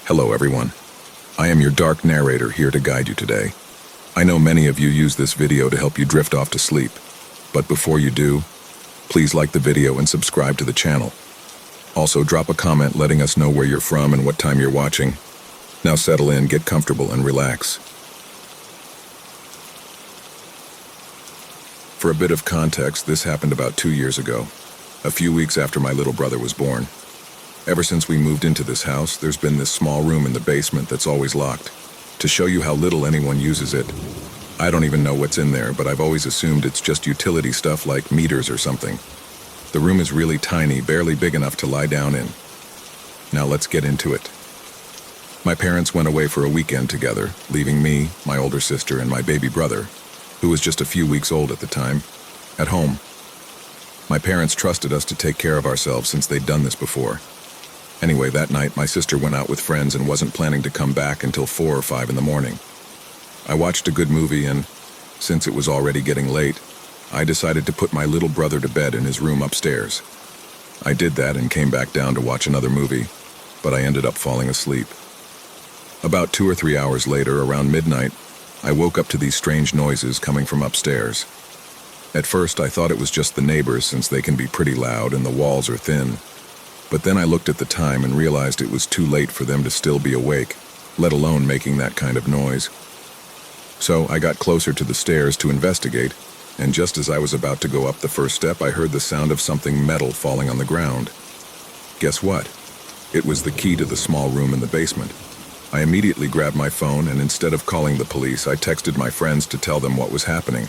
Hello everyone. I am your dark narrator here to guide you today. I know many of you use this video to help you drift off to sleep, but before you do, please like the video and subscribe to the channel. Also drop a comment letting us know where you're from and what time you're watching. Now settle in, get comfortable, and relax. For a bit of context, this happened about 2 years ago, a few weeks after my little brother was born. Ever since we moved into this house, there's been this small room in the basement that's always locked. To show you how little anyone uses it, I don't even know what's in there, but I've always assumed it's just utility stuff like meters or something. The room is really tiny, barely big enough to lie down in. Now let's get into it. My parents went away for a weekend together, leaving me, my older sister, and my baby brother, who was just a few weeks old at the time, at home. My parents trusted us to take care of ourselves since they'd done this before. Anyway, that night my sister went out with friends and wasn't planning to come back until 4 or 5 in the morning. I watched a good movie and, since it was already getting late, I decided to put my little brother to bed in his room upstairs. I did that and came back down to watch another movie, but I ended up falling asleep. About 2 or 3 hours later, around midnight, I woke up to these strange noises coming from upstairs. At first I thought it was just the neighbors since they can be pretty loud and the walls are thin. But then I looked at the time and realized it was too late for them to still be awake, let alone making that kind of noise. So I got closer to the stairs to investigate, and just as I was about to go up the first step, I heard the sound of something metal falling on the ground. Guess what? It was the key to the small room in the basement. I immediately grabbed my phone, and instead of calling the police, I texted my friends to tell them what was happening.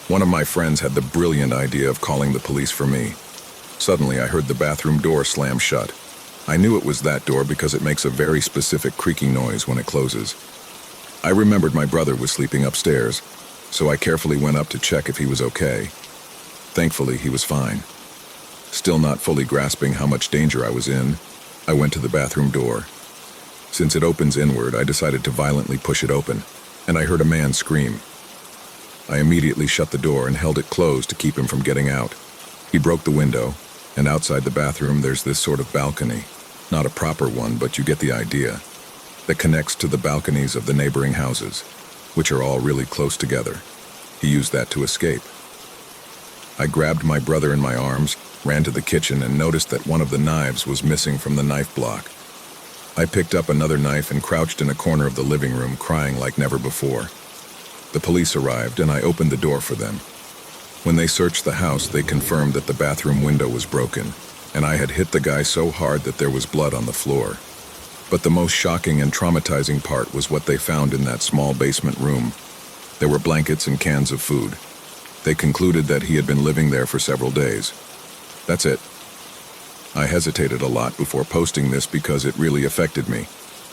One of my friends had the brilliant idea of calling the police for me. Suddenly, I heard the bathroom door slam shut. I knew it was that door because it makes a very specific creaking noise when it closes. I remembered my brother was sleeping upstairs, so I carefully went up to check if he was okay. Thankfully, he was fine. Still not fully grasping how much danger I was in, I went to the bathroom door. Since it opens inward, I decided to violently push it open, and I heard a man scream. I immediately shut the door and held it closed to keep him from getting out. He broke the window, and outside the bathroom there's this sort of balcony, not a proper one, but you get the idea, that connects to the balconies of the neighboring houses, which are all really close together. He used that to escape. I grabbed my brother in my arms, ran to the kitchen, and noticed that one of the knives was missing from the knife block. I picked up another knife and crouched in a corner of the living room, crying like never before. The police arrived, and I opened the door for them. When they searched the house, they confirmed that the bathroom window was broken, and I had hit the guy so hard that there was blood on the floor. But the most shocking and traumatizing part was what they found in that small basement room. There were blankets and cans of food. They concluded that he had been living there for several days. That's it. I hesitated a lot before posting this because it really affected me,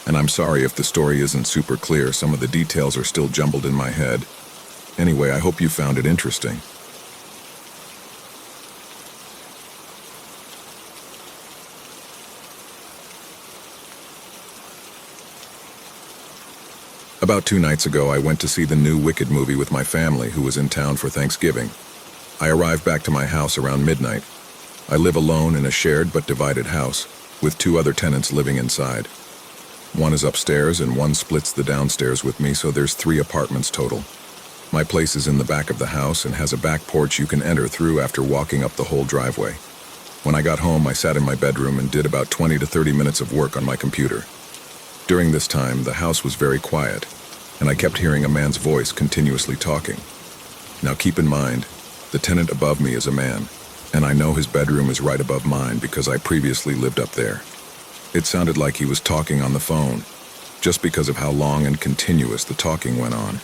and I'm sorry if the story isn't super clear. Some of the details are still jumbled in my head. Anyway, I hope you found it interesting. About 2 nights ago, I went to see the new Wicked movie with my family, who was in town for Thanksgiving. I arrived back to my house around midnight. I live alone in a shared but divided house, with 2 other tenants living inside. One is upstairs and one splits the downstairs with me, so there's 3 apartments total. My place is in the back of the house and has a back porch you can enter through after walking up the whole driveway. When I got home, I sat in my bedroom and did about 20 to 30 minutes of work on my computer. During this time, the house was very quiet, and I kept hearing a man's voice continuously talking. Now keep in mind, the tenant above me is a man, and I know his bedroom is right above mine because I previously lived up there. It sounded like he was talking on the phone, just because of how long and continuous the talking went on.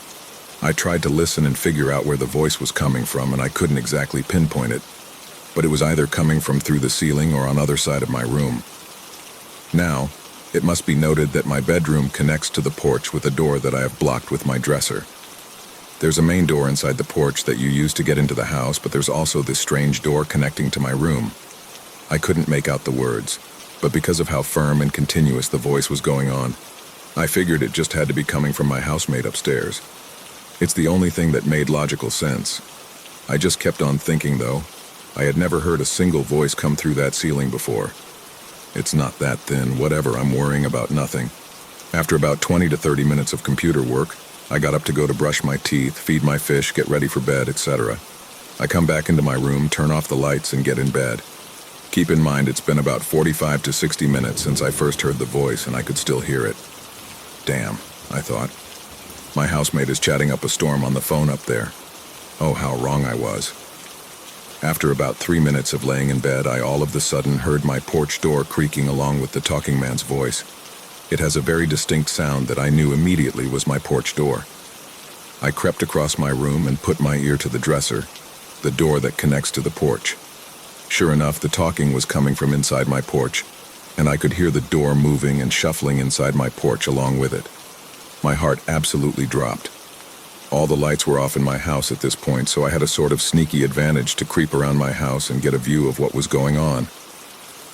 I tried to listen and figure out where the voice was coming from, and I couldn't exactly pinpoint it, but it was either coming from through the ceiling or on the other side of my room. Now, it must be noted that my bedroom connects to the porch with a door that I have blocked with my dresser. There's a main door inside the porch that you use to get into the house, but there's also this strange door connecting to my room. I couldn't make out the words, but because of how firm and continuous the voice was going on, I figured it just had to be coming from my housemate upstairs. It's the only thing that made logical sense. I just kept on thinking, though. I had never heard a single voice come through that ceiling before. It's not that thin, whatever, I'm worrying about nothing. After about 20 to 30 minutes of computer work, I got up to go to brush my teeth, feed my fish, get ready for bed, etc. I come back into my room, turn off the lights, and get in bed. Keep in mind it's been about 45 to 60 minutes since I first heard the voice, and I could still hear it. Damn, I thought. My housemate is chatting up a storm on the phone up there. Oh, how wrong I was. After about 3 minutes of laying in bed, I all of a sudden heard my porch door creaking along with the talking man's voice. It has a very distinct sound that I knew immediately was my porch door. I crept across my room and put my ear to the dresser, the door that connects to the porch. Sure enough, the talking was coming from inside my porch, and I could hear the door moving and shuffling inside my porch along with it. My heart absolutely dropped. All the lights were off in my house at this point, so I had a sort of sneaky advantage to creep around my house and get a view of what was going on.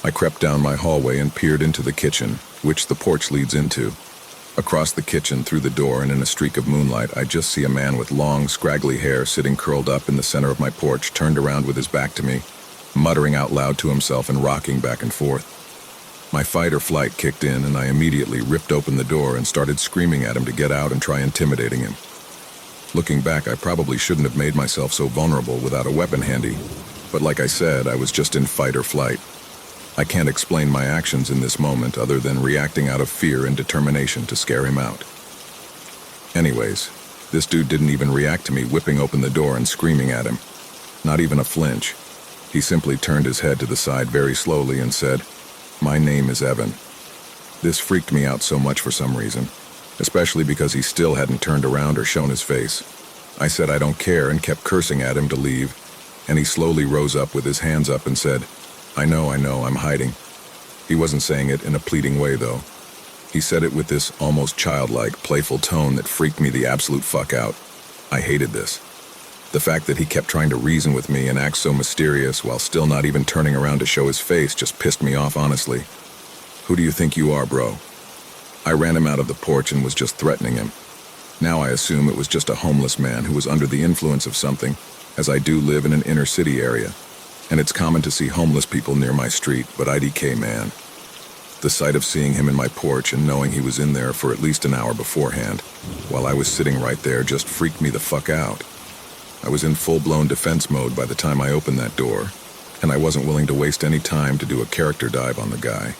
I crept down my hallway and peered into the kitchen, which the porch leads into. Across the kitchen, through the door, and in a streak of moonlight, I just see a man with long, scraggly hair sitting curled up in the center of my porch, turned around with his back to me, muttering out loud to himself and rocking back and forth. My fight or flight kicked in, and I immediately ripped open the door and started screaming at him to get out and try intimidating him. Looking back, I probably shouldn't have made myself so vulnerable without a weapon handy, but like I said, I was just in fight or flight. I can't explain my actions in this moment other than reacting out of fear and determination to scare him out. Anyways, this dude didn't even react to me whipping open the door and screaming at him. Not even a flinch. He simply turned his head to the side very slowly and said, "My name is Evan." This freaked me out so much for some reason, especially because he still hadn't turned around or shown his face. I said I don't care and kept cursing at him to leave, and he slowly rose up with his hands up and said, I know, I'm hiding." He wasn't saying it in a pleading way, though. He said it with this almost childlike, playful tone that freaked me the absolute fuck out. I hated this. The fact that he kept trying to reason with me and act so mysterious while still not even turning around to show his face just pissed me off, honestly. Who do you think you are, bro? I ran him out of the porch and was just threatening him. Now I assume it was just a homeless man who was under the influence of something, as I do live in an inner city area, and it's common to see homeless people near my street, but IDK, man. The sight of seeing him in my porch and knowing he was in there for at least an hour beforehand, while I was sitting right there, just freaked me the fuck out. I was in full-blown defense mode by the time I opened that door, and I wasn't willing to waste any time to do a character dive on the guy.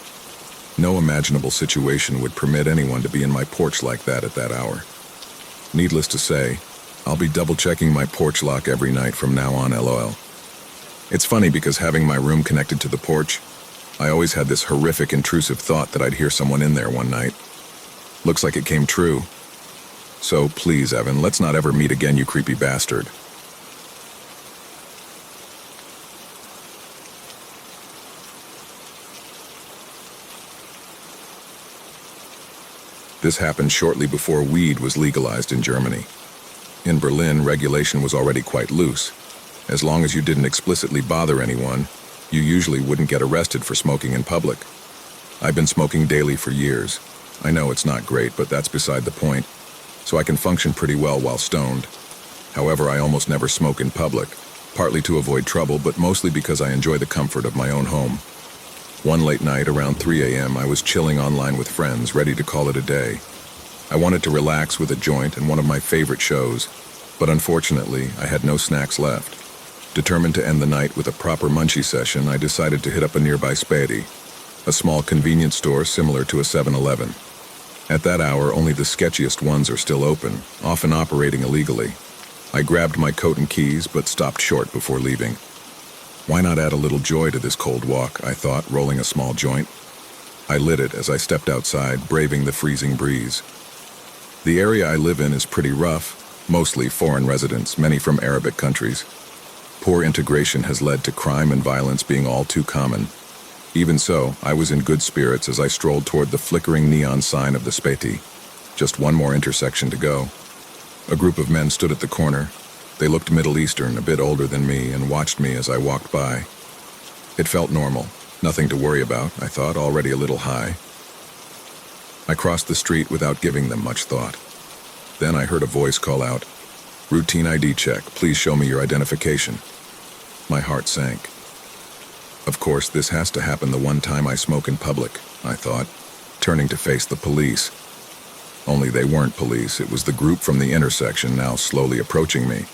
No imaginable situation would permit anyone to be in my porch like that at that hour. Needless to say, I'll be double-checking my porch lock every night from now on, LOL. It's funny because having my room connected to the porch, I always had this horrific intrusive thought that I'd hear someone in there one night. Looks like it came true. So please, Evan, let's not ever meet again, you creepy bastard. This happened shortly before weed was legalized in Germany. In Berlin, regulation was already quite loose. As long as you didn't explicitly bother anyone, you usually wouldn't get arrested for smoking in public. I've been smoking daily for years. I know it's not great, but that's beside the point, so I can function pretty well while stoned. However, I almost never smoke in public, partly to avoid trouble, but mostly because I enjoy the comfort of my own home. One late night around 3 a.m., I was chilling online with friends, ready to call it a day. I wanted to relax with a joint and one of my favorite shows, but unfortunately, I had no snacks left. Determined to end the night with a proper munchie session, I decided to hit up a nearby Spady, a small convenience store similar to a 7-Eleven. At that hour, only the sketchiest ones are still open, often operating illegally. I grabbed my coat and keys, but stopped short before leaving. Why not add a little joy to this cold walk, I thought, rolling a small joint. I lit it as I stepped outside, braving the freezing breeze. The area I live in is pretty rough, mostly foreign residents, many from Arabic countries. Poor integration has led to crime and violence being all too common. Even so, I was in good spirits as I strolled toward the flickering neon sign of the Spety. Just one more intersection to go. A group of men stood at the corner. They looked Middle Eastern, a bit older than me, and watched me as I walked by. It felt normal. Nothing to worry about, I thought, already a little high. I crossed the street without giving them much thought. Then I heard a voice call out, "Routine ID check, please show me your identification." My heart sank. Of course, this has to happen the one time I smoke in public, I thought, turning to face the police. Only they weren't police, it was the group from the intersection now slowly approaching me.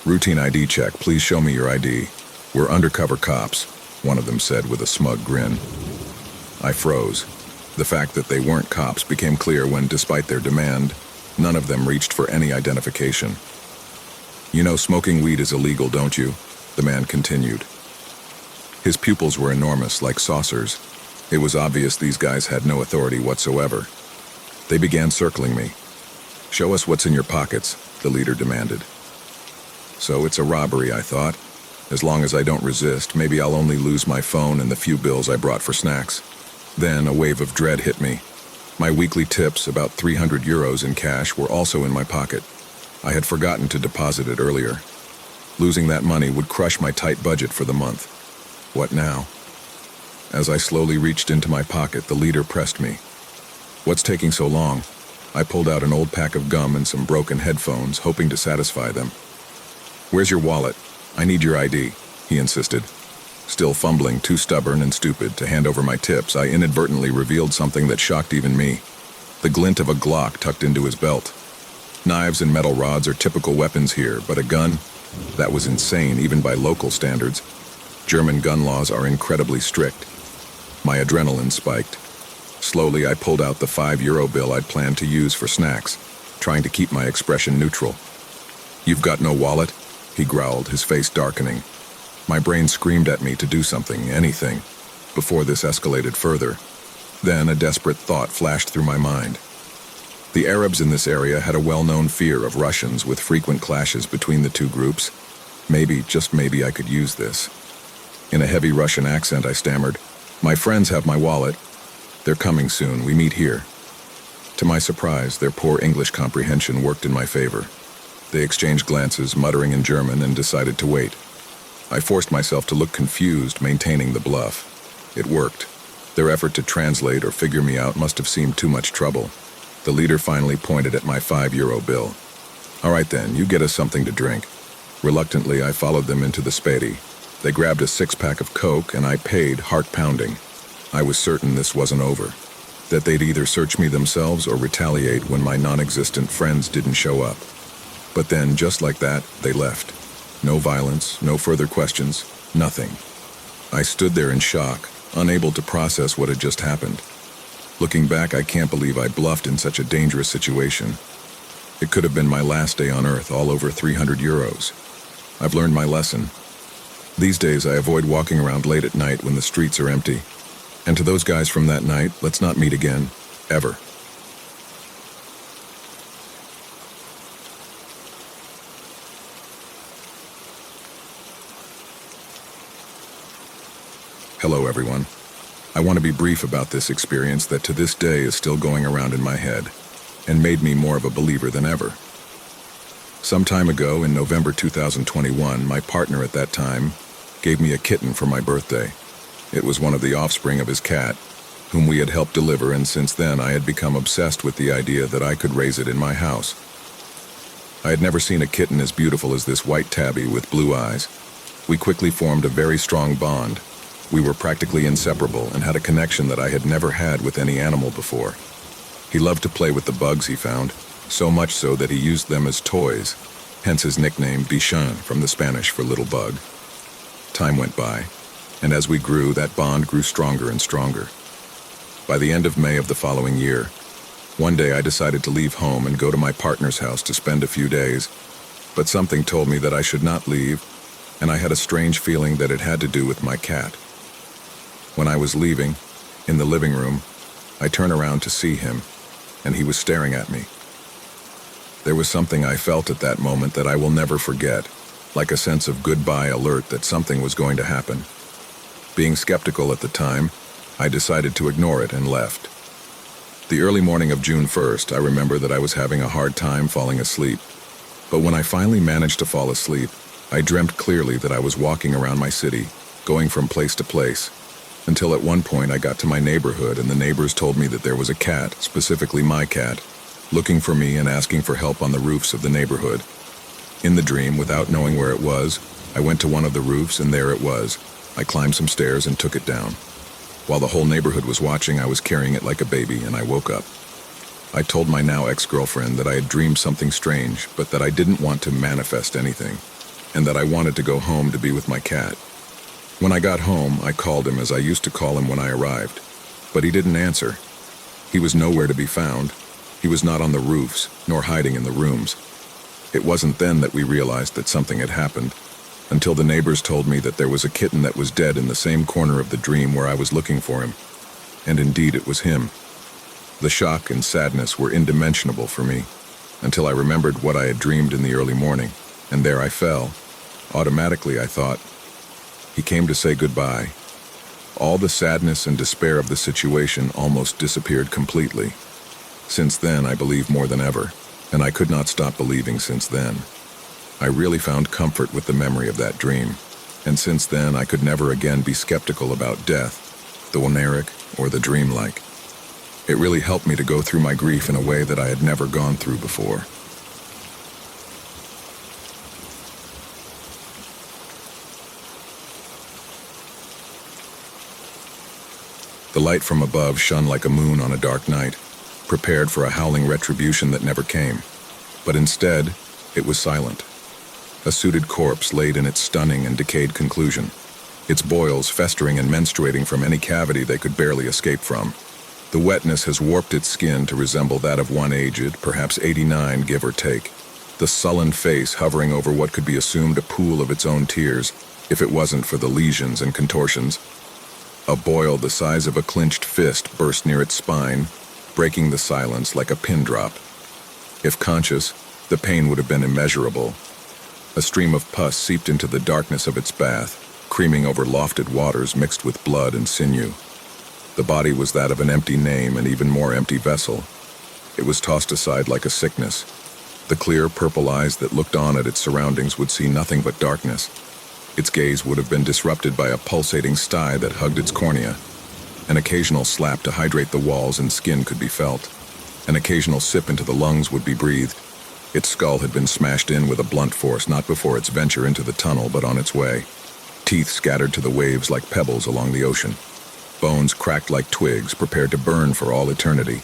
"Routine ID check, please show me your ID. We're undercover cops," one of them said with a smug grin. I froze. The fact that they weren't cops became clear when, despite their demand, none of them reached for any identification. "You know smoking weed is illegal, don't you?" the man continued. His pupils were enormous, like saucers. It was obvious these guys had no authority whatsoever. They began circling me. "Show us what's in your pockets," the leader demanded. So it's a robbery, I thought. As long as I don't resist, maybe I'll only lose my phone and the few bills I brought for snacks. Then a wave of dread hit me. My weekly tips, about 300 euros in cash, were also in my pocket. I had forgotten to deposit it earlier. Losing that money would crush my tight budget for the month. What now? As I slowly reached into my pocket, the leader pressed me. "What's taking so long?" I pulled out an old pack of gum and some broken headphones, hoping to satisfy them. "Where's your wallet? I need your ID," he insisted. Still fumbling, too stubborn and stupid to hand over my tips, I inadvertently revealed something that shocked even me. The glint of a Glock tucked into his belt. Knives and metal rods are typical weapons here, but a gun? That was insane, even by local standards. German gun laws are incredibly strict. My adrenaline spiked. Slowly, I pulled out the €5 bill I'd planned to use for snacks, trying to keep my expression neutral. "You've got no wallet?" he growled, his face darkening. My brain screamed at me to do something, anything, before this escalated further. Then a desperate thought flashed through my mind. The Arabs in this area had a well-known fear of Russians, with frequent clashes between the two groups. Maybe, just maybe, I could use this. In a heavy Russian accent, I stammered, "My friends have my wallet. They're coming soon. We meet here." To my surprise, their poor English comprehension worked in my favor. They exchanged glances, muttering in German, and decided to wait. I forced myself to look confused, maintaining the bluff. It worked. Their effort to translate or figure me out must have seemed too much trouble. The leader finally pointed at my €5 bill. "All right then, you get us something to drink." Reluctantly, I followed them into the Spady. They grabbed a 6-pack of Coke, and I paid, heart pounding. I was certain this wasn't over, that they'd either search me themselves or retaliate when my non-existent friends didn't show up. But then, just like that, they left. No violence, no further questions, nothing. I stood there in shock, unable to process what had just happened. Looking back, I can't believe I bluffed in such a dangerous situation. It could have been my last day on Earth, all over 300 euros. I've learned my lesson. These days, I avoid walking around late at night when the streets are empty. And to those guys from that night, let's not meet again, ever. Hello, everyone. I want to be brief about this experience that to this day is still going around in my head and made me more of a believer than ever. Some time ago, in November 2021, my partner at that time gave me a kitten for my birthday. It was one of the offspring of his cat, whom we had helped deliver, and since then I had become obsessed with the idea that I could raise it in my house. I had never seen a kitten as beautiful as this white tabby with blue eyes. We quickly formed a very strong bond. We were practically inseparable and had a connection that I had never had with any animal before. He loved to play with the bugs he found, so much so that he used them as toys, hence his nickname Bichon, from the Spanish for little bug. Time went by, and as we grew, that bond grew stronger and stronger. By the end of May of the following year, one day I decided to leave home and go to my partner's house to spend a few days, but something told me that I should not leave, and I had a strange feeling that it had to do with my cat. When I was leaving, in the living room, I turned around to see him, and he was staring at me. There was something I felt at that moment that I will never forget, like a sense of goodbye alert that something was going to happen. Being skeptical at the time, I decided to ignore it and left. The early morning of June 1st, I remember that I was having a hard time falling asleep. But when I finally managed to fall asleep, I dreamt clearly that I was walking around my city, going from place to place, until at one point I got to my neighborhood and the neighbors told me that there was a cat, specifically my cat, looking for me and asking for help on the roofs of the neighborhood. In the dream, without knowing where it was, I went to one of the roofs and there it was. I climbed some stairs and took it down. While the whole neighborhood was watching, I was carrying it like a baby and I woke up. I told my now ex-girlfriend that I had dreamed something strange, but that I didn't want to manifest anything, and that I wanted to go home to be with my cat. When I got home, I called him as I used to call him when I arrived, but he didn't answer. He was nowhere to be found. He was not on the roofs, nor hiding in the rooms. It wasn't then that we realized that something had happened, until the neighbors told me that there was a kitten that was dead in the same corner of the dream where I was looking for him. And indeed it was him. The shock and sadness were indimensionable for me, until I remembered what I had dreamed in the early morning, and there I fell. Automatically, I thought, he came to say goodbye. All the sadness and despair of the situation almost disappeared completely. Since then, I believe more than ever, and I could not stop believing since then. I really found comfort with the memory of that dream, and since then I could never again be skeptical about death, the oneric or the dreamlike. It really helped me to go through my grief in a way that I had never gone through before. The light from above shone like a moon on a dark night, prepared for a howling retribution that never came. But instead, it was silent. A suited corpse laid in its stunning and decayed conclusion, its boils festering and menstruating from any cavity they could barely escape from. The wetness has warped its skin to resemble that of one aged, perhaps 89, give or take. The sullen face hovering over what could be assumed a pool of its own tears, if it wasn't for the lesions and contortions. A boil the size of a clenched fist burst near its spine, breaking the silence like a pin drop. If conscious, the pain would have been immeasurable. A stream of pus seeped into the darkness of its bath, creaming over lofted waters mixed with blood and sinew. The body was that of an empty name and even more empty vessel. It was tossed aside like a sickness. The clear purple eyes that looked on at its surroundings would see nothing but darkness. Its gaze would have been disrupted by a pulsating sty that hugged its cornea. An occasional slap to hydrate the walls and skin could be felt. An occasional sip into the lungs would be breathed. Its skull had been smashed in with a blunt force, not before its venture into the tunnel, but on its way. Teeth scattered to the waves like pebbles along the ocean. Bones cracked like twigs, prepared to burn for all eternity.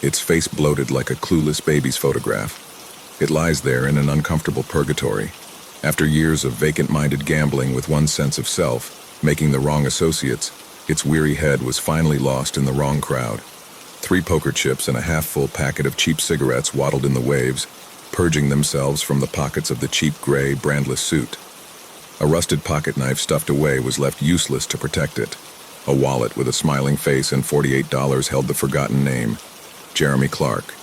Its face bloated like a clueless baby's photograph. It lies there in an uncomfortable purgatory. After years of vacant-minded gambling with one's sense of self, making the wrong associates, its weary head was finally lost in the wrong crowd. 3 poker chips and a half-full packet of cheap cigarettes waddled in the waves, purging themselves from the pockets of the cheap gray, brandless suit. A rusted pocket knife stuffed away was left useless to protect it. A wallet with a smiling face and $48 held the forgotten name, Jeremy Clark.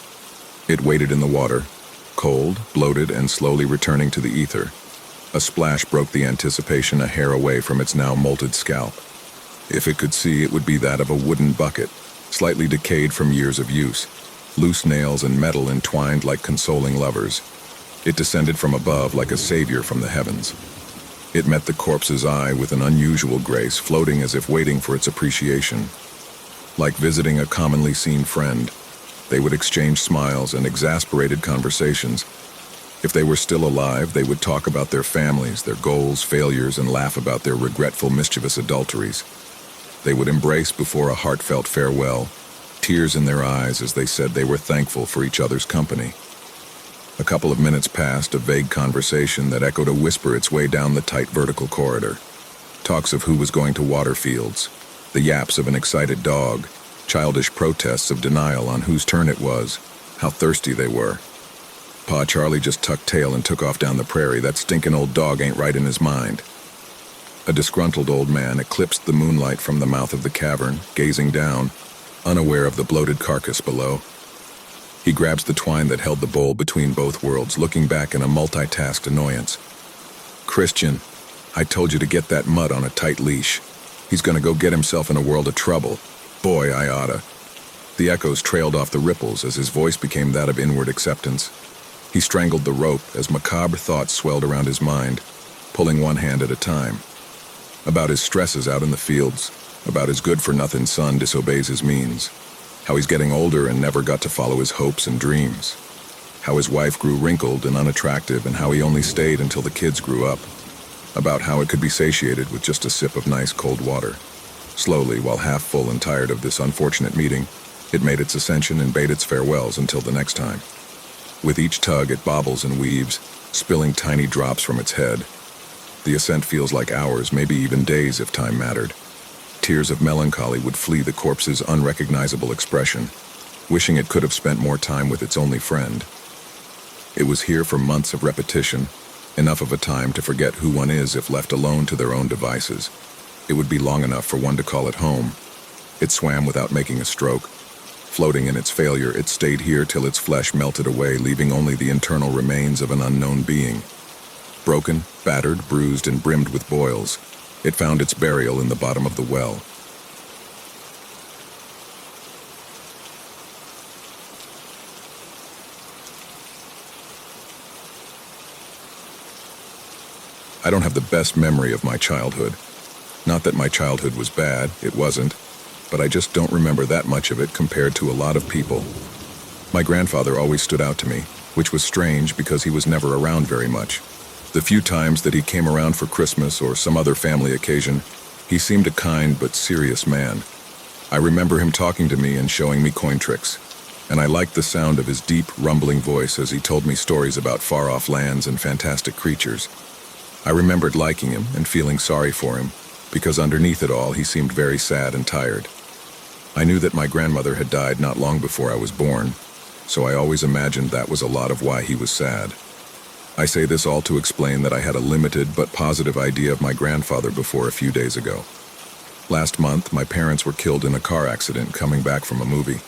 It waited in the water, cold, bloated, and slowly returning to the ether. A splash broke the anticipation a hair away from its now molted scalp. If it could see, it would be that of a wooden bucket, slightly decayed from years of use, loose nails and metal entwined like consoling lovers. It descended from above like a savior from the heavens. It met the corpse's eye with an unusual grace, floating as if waiting for its appreciation. Like visiting a commonly seen friend, they would exchange smiles and exasperated conversations. If they were still alive, they would talk about their families, their goals, failures, and laugh about their regretful, mischievous adulteries. They would embrace before a heartfelt farewell, tears in their eyes as they said they were thankful for each other's company. A couple of minutes passed, a vague conversation that echoed a whisper its way down the tight vertical corridor. Talks of who was going to water fields, the yaps of an excited dog, childish protests of denial on whose turn it was, how thirsty they were. Pa Charlie just tucked tail and took off down the prairie. That stinking old dog ain't right in his mind. A disgruntled old man eclipsed the moonlight from the mouth of the cavern, gazing down, unaware of the bloated carcass below. He grabs the twine that held the bowl between both worlds, looking back in a multitasked annoyance. Christian, I told you to get that mutt on a tight leash. He's gonna go get himself in a world of trouble. Boy, I oughta. The echoes trailed off the ripples as his voice became that of inward acceptance. He strangled the rope as macabre thoughts swelled around his mind, pulling one hand at a time. About his stresses out in the fields, about his good-for-nothing son disobeys his means, how he's getting older and never got to follow his hopes and dreams, how his wife grew wrinkled and unattractive and how he only stayed until the kids grew up, about how it could be satiated with just a sip of nice cold water. Slowly, while half full and tired of this unfortunate meeting, It made its ascension and bade its farewells until the next time. With each tug, it bobbles and weaves, spilling tiny drops from its head. The ascent feels like hours, maybe even days if time mattered. Tears of melancholy would flee the corpse's unrecognizable expression, wishing it could have spent more time with its only friend. It was here for months of repetition, enough of a time to forget who one is if left alone to their own devices. It would be long enough for one to call it home. It swam without making a stroke. Floating in its failure, it stayed here till its flesh melted away, leaving only the internal remains of an unknown being. Broken, battered, bruised, and brimmed with boils, it found its burial in the bottom of the well. I don't have the best memory of my childhood. Not that my childhood was bad, it wasn't, but I just don't remember that much of it compared to a lot of people. My grandfather always stood out to me, which was strange because he was never around very much. The few times that he came around for Christmas or some other family occasion, he seemed a kind but serious man. I remember him talking to me and showing me coin tricks, and I liked the sound of his deep, rumbling voice as he told me stories about far-off lands and fantastic creatures. I remembered liking him and feeling sorry for him, because underneath it all he seemed very sad and tired. I knew that my grandmother had died not long before I was born, so I always imagined that was a lot of why he was sad. I say this all to explain that I had a limited but positive idea of my grandfather before a few days ago. Last month, my parents were killed in a car accident coming back from a movie.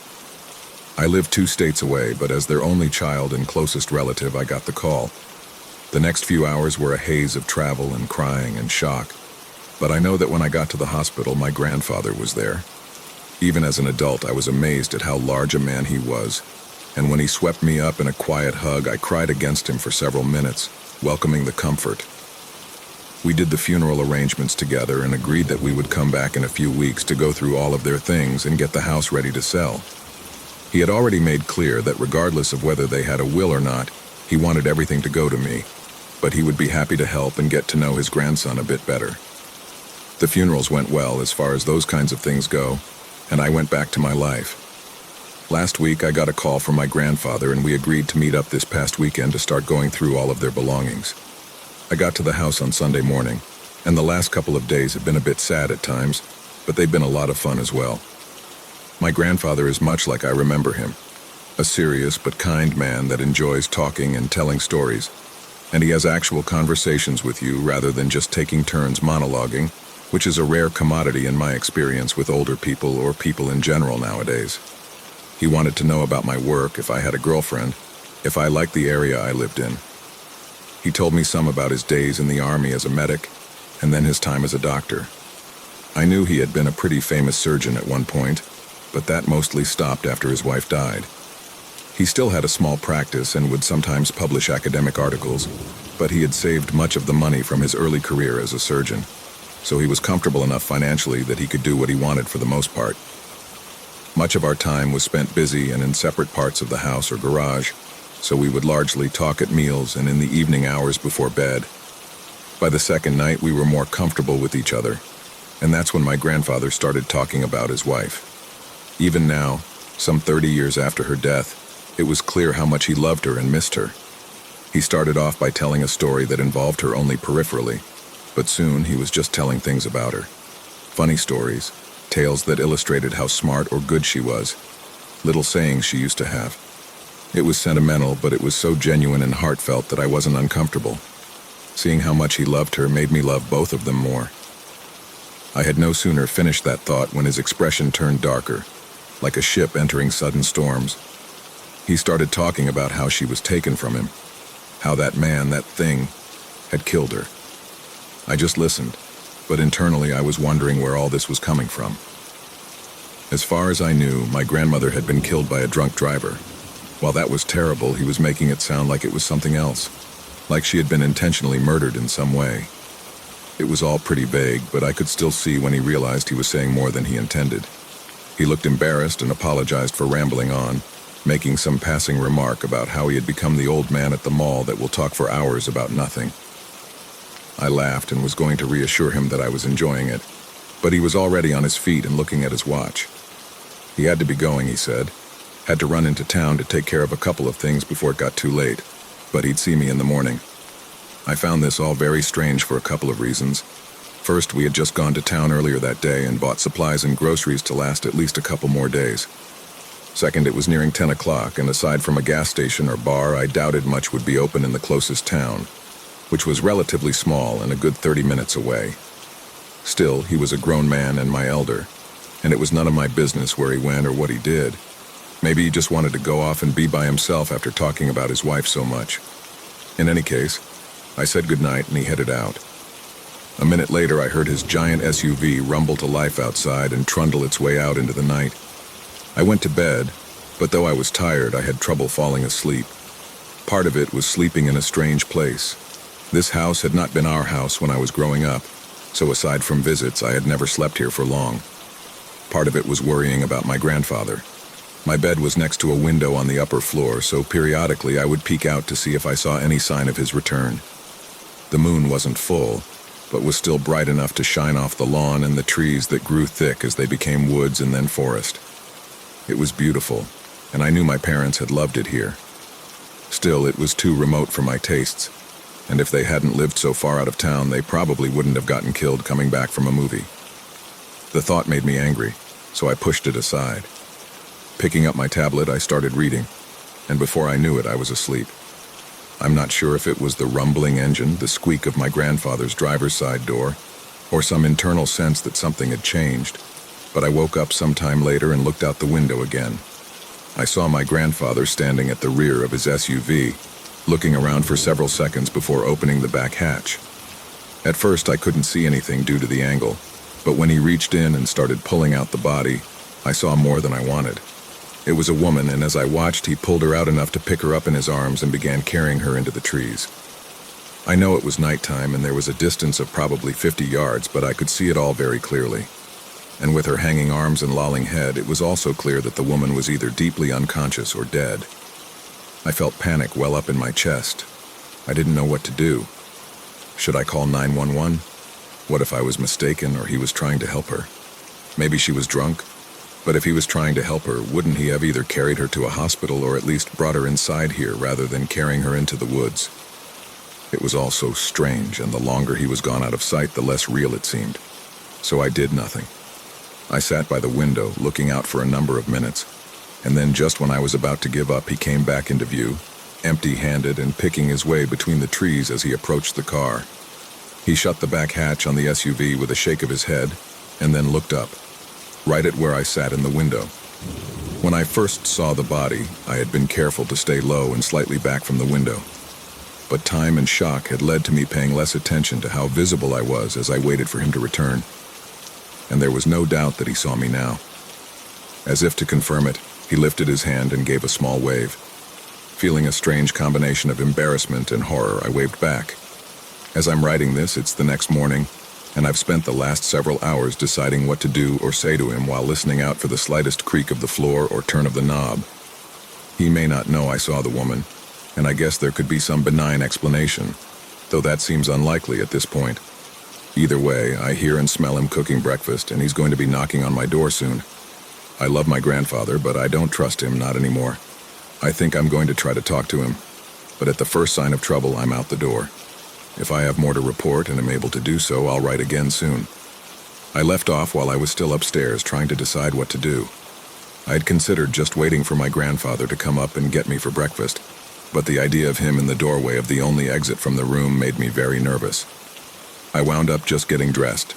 I live 2 states away, but as their only child and closest relative, I got the call. The next few hours were a haze of travel and crying and shock, but I know that when I got to the hospital, my grandfather was there. Even as an adult, I was amazed at how large a man he was, and when he swept me up in a quiet hug, I cried against him for several minutes, welcoming the comfort. We did the funeral arrangements together and agreed that we would come back in a few weeks to go through all of their things and get the house ready to sell. He had already made clear that regardless of whether they had a will or not, he wanted everything to go to me, but he would be happy to help and get to know his grandson a bit better. The funerals went well as far as those kinds of things go, and I went back to my life. Last week, I got a call from my grandfather, and we agreed to meet up this past weekend to start going through all of their belongings. I got to the house on Sunday morning, and the last couple of days have been a bit sad at times, but they've been a lot of fun as well. My grandfather is much like I remember him, a serious but kind man that enjoys talking and telling stories, and he has actual conversations with you rather than just taking turns monologuing, which is a rare commodity in my experience with older people or people in general nowadays. He wanted to know about my work, if I had a girlfriend, if I liked the area I lived in. He told me some about his days in the army as a medic, and then his time as a doctor. I knew he had been a pretty famous surgeon at one point, but that mostly stopped after his wife died. He still had a small practice and would sometimes publish academic articles, but he had saved much of the money from his early career as a surgeon, so he was comfortable enough financially that he could do what he wanted for the most part. Much of our time was spent busy and in separate parts of the house or garage, so we would largely talk at meals and in the evening hours before bed. By the second night, we were more comfortable with each other, and that's when my grandfather started talking about his wife. Even now, some 30 years after her death, it was clear how much he loved her and missed her. He started off by telling a story that involved her only peripherally, but soon he was just telling things about her. Funny stories, tales that illustrated how smart or good she was, little sayings she used to have. It was sentimental, but it was so genuine and heartfelt that I wasn't uncomfortable. Seeing how much he loved her made me love both of them more. I had no sooner finished that thought when his expression turned darker, like a ship entering sudden storms. He started talking about how she was taken from him, how that man, that thing, had killed her. I just listened, but internally I was wondering where all this was coming from. As far as I knew, my grandmother had been killed by a drunk driver. While that was terrible, he was making it sound like it was something else, like she had been intentionally murdered in some way. It was all pretty vague, but I could still see when he realized he was saying more than he intended. He looked embarrassed and apologized for rambling on, making some passing remark about how he had become the old man at the mall that will talk for hours about nothing. I laughed and was going to reassure him that I was enjoying it, but he was already on his feet and looking at his watch. He had to be going, he said. Had to run into town to take care of a couple of things before it got too late, but he'd see me in the morning. I found this all very strange for a couple of reasons. First, we had just gone to town earlier that day and bought supplies and groceries to last at least a couple more days. Second, it was nearing 10 o'clock, and aside from a gas station or bar, I doubted much would be open in the closest town, which was relatively small and a good 30 minutes away. Still, he was a grown man and my elder, and it was none of my business where he went or what he did. Maybe he just wanted to go off and be by himself after talking about his wife so much. In any case, I said goodnight and he headed out. A minute later, I heard his giant SUV rumble to life outside and trundle its way out into the night. I went to bed, but though I was tired, I had trouble falling asleep. Part of it was sleeping in a strange place. This house had not been our house when I was growing up, so aside from visits, I had never slept here for long. Part of it was worrying about my grandfather. My bed was next to a window on the upper floor, so periodically I would peek out to see if I saw any sign of his return. The moon wasn't full, but was still bright enough to shine off the lawn and the trees that grew thick as they became woods and then forest. It was beautiful, and I knew my parents had loved it here. Still, it was too remote for my tastes, and if they hadn't lived so far out of town, they probably wouldn't have gotten killed coming back from a movie. The thought made me angry, so I pushed it aside. Picking up my tablet, I started reading, and before I knew it, I was asleep. I'm not sure if it was the rumbling engine, the squeak of my grandfather's driver's side door, or some internal sense that something had changed, but I woke up sometime later and looked out the window again. I saw my grandfather standing at the rear of his SUV, looking around for several seconds before opening the back hatch. At first, I couldn't see anything due to the angle, but when he reached in and started pulling out the body, I saw more than I wanted. It was a woman, and as I watched, he pulled her out enough to pick her up in his arms and began carrying her into the trees. I know it was nighttime and there was a distance of probably 50 yards, but I could see it all very clearly. And with her hanging arms and lolling head, it was also clear that the woman was either deeply unconscious or dead. I felt panic well up in my chest. I didn't know what to do. Should I call 911? What if I was mistaken or he was trying to help her? Maybe she was drunk? But if he was trying to help her, wouldn't he have either carried her to a hospital or at least brought her inside here rather than carrying her into the woods? It was all so strange, and the longer he was gone out of sight, the less real it seemed. So I did nothing. I sat by the window, looking out for a number of minutes, and then just when I was about to give up, he came back into view, empty-handed and picking his way between the trees as he approached the car. He shut the back hatch on the SUV with a shake of his head, and then looked up, right at where I sat in the window. When I first saw the body, I had been careful to stay low and slightly back from the window. But time and shock had led to me paying less attention to how visible I was as I waited for him to return. And there was no doubt that he saw me now. As if to confirm it, he lifted his hand and gave a small wave. Feeling a strange combination of embarrassment and horror, I waved back. As I'm writing this, it's the next morning, and I've spent the last several hours deciding what to do or say to him while listening out for the slightest creak of the floor or turn of the knob. He may not know I saw the woman, and I guess there could be some benign explanation, though that seems unlikely at this point. Either way, I hear and smell him cooking breakfast, and he's going to be knocking on my door soon. I love my grandfather, but I don't trust him, not anymore. I think I'm going to try to talk to him, but at the first sign of trouble, I'm out the door. If I have more to report and am able to do so, I'll write again soon. I left off while I was still upstairs, trying to decide what to do. I had considered just waiting for my grandfather to come up and get me for breakfast, but the idea of him in the doorway of the only exit from the room made me very nervous. I wound up just getting dressed,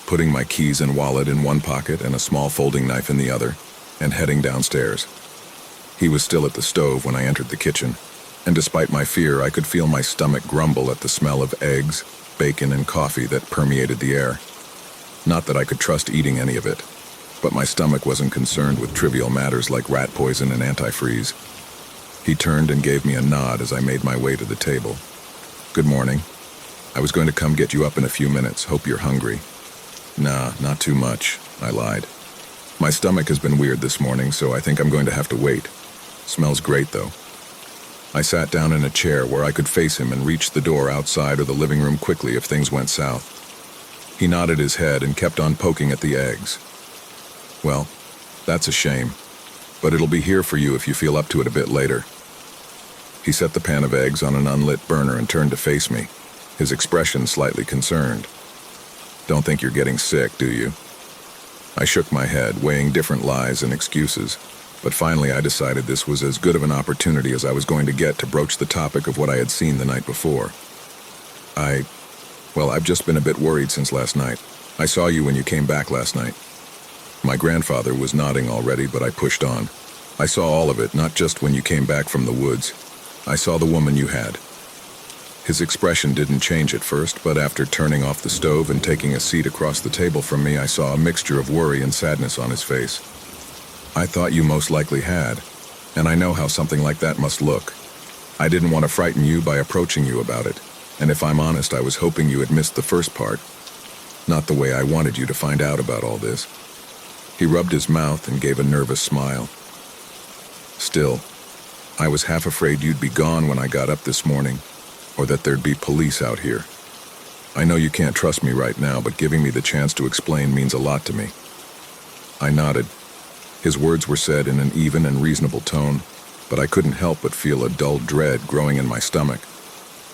putting my keys and wallet in one pocket and a small folding knife in the other, and heading downstairs. He was still at the stove when I entered the kitchen, and despite my fear, I could feel my stomach grumble at the smell of eggs, bacon, and coffee that permeated the air. Not that I could trust eating any of it, but my stomach wasn't concerned with trivial matters like rat poison and antifreeze. He turned and gave me a nod as I made my way to the table. "Good morning. I was going to come get you up in a few minutes. Hope you're hungry." "Nah, not too much," I lied. "My stomach has been weird this morning, so I think I'm going to have to wait. Smells great, though." I sat down in a chair where I could face him and reach the door outside or the living room quickly if things went south. He nodded his head and kept on poking at the eggs. "Well, That's a shame, but it'll be here for you if you feel up to it a bit later. He set the pan of eggs on an unlit burner and turned to face me, his expression slightly concerned. Don't think you're getting sick, do you? I shook my head, weighing different lies and excuses, but finally I decided this was as good of an opportunity as I was going to get to broach the topic of what I had seen the night before. I've just been a bit worried since last night. I saw you when you came back last night. My grandfather was nodding already, but I pushed on. I saw all of it, not just when you came back from the woods. I saw the woman you had. His expression didn't change at first, but after turning off the stove and taking a seat across the table from me, I saw a mixture of worry and sadness on his face. I thought you most likely had, and I know how something like that must look. I didn't want to frighten you by approaching you about it, and if I'm honest, I was hoping you had missed the first part. Not the way I wanted you to find out about all this. He rubbed his mouth and gave a nervous smile. Still, I was half afraid you'd be gone when I got up this morning, or that there'd be police out here. I know you can't trust me right now, but giving me the chance to explain means a lot to me. I nodded. His words were said in an even and reasonable tone, but I couldn't help but feel a dull dread growing in my stomach.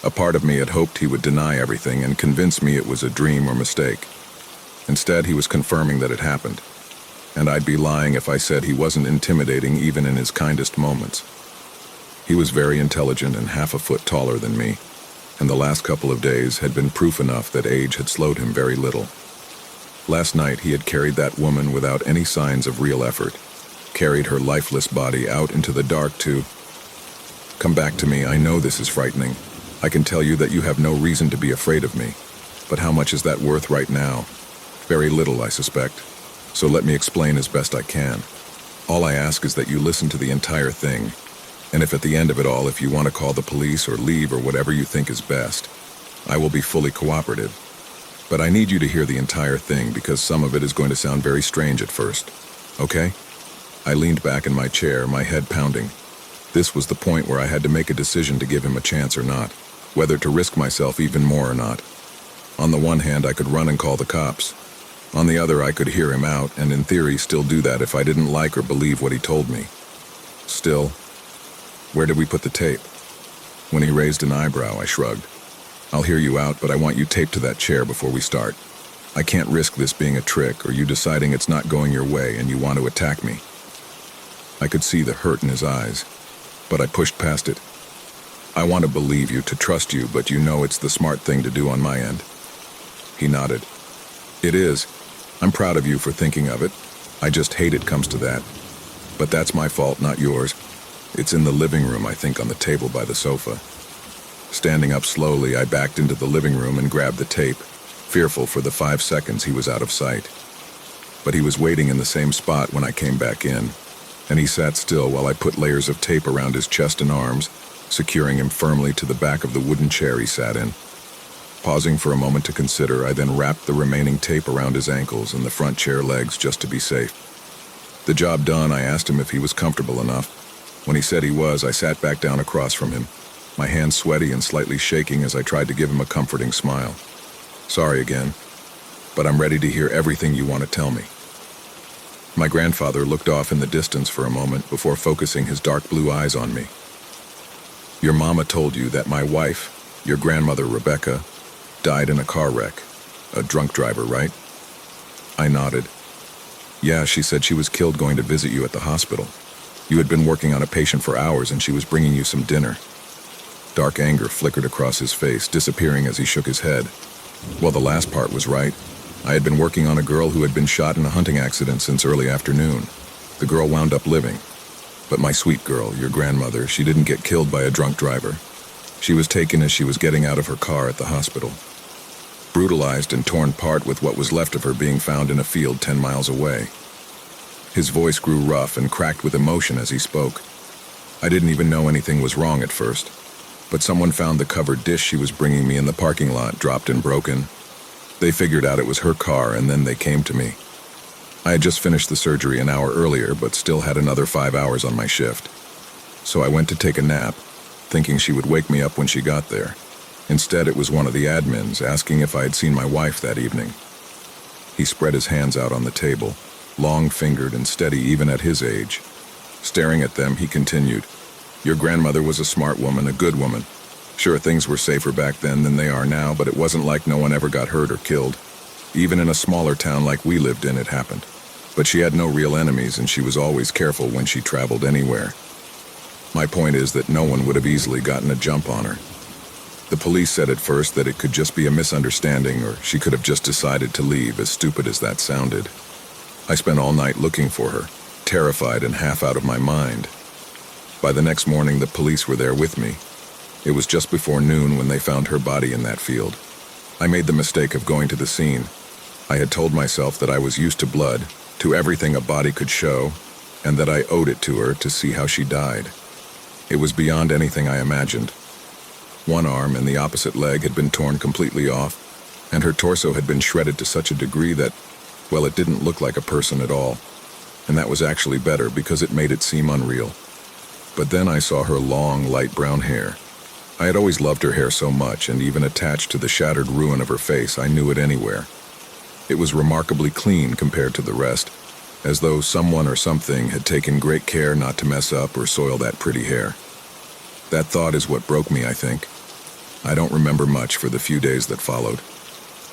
A part of me had hoped he would deny everything and convince me it was a dream or mistake. Instead, he was confirming that it happened, and I'd be lying if I said he wasn't intimidating even in his kindest moments. He was very intelligent and half a foot taller than me, and the last couple of days had been proof enough that age had slowed him very little. Last night he had carried that woman without any signs of real effort, carried her lifeless body out into the dark to... Come back to me, I know this is frightening. I can tell you that you have no reason to be afraid of me, but how much is that worth right now? Very little, I suspect. So let me explain as best I can. All I ask is that you listen to the entire thing, and if at the end of it all, if you want to call the police or leave or whatever you think is best, I will be fully cooperative. But I need you to hear the entire thing because some of it is going to sound very strange at first. Okay? I leaned back in my chair, my head pounding. This was the point where I had to make a decision to give him a chance or not, whether to risk myself even more or not. On the one hand, I could run and call the cops. On the other, I could hear him out, and in theory still do that if I didn't like or believe what he told me. Still, where did we put the tape? When he raised an eyebrow, I shrugged. I'll hear you out, but I want you taped to that chair before we start. I can't risk this being a trick or you deciding it's not going your way and you want to attack me. I could see the hurt in his eyes, but I pushed past it. I want to believe you, to trust you, but you know it's the smart thing to do on my end. He nodded. It is. I'm proud of you for thinking of it. I just hate it comes to that. But that's my fault, not yours. It's in the living room, I think, on the table by the sofa. Standing up slowly, I backed into the living room and grabbed the tape, fearful for the 5 seconds he was out of sight. But he was waiting in the same spot when I came back in, and he sat still while I put layers of tape around his chest and arms, securing him firmly to the back of the wooden chair he sat in. Pausing for a moment to consider, I then wrapped the remaining tape around his ankles and the front chair legs just to be safe. The job done, I asked him if he was comfortable enough. When he said he was, I sat back down across from him, my hands sweaty and slightly shaking as I tried to give him a comforting smile. Sorry again, but I'm ready to hear everything you want to tell me. My grandfather looked off in the distance for a moment before focusing his dark blue eyes on me. Your mama told you that my wife, your grandmother Rebecca, died in a car wreck. A drunk driver, right? I nodded. Yeah, she said she was killed going to visit you at the hospital. You had been working on a patient for hours and she was bringing you some dinner. Dark anger flickered across his face, disappearing as he shook his head. Well, the last part was right. I had been working on a girl who had been shot in a hunting accident since early afternoon. The girl wound up living. But my sweet girl, your grandmother, she didn't get killed by a drunk driver. She was taken as she was getting out of her car at the hospital. Brutalized and torn apart with what was left of her being found in a field 10 miles away. His voice grew rough and cracked with emotion as he spoke. I didn't even know anything was wrong at first, but someone found the covered dish she was bringing me in the parking lot dropped and broken. They figured out it was her car and then they came to me. I had just finished the surgery an hour earlier, but still had another 5 hours on my shift. So I went to take a nap, thinking she would wake me up when she got there. Instead, it was one of the admins asking if I had seen my wife that evening. He spread his hands out on the table, long-fingered and steady even at his age. Staring at them, he continued, "Your grandmother was a smart woman, a good woman. Sure, things were safer back then than they are now, but it wasn't like no one ever got hurt or killed. Even in a smaller town like we lived in, it happened. But she had no real enemies, and she was always careful when she traveled anywhere." My point is that no one would have easily gotten a jump on her. The police said at first that it could just be a misunderstanding, or she could have just decided to leave, as stupid as that sounded. I spent all night looking for her, terrified and half out of my mind. By the next morning, the police were there with me. It was just before noon when they found her body in that field. I made the mistake of going to the scene. I had told myself that I was used to blood, to everything a body could show, and that I owed it to her to see how she died. It was beyond anything I imagined. One arm and the opposite leg had been torn completely off, and her torso had been shredded to such a degree that, well, it didn't look like a person at all. And that was actually better because it made it seem unreal. But then I saw her long, light brown hair. I had always loved her hair so much, and even attached to the shattered ruin of her face, I knew it anywhere. It was remarkably clean compared to the rest, as though someone or something had taken great care not to mess up or soil that pretty hair. That thought is what broke me, I think. I don't remember much for the few days that followed.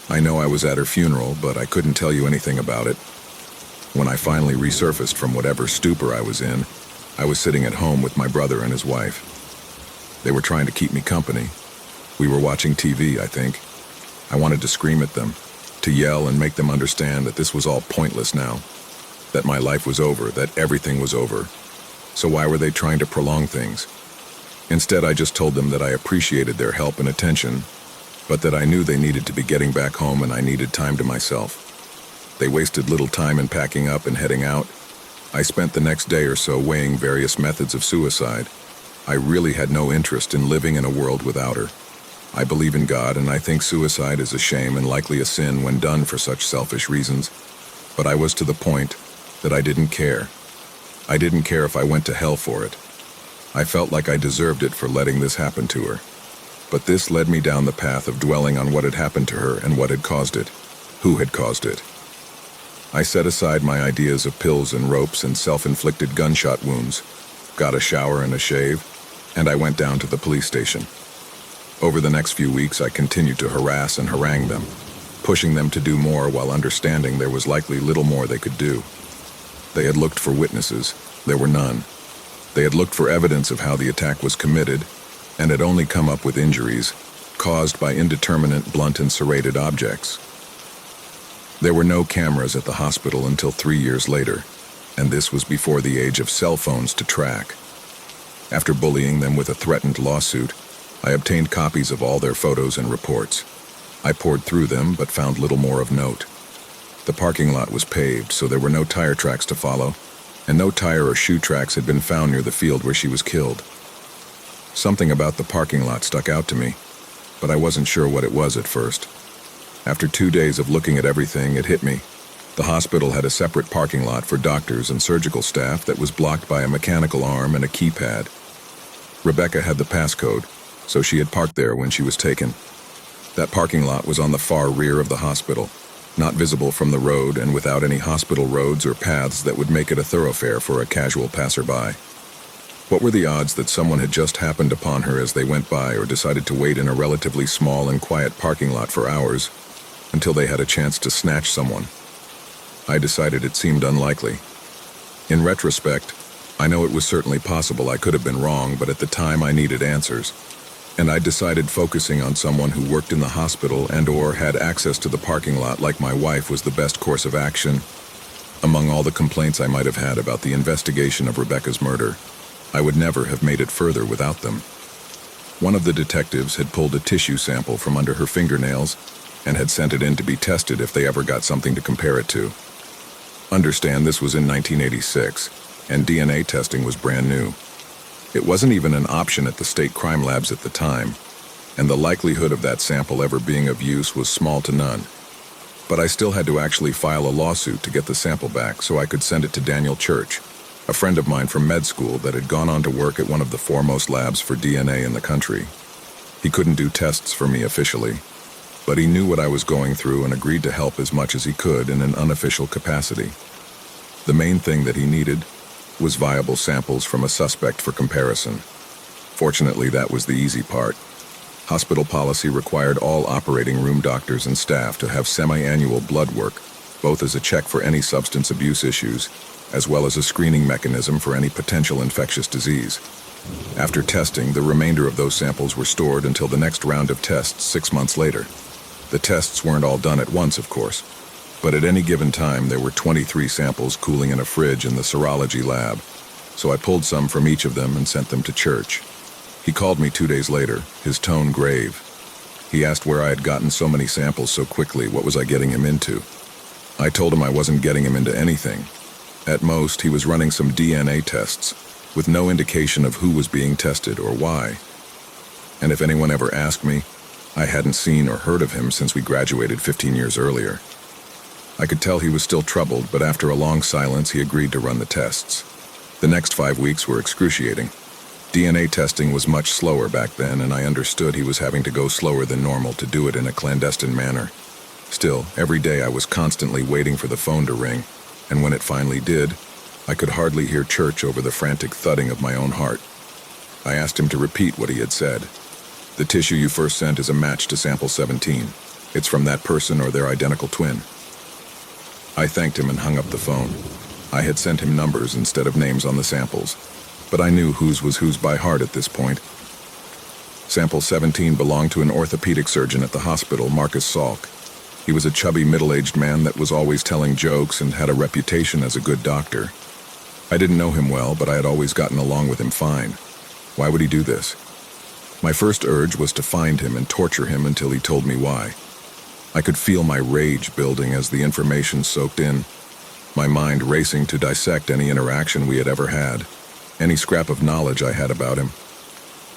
I know I was at her funeral, but I couldn't tell you anything about it. When I finally resurfaced from whatever stupor I was in, I was sitting at home with my brother and his wife. They were trying to keep me company. We were watching TV, I think. I wanted to scream at them, to yell and make them understand that this was all pointless now, that my life was over, that everything was over. So why were they trying to prolong things? Instead, I just told them that I appreciated their help and attention, but that I knew they needed to be getting back home and I needed time to myself. They wasted little time in packing up and heading out. I spent the next day or so weighing various methods of suicide. I really had no interest in living in a world without her. I believe in God, and I think suicide is a shame and likely a sin when done for such selfish reasons. But I was to the point that I didn't care. I didn't care if I went to hell for it. I felt like I deserved it for letting this happen to her. But this led me down the path of dwelling on what had happened to her and what had caused it, who had caused it. I set aside my ideas of pills and ropes and self-inflicted gunshot wounds, got a shower and a shave, and I went down to the police station. Over the next few weeks, I continued to harass and harangue them, pushing them to do more while understanding there was likely little more they could do. They had looked for witnesses. There were none. They had looked for evidence of how the attack was committed, and had only come up with injuries caused by indeterminate, blunt and serrated objects. There were no cameras at the hospital until 3 years later, and this was before the age of cell phones to track. After bullying them with a threatened lawsuit, I obtained copies of all their photos and reports. I poured through them, but found little more of note. The parking lot was paved, so there were no tire tracks to follow, and no tire or shoe tracks had been found near the field where she was killed. Something about the parking lot stuck out to me, but I wasn't sure what it was at first. After 2 days of looking at everything, it hit me. The hospital had a separate parking lot for doctors and surgical staff that was blocked by a mechanical arm and a keypad. Rebecca had the passcode, so she had parked there when she was taken. That parking lot was on the far rear of the hospital, not visible from the road and without any hospital roads or paths that would make it a thoroughfare for a casual passerby. What were the odds that someone had just happened upon her as they went by or decided to wait in a relatively small and quiet parking lot for hours until they had a chance to snatch someone? I decided it seemed unlikely. In retrospect, I know it was certainly possible I could have been wrong, but at the time I needed answers. And I decided focusing on someone who worked in the hospital and/or had access to the parking lot like my wife was the best course of action. Among all the complaints I might have had about the investigation of Rebecca's murder, I would never have made it further without them. One of the detectives had pulled a tissue sample from under her fingernails and had sent it in to be tested if they ever got something to compare it to. Understand, this was in 1986, and DNA testing was brand new. It wasn't even an option at the state crime labs at the time, and the likelihood of that sample ever being of use was small to none. But I still had to actually file a lawsuit to get the sample back so I could send it to Daniel Church, a friend of mine from med school that had gone on to work at one of the foremost labs for DNA in the country. He couldn't do tests for me officially, but he knew what I was going through and agreed to help as much as he could in an unofficial capacity. The main thing that he needed was viable samples from a suspect for comparison. Fortunately, that was the easy part. Hospital policy required all operating room doctors and staff to have semi-annual blood work, both as a check for any substance abuse issues, as well as a screening mechanism for any potential infectious disease. After testing, the remainder of those samples were stored until the next round of tests 6 months later. The tests weren't all done at once, of course, but at any given time there were 23 samples cooling in a fridge in the serology lab, so I pulled some from each of them and sent them to church. He called me 2 days later, his tone grave. He asked where I had gotten so many samples so quickly, what was I getting him into? I told him I wasn't getting him into anything. At most, he was running some DNA tests, with no indication of who was being tested or why. And if anyone ever asked me, I hadn't seen or heard of him since we graduated 15 years earlier. I could tell he was still troubled, but after a long silence, he agreed to run the tests. The next 5 weeks were excruciating. DNA testing was much slower back then, and I understood he was having to go slower than normal to do it in a clandestine manner. Still, every day I was constantly waiting for the phone to ring, and when it finally did, I could hardly hear church over the frantic thudding of my own heart. I asked him to repeat what he had said. The tissue you first sent is a match to sample 17. It's from that person or their identical twin. I thanked him and hung up the phone. I had sent him numbers instead of names on the samples, but I knew whose was whose by heart at this point. Sample 17 belonged to an orthopedic surgeon at the hospital, Marcus Salk. He was a chubby middle-aged man that was always telling jokes and had a reputation as a good doctor. I didn't know him well, but I had always gotten along with him fine. Why would he do this? My first urge was to find him and torture him until he told me why. I could feel my rage building as the information soaked in, my mind racing to dissect any interaction we had ever had, any scrap of knowledge I had about him.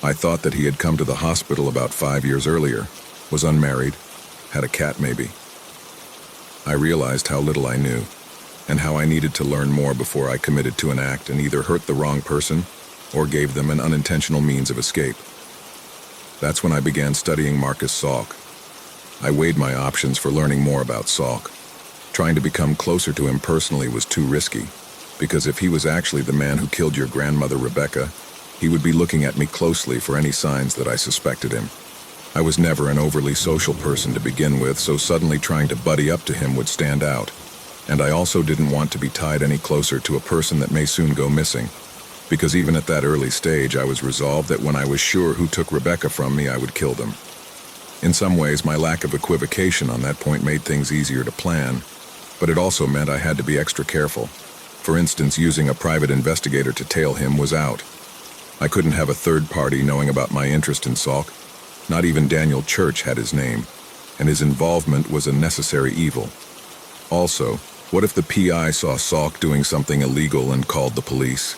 I thought that he had come to the hospital about 5 years earlier, was unmarried, had a cat maybe. I realized how little I knew, and how I needed to learn more before I committed to an act and either hurt the wrong person or gave them an unintentional means of escape. That's when I began studying Marcus Salk. I weighed my options for learning more about Salk. Trying to become closer to him personally was too risky, because if he was actually the man who killed your grandmother Rebecca, he would be looking at me closely for any signs that I suspected him. I was never an overly social person to begin with, so suddenly trying to buddy up to him would stand out. And I also didn't want to be tied any closer to a person that may soon go missing, because even at that early stage I was resolved that when I was sure who took Rebecca from me, I would kill them. In some ways, my lack of equivocation on that point made things easier to plan, but it also meant I had to be extra careful. For instance, using a private investigator to tail him was out. I couldn't have a third party knowing about my interest in Salk. Not even Daniel Church had his name, and his involvement was a necessary evil. Also, what if the PI saw Salk doing something illegal and called the police?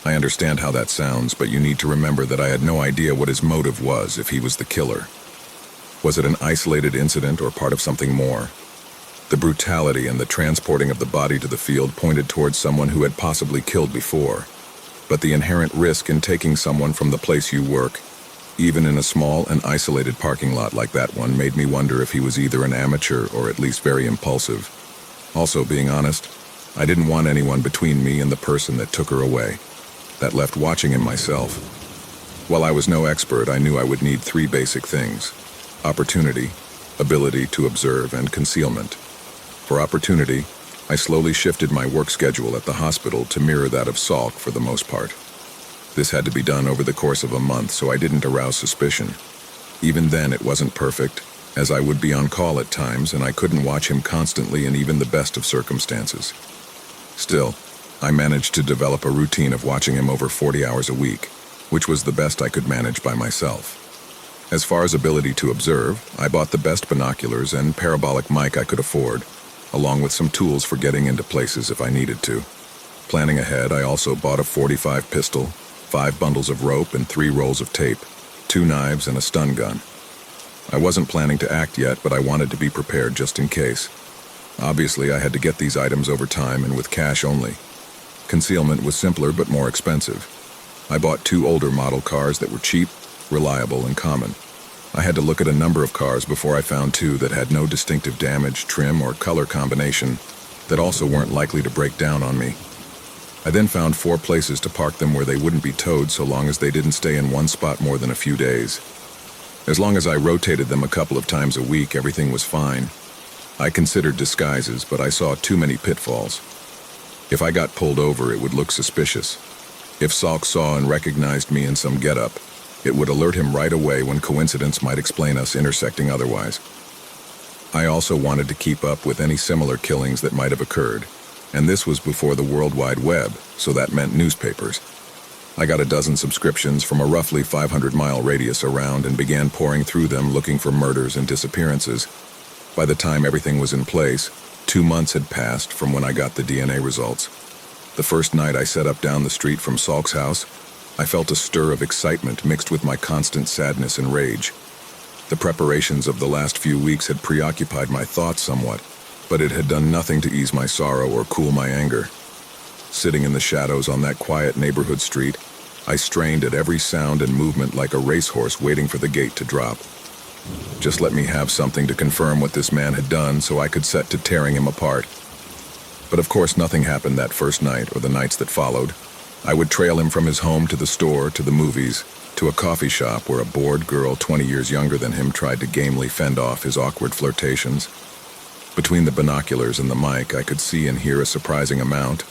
I understand how that sounds, but you need to remember that I had no idea what his motive was if he was the killer. Was it an isolated incident or part of something more? The brutality and the transporting of the body to the field pointed towards someone who had possibly killed before. But the inherent risk in taking someone from the place you work, even in a small and isolated parking lot like that one, made me wonder if he was either an amateur or at least very impulsive. Also, being honest, I didn't want anyone between me and the person that took her away. That left watching him myself. While I was no expert, I knew I would need 3 basic things: opportunity, ability to observe, and concealment. For opportunity, I slowly shifted my work schedule at the hospital to mirror that of Salk for the most part. This had to be done over the course of a month, so I didn't arouse suspicion. Even then, it wasn't perfect, as I would be on call at times and I couldn't watch him constantly in even the best of circumstances. Still, I managed to develop a routine of watching him over 40 hours a week, which was the best I could manage by myself. As far as ability to observe, I bought the best binoculars and parabolic mic I could afford, along with some tools for getting into places if I needed to. Planning ahead, I also bought a .45 pistol, 5 bundles of rope and 3 rolls of tape, 2 knives and a stun gun. I wasn't planning to act yet, but I wanted to be prepared just in case. Obviously, I had to get these items over time and with cash only. Concealment was simpler but more expensive. I bought 2 older model cars that were cheap, reliable, and common. I had to look at a number of cars before I found 2 that had no distinctive damage, trim, or color combination, that also weren't likely to break down on me. I then found 4 places to park them where they wouldn't be towed so long as they didn't stay in one spot more than a few days. As long as I rotated them a couple of times a week, everything was fine. I considered disguises, but I saw too many pitfalls. If I got pulled over, it would look suspicious. If Salk saw and recognized me in some getup, it would alert him right away when coincidence might explain us intersecting otherwise. I also wanted to keep up with any similar killings that might have occurred, and this was before the World Wide Web, so that meant newspapers. I got a dozen subscriptions from a roughly 500-mile radius around and began pouring through them looking for murders and disappearances. By the time everything was in place, 2 months had passed from when I got the DNA results. The first night I set up down the street from Salk's house, I felt a stir of excitement mixed with my constant sadness and rage. The preparations of the last few weeks had preoccupied my thoughts somewhat, but it had done nothing to ease my sorrow or cool my anger. Sitting in the shadows on that quiet neighborhood street, I strained at every sound and movement like a racehorse waiting for the gate to drop. Just let me have something to confirm what this man had done so I could set to tearing him apart. But of course nothing happened that first night or the nights that followed. I would trail him from his home to the store, to the movies, to a coffee shop where a bored girl 20 years younger than him tried to gamely fend off his awkward flirtations. Between the binoculars and the mic, I could see and hear a surprising amount,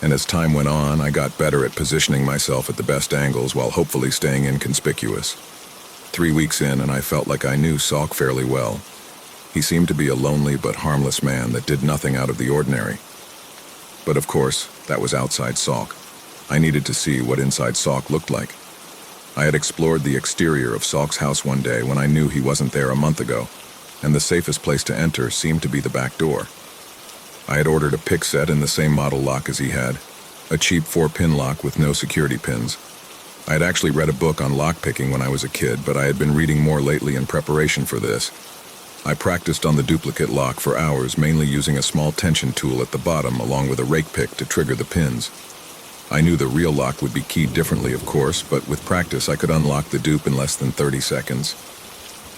and as time went on, I got better at positioning myself at the best angles while hopefully staying inconspicuous. 3 weeks in, and I felt like I knew Salk fairly well. He seemed to be a lonely but harmless man that did nothing out of the ordinary. But of course, that was outside Salk. I needed to see what inside Salk looked like. I had explored the exterior of Salk's house one day when I knew he wasn't there a month ago, and the safest place to enter seemed to be the back door. I had ordered a pick set in the same model lock as he had, a cheap 4-pin lock with no security pins. I had actually read a book on lockpicking when I was a kid, but I had been reading more lately in preparation for this. I practiced on the duplicate lock for hours, mainly using a small tension tool at the bottom along with a rake pick to trigger the pins. I knew the real lock would be keyed differently, of course, but with practice I could unlock the dupe in less than 30 seconds.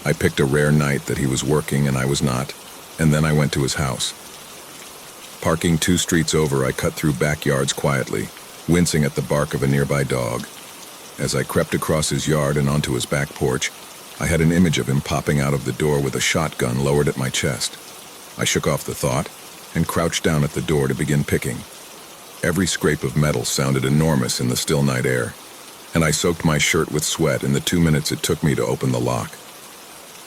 I picked a rare night that he was working and I was not, and then I went to his house. Parking 2 streets over, I cut through backyards quietly, wincing at the bark of a nearby dog. As I crept across his yard and onto his back porch, I had an image of him popping out of the door with a shotgun lowered at my chest. I shook off the thought and crouched down at the door to begin picking. Every scrape of metal sounded enormous in the still night air, and I soaked my shirt with sweat in the 2 minutes it took me to open the lock.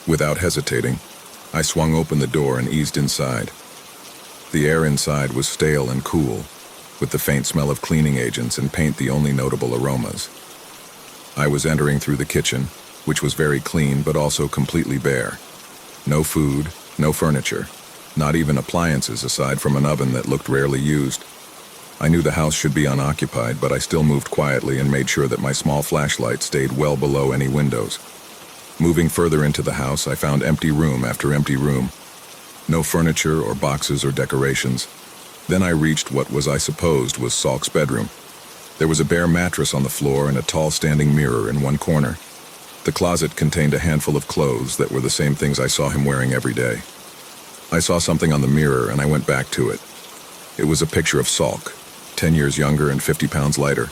Without hesitating, I swung open the door and eased inside. The air inside was stale and cool, with the faint smell of cleaning agents and paint the only notable aromas. I was entering through the kitchen, which was very clean but also completely bare. No food, no furniture, not even appliances aside from an oven that looked rarely used. I knew the house should be unoccupied, but I still moved quietly and made sure that my small flashlight stayed well below any windows. Moving further into the house, I found empty room after empty room. No furniture or boxes or decorations. Then I reached what I supposed was Salk's bedroom. There was a bare mattress on the floor and a tall standing mirror in one corner. The closet contained a handful of clothes that were the same things I saw him wearing every day. I saw something on the mirror and I went back to it. It was a picture of Salk, 10 years younger and 50 pounds lighter.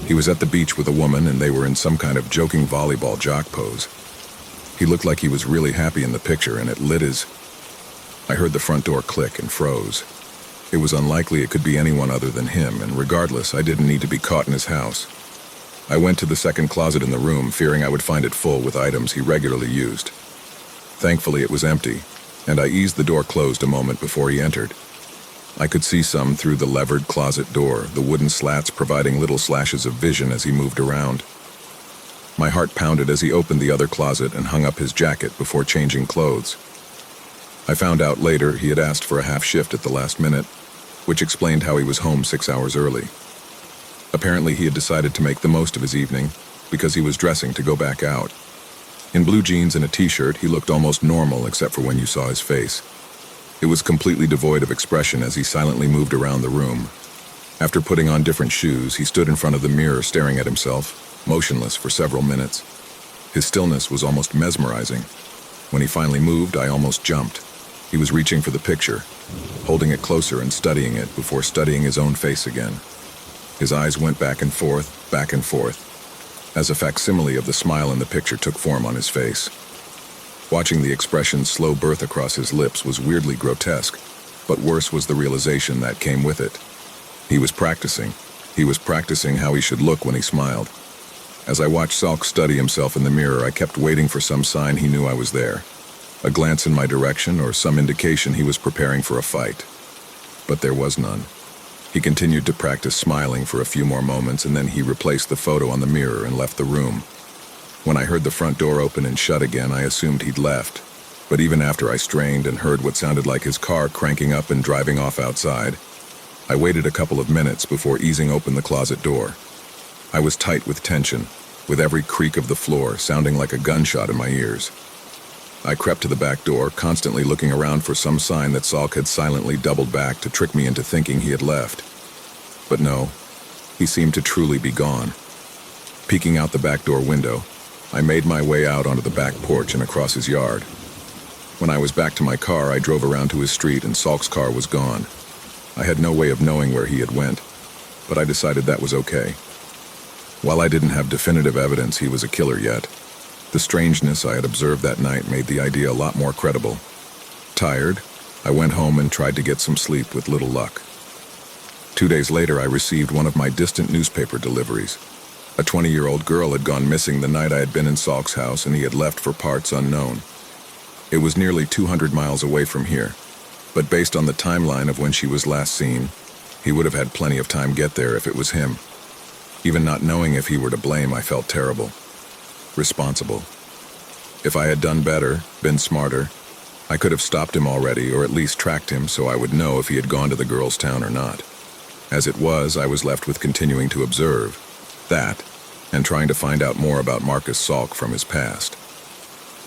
He was at the beach with a woman and they were in some kind of joking volleyball jock pose. He looked like he was really happy in the picture and it lit his... I heard the front door click and froze. It was unlikely it could be anyone other than him, and regardless, I didn't need to be caught in his house. I went to the second closet in the room, fearing I would find it full with items he regularly used. Thankfully, it was empty, and I eased the door closed a moment before he entered. I could see some through the levered closet door, the wooden slats providing little slashes of vision as he moved around. My heart pounded as he opened the other closet and hung up his jacket before changing clothes. I found out later he had asked for a half shift at the last minute, which explained how he was home 6 hours early. Apparently he had decided to make the most of his evening because he was dressing to go back out. In blue jeans and a t-shirt, he looked almost normal except for when you saw his face. It was completely devoid of expression as he silently moved around the room. After putting on different shoes, he stood in front of the mirror staring at himself, motionless for several minutes. His stillness was almost mesmerizing. When he finally moved, I almost jumped. He was reaching for the picture, holding it closer and studying it before studying his own face again. His eyes went back and forth, as a facsimile of the smile in the picture took form on his face. Watching the expression's slow birth across his lips was weirdly grotesque, but worse was the realization that came with it. He was practicing. He was practicing how he should look when he smiled. As I watched Salk study himself in the mirror, I kept waiting for some sign he knew I was there. A glance in my direction or some indication he was preparing for a fight. But there was none. He continued to practice smiling for a few more moments, and then he replaced the photo on the mirror and left the room. When I heard the front door open and shut again, I assumed he'd left. But even after I strained and heard what sounded like his car cranking up and driving off outside, I waited a couple of minutes before easing open the closet door. I was tight with tension, with every creak of the floor sounding like a gunshot in my ears. I crept to the back door, constantly looking around for some sign that Salk had silently doubled back to trick me into thinking he had left. But no, he seemed to truly be gone. Peeking out the back door window, I made my way out onto the back porch and across his yard. When I was back to my car, I drove around to his street and Salk's car was gone. I had no way of knowing where he had went, but I decided that was okay. While I didn't have definitive evidence he was a killer yet, the strangeness I had observed that night made the idea a lot more credible. Tired, I went home and tried to get some sleep with little luck. 2 days later, I received one of my distant newspaper deliveries. A 20-year-old girl had gone missing the night I had been in Salk's house, and he had left for parts unknown. It was nearly 200 miles away from here, but based on the timeline of when she was last seen, he would have had plenty of time to get there if it was him. Even not knowing if he were to blame, I felt terrible. Responsible. If I had done better, been smarter, I could have stopped him already, or at least tracked him so I would know if he had gone to the girl's town or not. As it was, I was left with continuing to observe that, and trying to find out more about Marcus Salk from his past.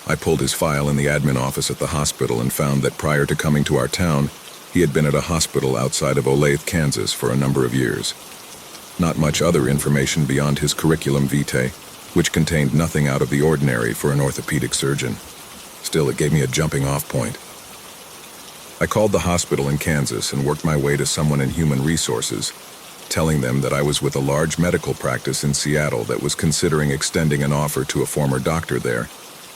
I pulled his file in the admin office at the hospital and found that prior to coming to our town, he had been at a hospital outside of Olathe, Kansas for a number of years. Not much other information beyond his curriculum vitae, which contained nothing out of the ordinary for an orthopedic surgeon. Still, it gave me a jumping-off point. I called the hospital in Kansas and worked my way to someone in human resources, telling them that I was with a large medical practice in Seattle that was considering extending an offer to a former doctor there,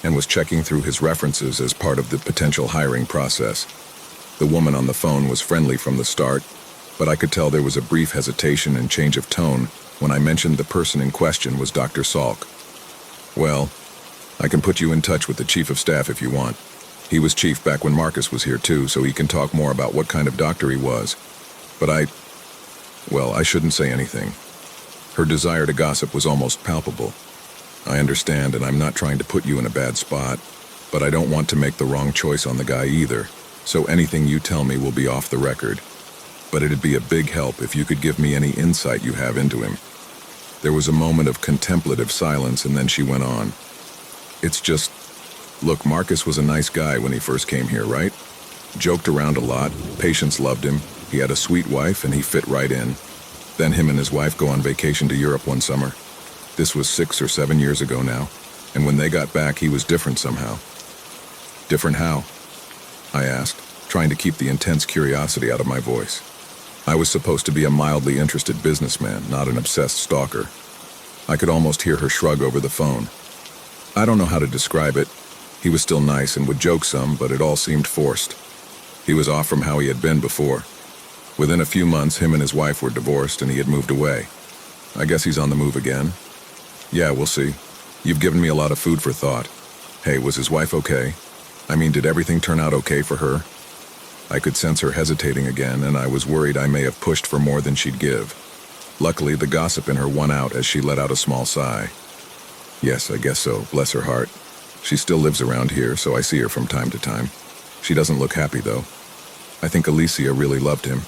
and was checking through his references as part of the potential hiring process. The woman on the phone was friendly from the start, but I could tell there was a brief hesitation and change of tone when I mentioned the person in question was Dr. Salk. Well, I can put you in touch with the chief of staff if you want. He was chief back when Marcus was here too, so he can talk more about what kind of doctor he was. But I shouldn't say anything. Her desire to gossip was almost palpable. I understand, and I'm not trying to put you in a bad spot, but I don't want to make the wrong choice on the guy either, so anything you tell me will be off the record. But it'd be a big help if you could give me any insight you have into him. There was a moment of contemplative silence, and then she went on. It's just, look, Marcus was a nice guy when he first came here, right? Joked around a lot, patients loved him, he had a sweet wife, and he fit right in. Then him and his wife go on vacation to Europe one summer. This was 6 or 7 years ago now, and when they got back, he was different somehow. Different how? I asked, trying to keep the intense curiosity out of my voice. I was supposed to be a mildly interested businessman, not an obsessed stalker. I could almost hear her shrug over the phone. I don't know how to describe it. He was still nice and would joke some, but it all seemed forced. He was off from how he had been before. Within a few months, him and his wife were divorced and he had moved away. I guess he's on the move again. Yeah, we'll see. You've given me a lot of food for thought. Hey, was his wife okay? I mean, did everything turn out okay for her? I could sense her hesitating again, and I was worried I may have pushed for more than she'd give. Luckily, the gossip in her won out as she let out a small sigh. Yes, I guess so, bless her heart. She still lives around here, so I see her from time to time. She doesn't look happy, though. I think Alicia really loved him,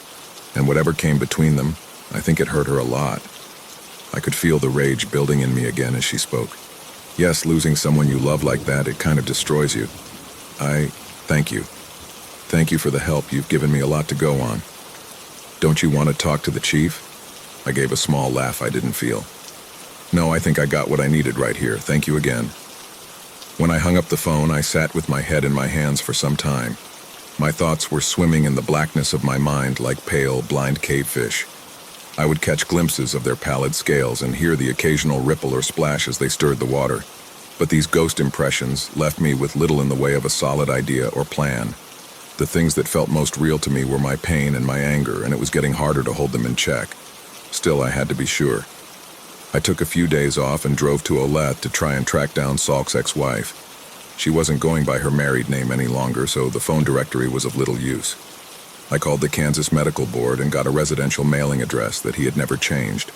and whatever came between them, I think it hurt her a lot. I could feel the rage building in me again as she spoke. Yes, losing someone you love like that, it kind of destroys you. Thank you. Thank you for the help. You've given me a lot to go on. Don't you want to talk to the chief? I gave a small laugh I didn't feel. No, I think I got what I needed right here. Thank you again. When I hung up the phone, I sat with my head in my hands for some time. My thoughts were swimming in the blackness of my mind like pale, blind cavefish. I would catch glimpses of their pallid scales and hear the occasional ripple or splash as they stirred the water. But these ghost impressions left me with little in the way of a solid idea or plan. The things that felt most real to me were my pain and my anger, and it was getting harder to hold them in check. Still, I had to be sure. I took a few days off and drove to Olet to try and track down Salk's ex-wife. She wasn't going by her married name any longer, so the phone directory was of little use. I called the Kansas Medical Board and got a residential mailing address that he had never changed.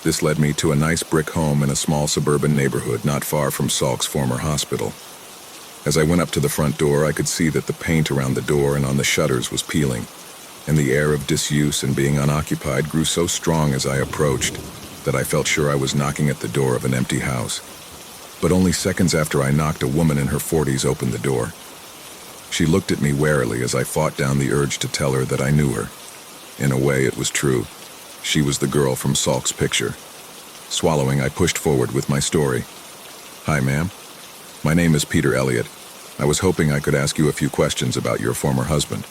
This led me to a nice brick home in a small suburban neighborhood not far from Salk's former hospital. As I went up to the front door, I could see that the paint around the door and on the shutters was peeling, and the air of disuse and being unoccupied grew so strong as I approached that I felt sure I was knocking at the door of an empty house. But only seconds after I knocked, a woman in her 40s opened the door. She looked at me warily as I fought down the urge to tell her that I knew her. In a way, it was true. She was the girl from Salk's picture. Swallowing, I pushed forward with my story. "Hi, ma'am. My name is Peter Elliott. I was hoping I could ask you a few questions about your former husband."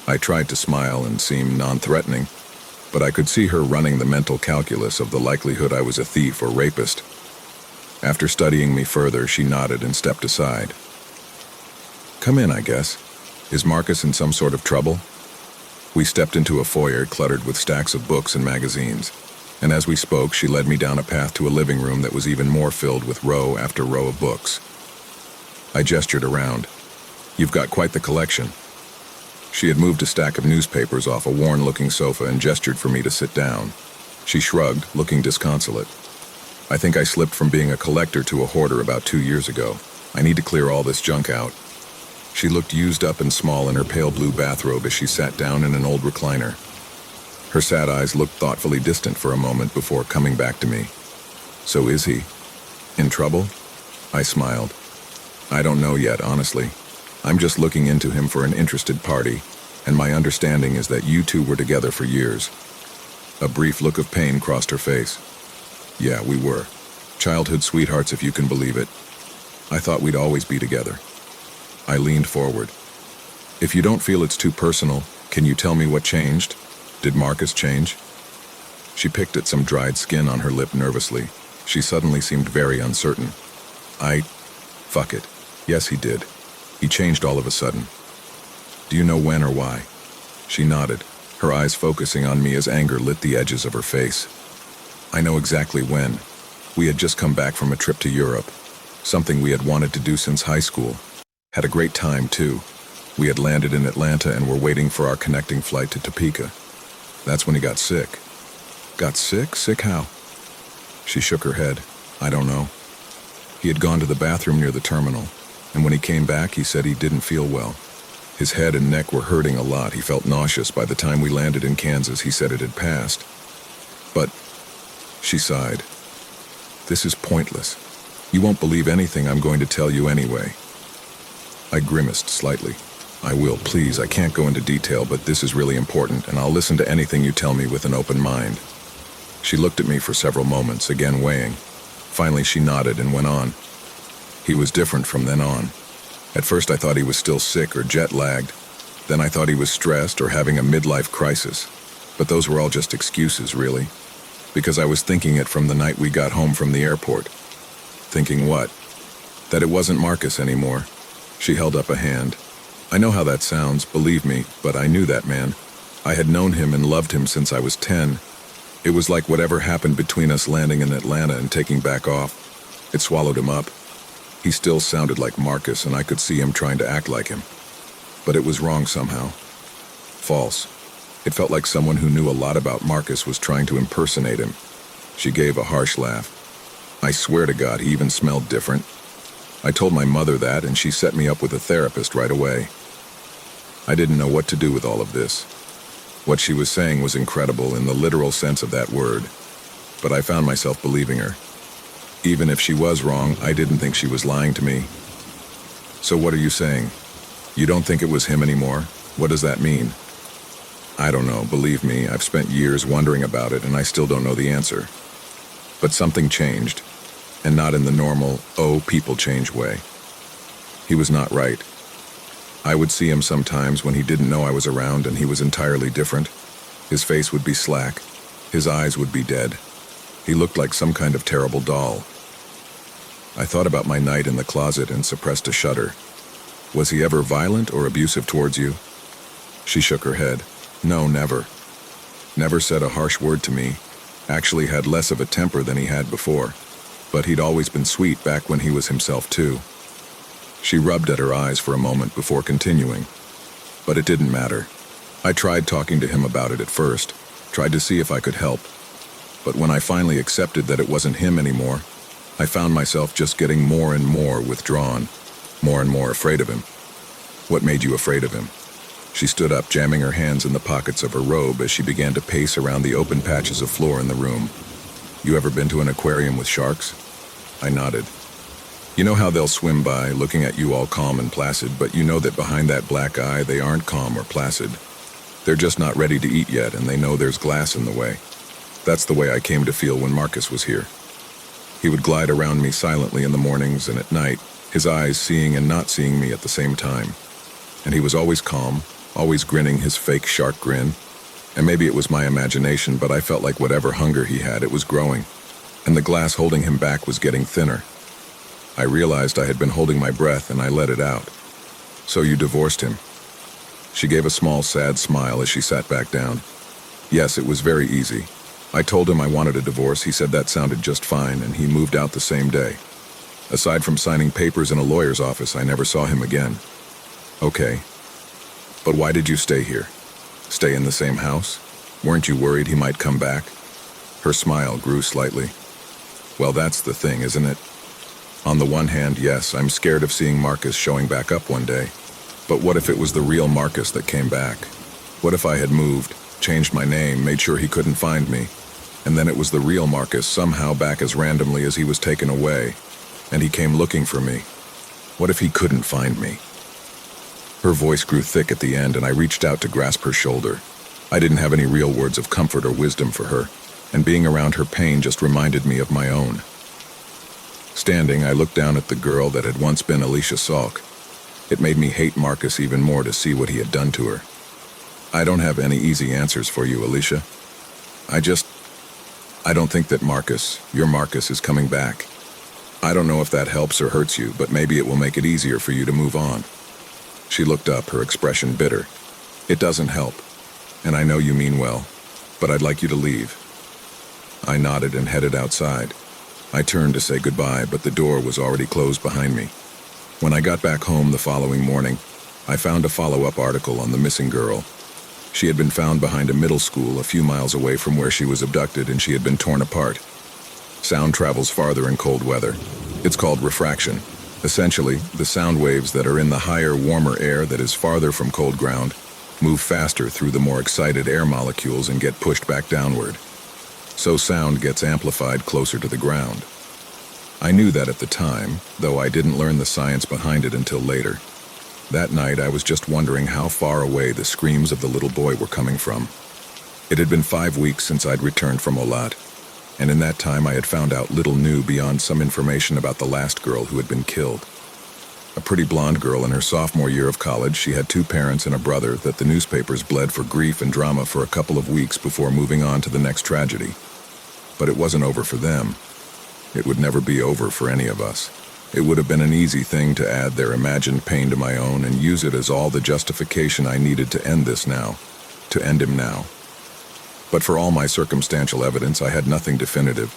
I tried to smile and seem non-threatening, but I could see her running the mental calculus of the likelihood I was a thief or rapist. After studying me further, she nodded and stepped aside. "Come in, I guess. Is Marcus in some sort of trouble?" We stepped into a foyer cluttered with stacks of books and magazines, and as we spoke, she led me down a path to a living room that was even more filled with row after row of books. I gestured around. "You've got quite the collection." She had moved a stack of newspapers off a worn-looking sofa and gestured for me to sit down. She shrugged, looking disconsolate. "I think I slipped from being a collector to a hoarder about 2 years ago. I need to clear all this junk out." She looked used up and small in her pale blue bathrobe as she sat down in an old recliner. Her sad eyes looked thoughtfully distant for a moment before coming back to me. "So is he in trouble?" I smiled. "I don't know yet, honestly. I'm just looking into him for an interested party, and my understanding is that you two were together for years." A brief look of pain crossed her face. "Yeah, we were. Childhood sweethearts, if you can believe it. I thought we'd always be together." I leaned forward. "If you don't feel it's too personal, can you tell me what changed? Did Marcus change?" She picked at some dried skin on her lip nervously. She suddenly seemed very uncertain. Fuck it. Yes, he did. He changed all of a sudden." "Do you know when or why?" She nodded, her eyes focusing on me as anger lit the edges of her face. "I know exactly when. We had just come back from a trip to Europe, something we had wanted to do since high school. Had a great time, too. We had landed in Atlanta and were waiting for our connecting flight to Topeka. That's when he got sick." "Got sick? Sick how?" She shook her head. "I don't know. He had gone to the bathroom near the terminal, and when he came back, he said he didn't feel well. His head and neck were hurting a lot. He felt nauseous. By the time we landed in Kansas, he said it had passed. But," she sighed, "this is pointless. You won't believe anything I'm going to tell you anyway." I grimaced slightly. "I will, please. I can't go into detail, but this is really important, and I'll listen to anything you tell me with an open mind." She looked at me for several moments, again weighing. Finally, she nodded and went on. "He was different from then on. At first, I thought he was still sick or jet-lagged. Then I thought he was stressed or having a midlife crisis. But those were all just excuses, really. Because I was thinking it from the night we got home from the airport." "Thinking what?" "That it wasn't Marcus anymore." She held up a hand. "I know how that sounds, believe me, but I knew that man. I had known him and loved him since I was 10. It was like whatever happened between us landing in Atlanta and taking back off. It swallowed him up. He still sounded like Marcus, and I could see him trying to act like him. But it was wrong somehow. False. It felt like someone who knew a lot about Marcus was trying to impersonate him." She gave a harsh laugh. "I swear to God, he even smelled different. I told my mother that, and she set me up with a therapist right away." I didn't know what to do with all of this. What she was saying was incredible in the literal sense of that word, but I found myself believing her. Even if she was wrong, I didn't think she was lying to me. "So what are you saying? You don't think it was him anymore? What does that mean?" "I don't know, believe me, I've spent years wondering about it, and I still don't know the answer. But something changed, and not in the normal, oh, people change way. He was not right. I would see him sometimes when he didn't know I was around and he was entirely different. His face would be slack. His eyes would be dead. He looked like some kind of terrible doll. I thought about my night in the closet and suppressed a shudder. Was he ever violent or abusive towards you? She shook her head. No, never. Never said a harsh word to me. Actually had less of a temper than he had before. But he'd always been sweet back when he was himself too. She rubbed at her eyes for a moment before continuing. But it didn't matter. I tried talking to him about it at first, tried to see if I could help. But when I finally accepted that it wasn't him anymore, I found myself just getting more and more withdrawn, more and more afraid of him. What made you afraid of him? She stood up, jamming her hands in the pockets of her robe as she began to pace around the open patches of floor in the room. You ever been to an aquarium with sharks? I nodded. You know how they'll swim by, looking at you all calm and placid, but you know that behind that black eye they aren't calm or placid. They're just not ready to eat yet, and they know there's glass in the way. That's the way I came to feel when Marcus was here. He would glide around me silently in the mornings and at night, his eyes seeing and not seeing me at the same time. And he was always calm, always grinning his fake shark grin. And maybe it was my imagination, but I felt like whatever hunger he had, it was growing, and the glass holding him back was getting thinner. I realized I had been holding my breath, and I let it out. So you divorced him? She gave a small, sad smile as she sat back down. Yes, it was very easy. I told him I wanted a divorce. He said that sounded just fine, and he moved out the same day. Aside from signing papers in a lawyer's office, I never saw him again. Okay. But why did you stay here? Stay in the same house? Weren't you worried he might come back? Her smile grew slightly. Well, that's the thing, isn't it? On the one hand, yes, I'm scared of seeing Marcus showing back up one day. But what if it was the real Marcus that came back? What if I had moved, changed my name, made sure he couldn't find me, and then it was the real Marcus somehow back as randomly as he was taken away, and he came looking for me? What if he couldn't find me? Her voice grew thick at the end, and I reached out to grasp her shoulder. I didn't have any real words of comfort or wisdom for her, and being around her pain just reminded me of my own. Standing, I looked down at the girl that had once been Alicia Salk. It made me hate Marcus even more to see what he had done to her. I don't have any easy answers for you, Alicia. I don't think that Marcus, your Marcus, is coming back. I don't know if that helps or hurts you, but maybe it will make it easier for you to move on. She looked up, her expression bitter. It doesn't help, and I know you mean well, but I'd like you to leave. I nodded and headed outside. I turned to say goodbye, but the door was already closed behind me. When I got back home the following morning, I found a follow-up article on the missing girl. She had been found behind a middle school a few miles away from where she was abducted, and she had been torn apart. Sound travels farther in cold weather. It's called refraction. Essentially, the sound waves that are in the higher, warmer air that is farther from cold ground move faster through the more excited air molecules and get pushed back downward. So sound gets amplified closer to the ground. I knew that at the time, though I didn't learn the science behind it until later. That night, I was just wondering how far away the screams of the little boy were coming from. It had been 5 weeks since I'd returned from Olat, and in that time I had found out little new beyond some information about the last girl who had been killed. A pretty blonde girl in her sophomore year of college. She had 2 parents and a brother that the newspapers bled for grief and drama for a couple of weeks before moving on to the next tragedy. But it wasn't over for them. It would never be over for any of us. It would have been an easy thing to add their imagined pain to my own and use it as all the justification I needed to end this now, to end him now. But for all my circumstantial evidence, I had nothing definitive.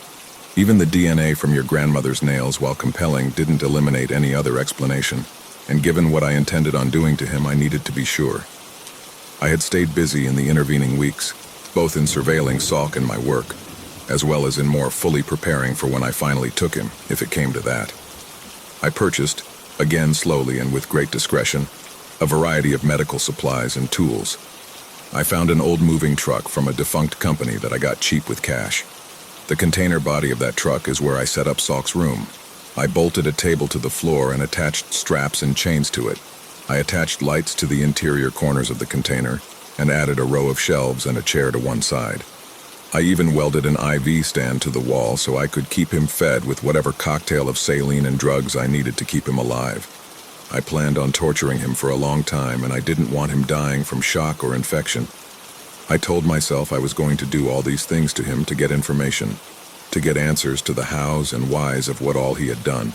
Even the DNA from your grandmother's nails, while compelling, didn't eliminate any other explanation, and given what I intended on doing to him, I needed to be sure. I had stayed busy in the intervening weeks, both in surveilling Salk and my work, as well as in more fully preparing for when I finally took him, if it came to that. I purchased, again slowly and with great discretion, a variety of medical supplies and tools. I found an old moving truck from a defunct company that I got cheap with cash. The container body of that truck is where I set up Salk's room. I bolted a table to the floor and attached straps and chains to it. I attached lights to the interior corners of the container and added a row of shelves and a chair to one side. I even welded an IV stand to the wall so I could keep him fed with whatever cocktail of saline and drugs I needed to keep him alive. I planned on torturing him for a long time, and I didn't want him dying from shock or infection. I told myself I was going to do all these things to him to get information, to get answers to the hows and whys of what all he had done.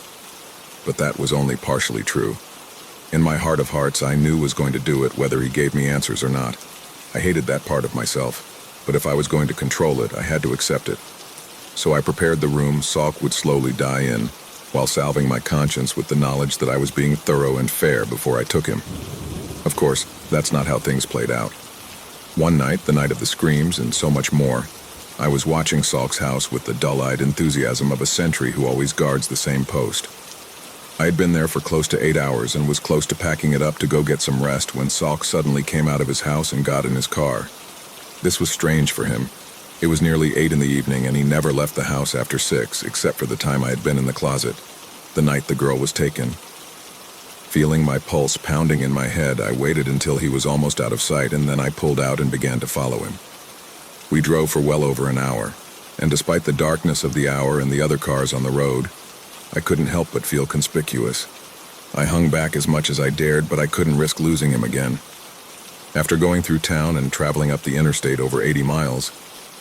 But that was only partially true. In my heart of hearts, I knew was going to do it whether he gave me answers or not. I hated that part of myself, but if I was going to control it, I had to accept it. So I prepared the room Salk would slowly die in, while salving my conscience with the knowledge that I was being thorough and fair before I took him. Of course, that's not how things played out. One night, the night of the screams and so much more, I was watching Salk's house with the dull-eyed enthusiasm of a sentry who always guards the same post. I had been there for close to 8 hours and was close to packing it up to go get some rest when Salk suddenly came out of his house and got in his car. This was strange for him. It was nearly 8 in the evening and he never left the house after 6, except for the time I had been in the closet, the night the girl was taken. Feeling my pulse pounding in my head, I waited until he was almost out of sight, and then I pulled out and began to follow him. We drove for well over an hour, and despite the darkness of the hour and the other cars on the road, I couldn't help but feel conspicuous. I hung back as much as I dared, but I couldn't risk losing him again. After going through town and traveling up the interstate over 80 miles,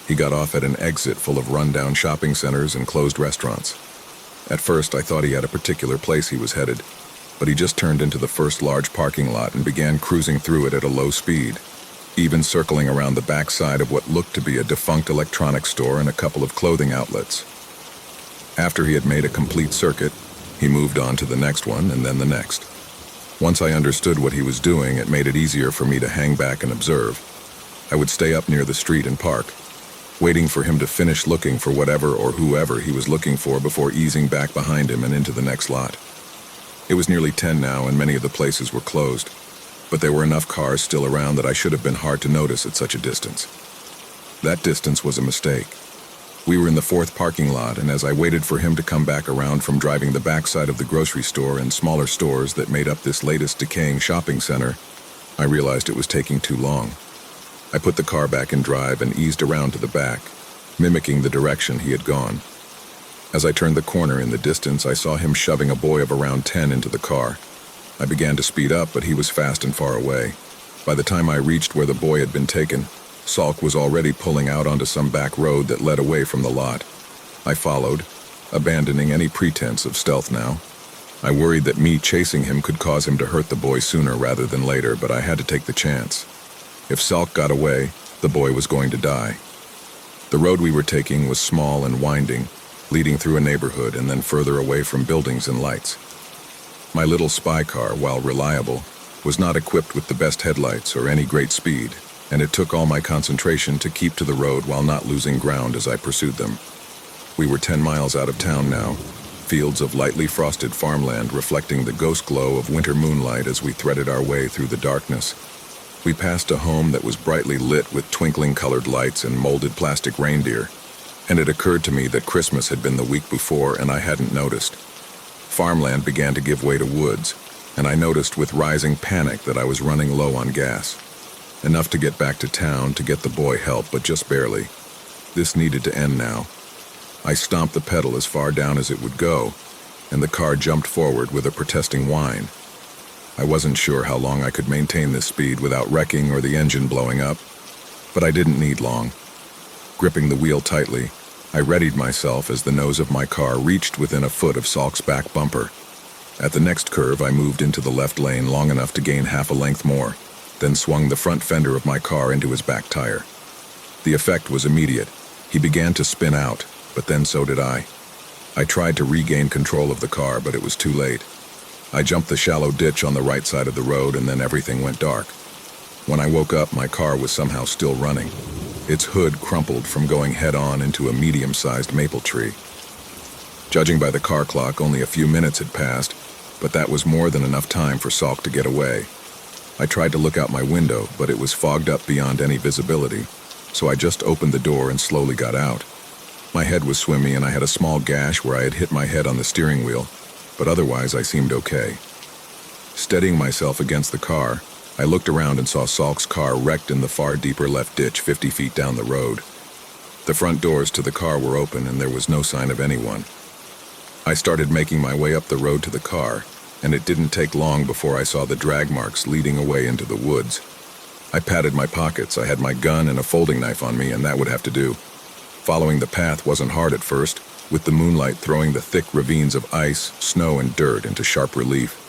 he got off at an exit full of rundown shopping centers and closed restaurants. At first, I thought he had a particular place he was headed, but he just turned into the first large parking lot and began cruising through it at a low speed, even circling around the backside of what looked to be a defunct electronics store and a couple of clothing outlets. After he had made a complete circuit, he moved on to the next one and then the next. Once I understood what he was doing, it made it easier for me to hang back and observe. I would stay up near the street and park, waiting for him to finish looking for whatever or whoever he was looking for before easing back behind him and into the next lot. It was nearly 10 now and many of the places were closed, but there were enough cars still around that I should have been hard to notice at such a distance. That distance was a mistake. We were in the 4th parking lot, and as I waited for him to come back around from driving the backside of the grocery store and smaller stores that made up this latest decaying shopping center, I realized it was taking too long. I put the car back in drive and eased around to the back, mimicking the direction he had gone. As I turned the corner in the distance, I saw him shoving a boy of around 10 into the car. I began to speed up, but he was fast and far away. By the time I reached where the boy had been taken, Salk was already pulling out onto some back road that led away from the lot. I followed, abandoning any pretense of stealth now. I worried that me chasing him could cause him to hurt the boy sooner rather than later, but I had to take the chance. If Salk got away, the boy was going to die. The road we were taking was small and winding, leading through a neighborhood and then further away from buildings and lights. My little spy car, while reliable, was not equipped with the best headlights or any great speed, and it took all my concentration to keep to the road while not losing ground as I pursued them. We were 10 miles out of town now, fields of lightly frosted farmland reflecting the ghost glow of winter moonlight as we threaded our way through the darkness. We passed a home that was brightly lit with twinkling colored lights and molded plastic reindeer, and it occurred to me that Christmas had been the week before and I hadn't noticed. Farmland began to give way to woods, and I noticed with rising panic that I was running low on gas. Enough to get back to town to get the boy help, but just barely. This needed to end now. I stomped the pedal as far down as it would go, and the car jumped forward with a protesting whine. I wasn't sure how long I could maintain this speed without wrecking or the engine blowing up, but I didn't need long. Gripping the wheel tightly, I readied myself as the nose of my car reached within a foot of Salk's back bumper. At the next curve, I moved into the left lane long enough to gain half a length more, then swung the front fender of my car into his back tire. The effect was immediate. He began to spin out, but then so did I. I tried to regain control of the car, but it was too late. I jumped the shallow ditch on the right side of the road, and then everything went dark. When I woke up, my car was somehow still running. Its hood crumpled from going head-on into a medium-sized maple tree. Judging by the car clock, only a few minutes had passed, but that was more than enough time for Salk to get away. I tried to look out my window, but it was fogged up beyond any visibility, so I just opened the door and slowly got out. My head was swimmy and I had a small gash where I had hit my head on the steering wheel, but otherwise I seemed okay. Steadying myself against the car, I looked around and saw Salk's car wrecked in the far deeper left ditch 50 feet down the road. The front doors to the car were open and there was no sign of anyone. I started making my way up the road to the car, and it didn't take long before I saw the drag marks leading away into the woods. I patted my pockets. I had my gun and a folding knife on me, and that would have to do. Following the path wasn't hard at first, with the moonlight throwing the thick ravines of ice, snow, and dirt into sharp relief.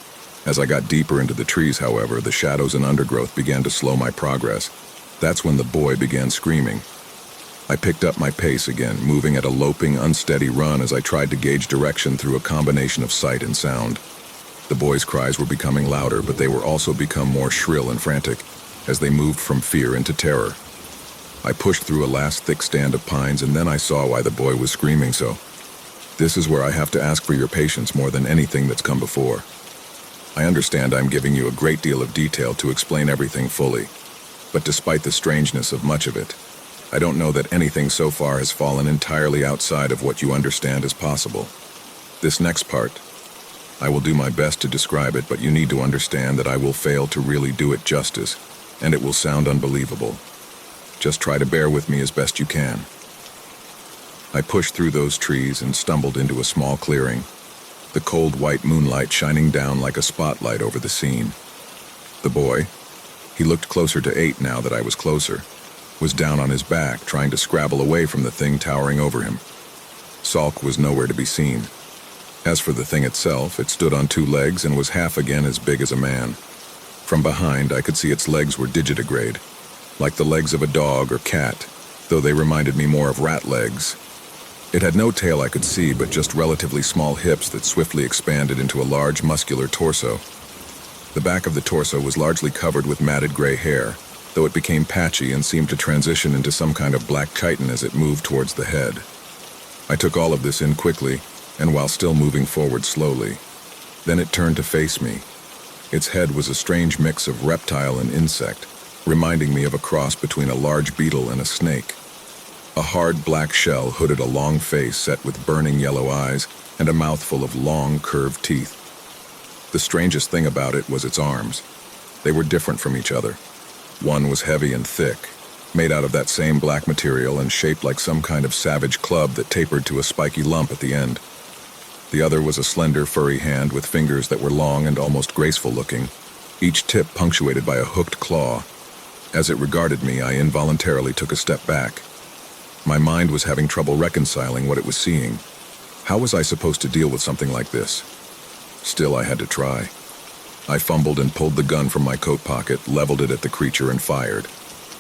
As I got deeper into the trees, however, the shadows and undergrowth began to slow my progress. That's when the boy began screaming. I picked up my pace again, moving at a loping, unsteady run as I tried to gauge direction through a combination of sight and sound. The boy's cries were becoming louder, but they were also become more shrill and frantic as they moved from fear into terror. I pushed through a last thick stand of pines, and then I saw why the boy was screaming so. This is where I have to ask for your patience more than anything that's come before. I understand I'm giving you a great deal of detail to explain everything fully, but despite the strangeness of much of it, I don't know that anything so far has fallen entirely outside of what you understand as possible. This next part, I will do my best to describe it, but you need to understand that I will fail to really do it justice, and it will sound unbelievable. Just try to bear with me as best you can. I pushed through those trees and stumbled into a small clearing, the cold white moonlight shining down like a spotlight over the scene. The boy, he looked closer to 8 now that I was closer, was down on his back, trying to scrabble away from the thing towering over him. Salk was nowhere to be seen. As for the thing itself, it stood on 2 legs and was half again as big as a man. From behind, I could see its legs were digitigrade, like the legs of a dog or cat, though they reminded me more of rat legs. It had no tail I could see, but just relatively small hips that swiftly expanded into a large muscular torso. The back of the torso was largely covered with matted gray hair, though it became patchy and seemed to transition into some kind of black chitin as it moved towards the head. I took all of this in quickly, and while still moving forward slowly. Then it turned to face me. Its head was a strange mix of reptile and insect, reminding me of a cross between a large beetle and a snake. A hard black shell hooded a long face set with burning yellow eyes and a mouthful of long, curved teeth. The strangest thing about it was its arms. They were different from each other. One was heavy and thick, made out of that same black material and shaped like some kind of savage club that tapered to a spiky lump at the end. The other was a slender, furry hand with fingers that were long and almost graceful looking, each tip punctuated by a hooked claw. As it regarded me, I involuntarily took a step back. My mind was having trouble reconciling what it was seeing. How was I supposed to deal with something like this? Still, I had to try. I fumbled and pulled the gun from my coat pocket, leveled it at the creature, and fired.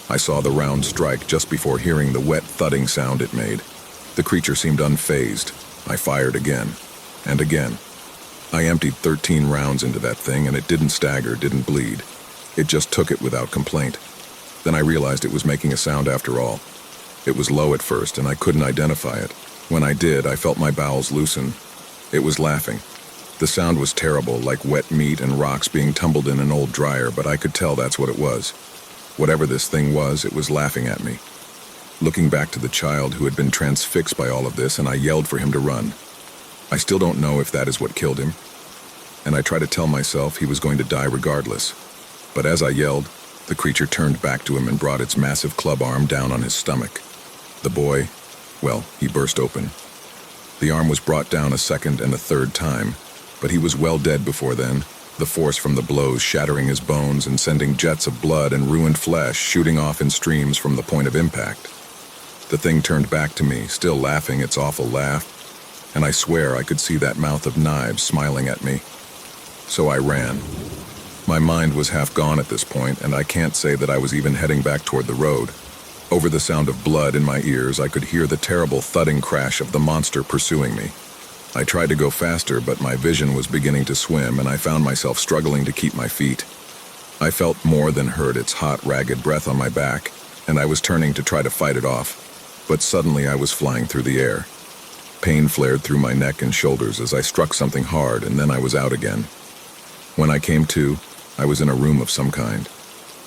I saw the round strike just before hearing the wet thudding sound it made. The creature seemed unfazed. I fired again, and again. I emptied 13 rounds into that thing, and it didn't stagger, didn't bleed. It just took it without complaint. Then I realized it was making a sound after all. It was low at first, and I couldn't identify it. When I did, I felt my bowels loosen. It was laughing. The sound was terrible, like wet meat and rocks being tumbled in an old dryer, but I could tell that's what it was. Whatever this thing was, it was laughing at me. Looking back to the child who had been transfixed by all of this, and I yelled for him to run. I still don't know if that is what killed him, and I try to tell myself he was going to die regardless. But as I yelled, the creature turned back to him and brought its massive club arm down on his stomach. The boy, well, he burst open. The arm was brought down a second and a third time, but he was well dead before then, the force from the blows shattering his bones and sending jets of blood and ruined flesh shooting off in streams from the point of impact. The thing turned back to me, still laughing its awful laugh, and I swear I could see that mouth of knives smiling at me. So I ran. My mind was half gone at this point, and I can't say that I was even heading back toward the road. Over the sound of blood in my ears, I could hear the terrible thudding crash of the monster pursuing me. I tried to go faster, but my vision was beginning to swim, and I found myself struggling to keep my feet. I felt more than heard its hot, ragged breath on my back, and I was turning to try to fight it off. But suddenly I was flying through the air. Pain flared through my neck and shoulders as I struck something hard, and then I was out again. When I came to, I was in a room of some kind.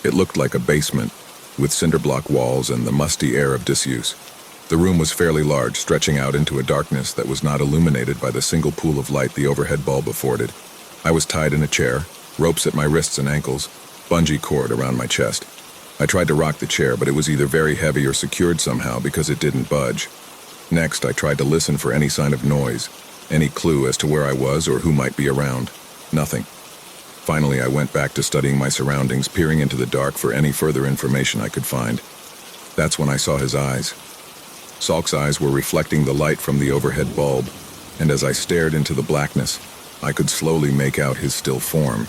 It looked like a basement, with cinder-block walls and the musty air of disuse. The room was fairly large, stretching out into a darkness that was not illuminated by the single pool of light the overhead bulb afforded. I was tied in a chair, ropes at my wrists and ankles, bungee cord around my chest. I tried to rock the chair, but it was either very heavy or secured somehow because it didn't budge. Next, I tried to listen for any sign of noise, any clue as to where I was or who might be around. Nothing. Finally, I went back to studying my surroundings, peering into the dark for any further information I could find. That's when I saw his eyes. Salk's eyes were reflecting the light from the overhead bulb, and as I stared into the blackness, I could slowly make out his still form.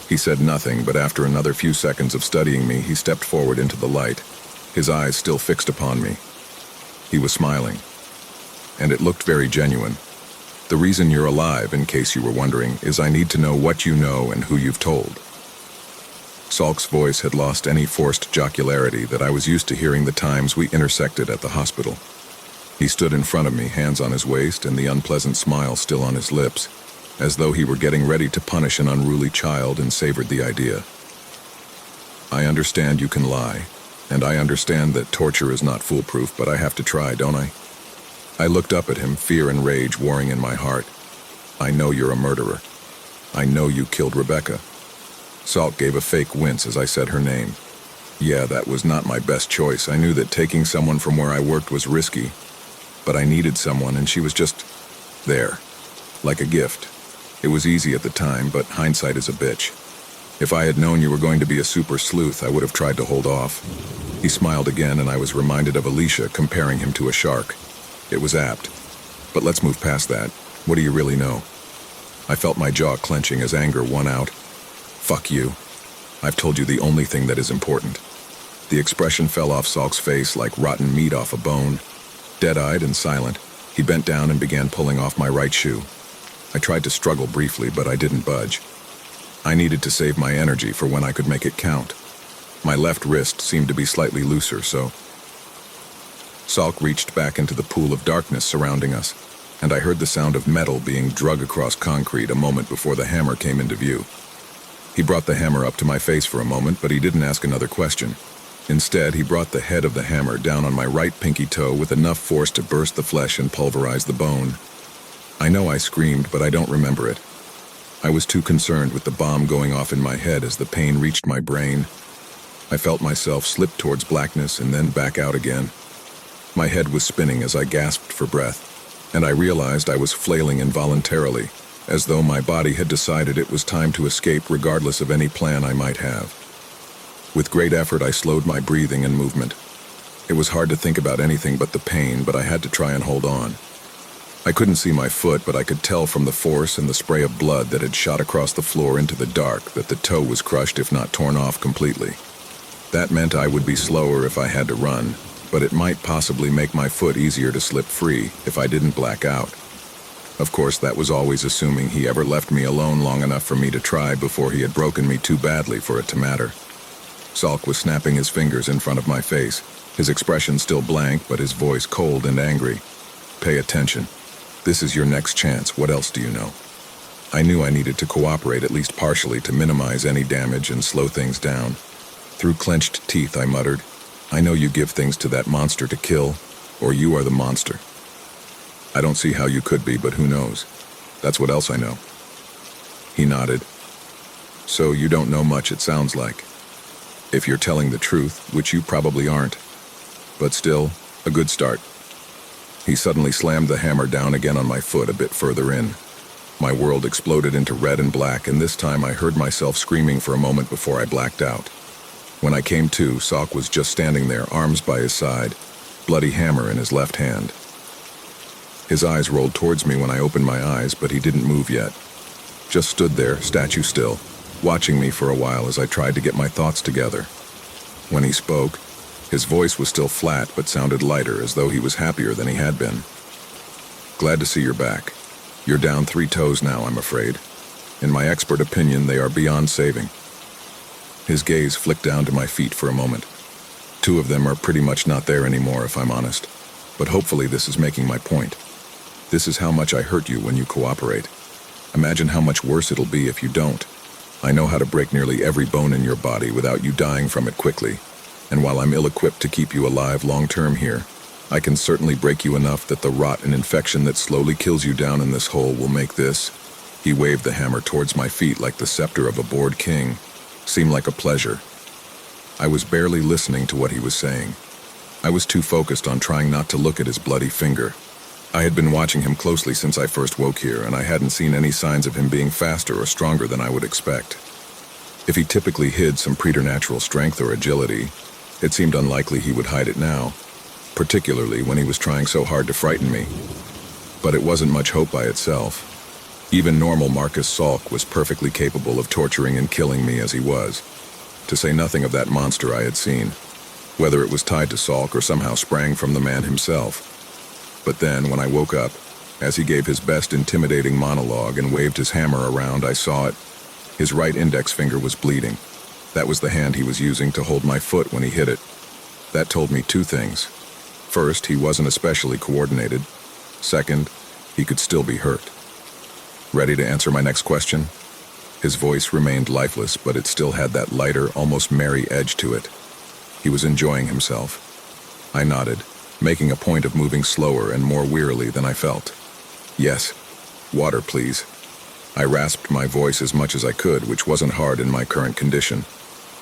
He said nothing, but after another few seconds of studying me, he stepped forward into the light, his eyes still fixed upon me. He was smiling, and it looked very genuine. The reason you're alive, in case you were wondering, is I need to know what you know and who you've told. Salk's voice had lost any forced jocularity that I was used to hearing the times we intersected at the hospital. He stood in front of me, hands on his waist and the unpleasant smile still on his lips, as though he were getting ready to punish an unruly child and savored the idea. I understand you can lie, and I understand that torture is not foolproof, but I have to try, don't I? I looked up at him, fear and rage warring in my heart. I know you're a murderer. I know you killed Rebecca. Salk gave a fake wince as I said her name. Yeah, that was not my best choice. I knew that taking someone from where I worked was risky, but I needed someone and she was just there, like a gift. It was easy at the time, but hindsight is a bitch. If I had known you were going to be a super sleuth, I would have tried to hold off. He smiled again, and I was reminded of Alicia comparing him to a shark. It was apt. But let's move past that. What do you really know? I felt my jaw clenching as anger won out. Fuck you. I've told you the only thing that is important. The expression fell off Salk's face like rotten meat off a bone. Dead-eyed and silent, he bent down and began pulling off my right shoe. I tried to struggle briefly, but I didn't budge. I needed to save my energy for when I could make it count. My left wrist seemed to be slightly looser, so... Salk reached back into the pool of darkness surrounding us, and I heard the sound of metal being drug across concrete a moment before the hammer came into view. He brought the hammer up to my face for a moment, but he didn't ask another question. Instead, he brought the head of the hammer down on my right pinky toe with enough force to burst the flesh and pulverize the bone. I know I screamed, but I don't remember it. I was too concerned with the bomb going off in my head as the pain reached my brain. I felt myself slip towards blackness and then back out again. My head was spinning as I gasped for breath, and I realized I was flailing involuntarily, as though my body had decided it was time to escape regardless of any plan I might have. With great effort, I slowed my breathing and movement. It was hard to think about anything but the pain, but I had to try and hold on. I couldn't see my foot, but I could tell from the force and the spray of blood that had shot across the floor into the dark that the toe was crushed if not torn off completely. That meant I would be slower if I had to run, but it might possibly make my foot easier to slip free if I didn't black out. Of course, that was always assuming he ever left me alone long enough for me to try before he had broken me too badly for it to matter. Salk was snapping his fingers in front of my face, his expression still blank, but his voice cold and angry. Pay attention. This is your next chance. What else do you know? I knew I needed to cooperate at least partially to minimize any damage and slow things down. Through clenched teeth, I muttered, I know you give things to that monster to kill, or you are the monster. I don't see how you could be, but who knows? That's what else I know. He nodded. So you don't know much, it sounds like. If you're telling the truth, which you probably aren't. But still, a good start. He suddenly slammed the hammer down again on my foot a bit further in. My world exploded into red and black, and this time I heard myself screaming for a moment before I blacked out. When I came to, Salk was just standing there, arms by his side, bloody hammer in his left hand. His eyes rolled towards me when I opened my eyes, but he didn't move yet. Just stood there, statue still, watching me for a while as I tried to get my thoughts together. When he spoke, his voice was still flat but sounded lighter, as though he was happier than he had been. Glad to see you're back. You're down 3 toes now, I'm afraid. In my expert opinion, they are beyond saving. His gaze flicked down to my feet for a moment. 2 of them are pretty much not there anymore, if I'm honest. But hopefully this is making my point. This is how much I hurt you when you cooperate. Imagine how much worse it'll be if you don't. I know how to break nearly every bone in your body without you dying from it quickly. And while I'm ill-equipped to keep you alive long-term here, I can certainly break you enough that the rot and infection that slowly kills you down in this hole will make this, he waved the hammer towards my feet like the scepter of a bored king, seem like a pleasure. I was barely listening to what he was saying. I was too focused on trying not to look at his bloody finger. I had been watching him closely since I first woke here, and I hadn't seen any signs of him being faster or stronger than I would expect. If he typically hid some preternatural strength or agility, it seemed unlikely he would hide it now, particularly when he was trying so hard to frighten me. But it wasn't much hope by itself. Even normal Marcus Salk was perfectly capable of torturing and killing me as he was, to say nothing of that monster I had seen, whether it was tied to Salk or somehow sprang from the man himself. But then, when I woke up, as he gave his best intimidating monologue and waved his hammer around, I saw it. His right index finger was bleeding. That was the hand he was using to hold my foot when he hit it. That told me two things. First, he wasn't especially coordinated. Second, he could still be hurt. Ready to answer my next question? His voice remained lifeless, but it still had that lighter, almost merry edge to it. He was enjoying himself. I nodded, making a point of moving slower and more wearily than I felt. Yes, water, please. I rasped my voice as much as I could, which wasn't hard in my current condition.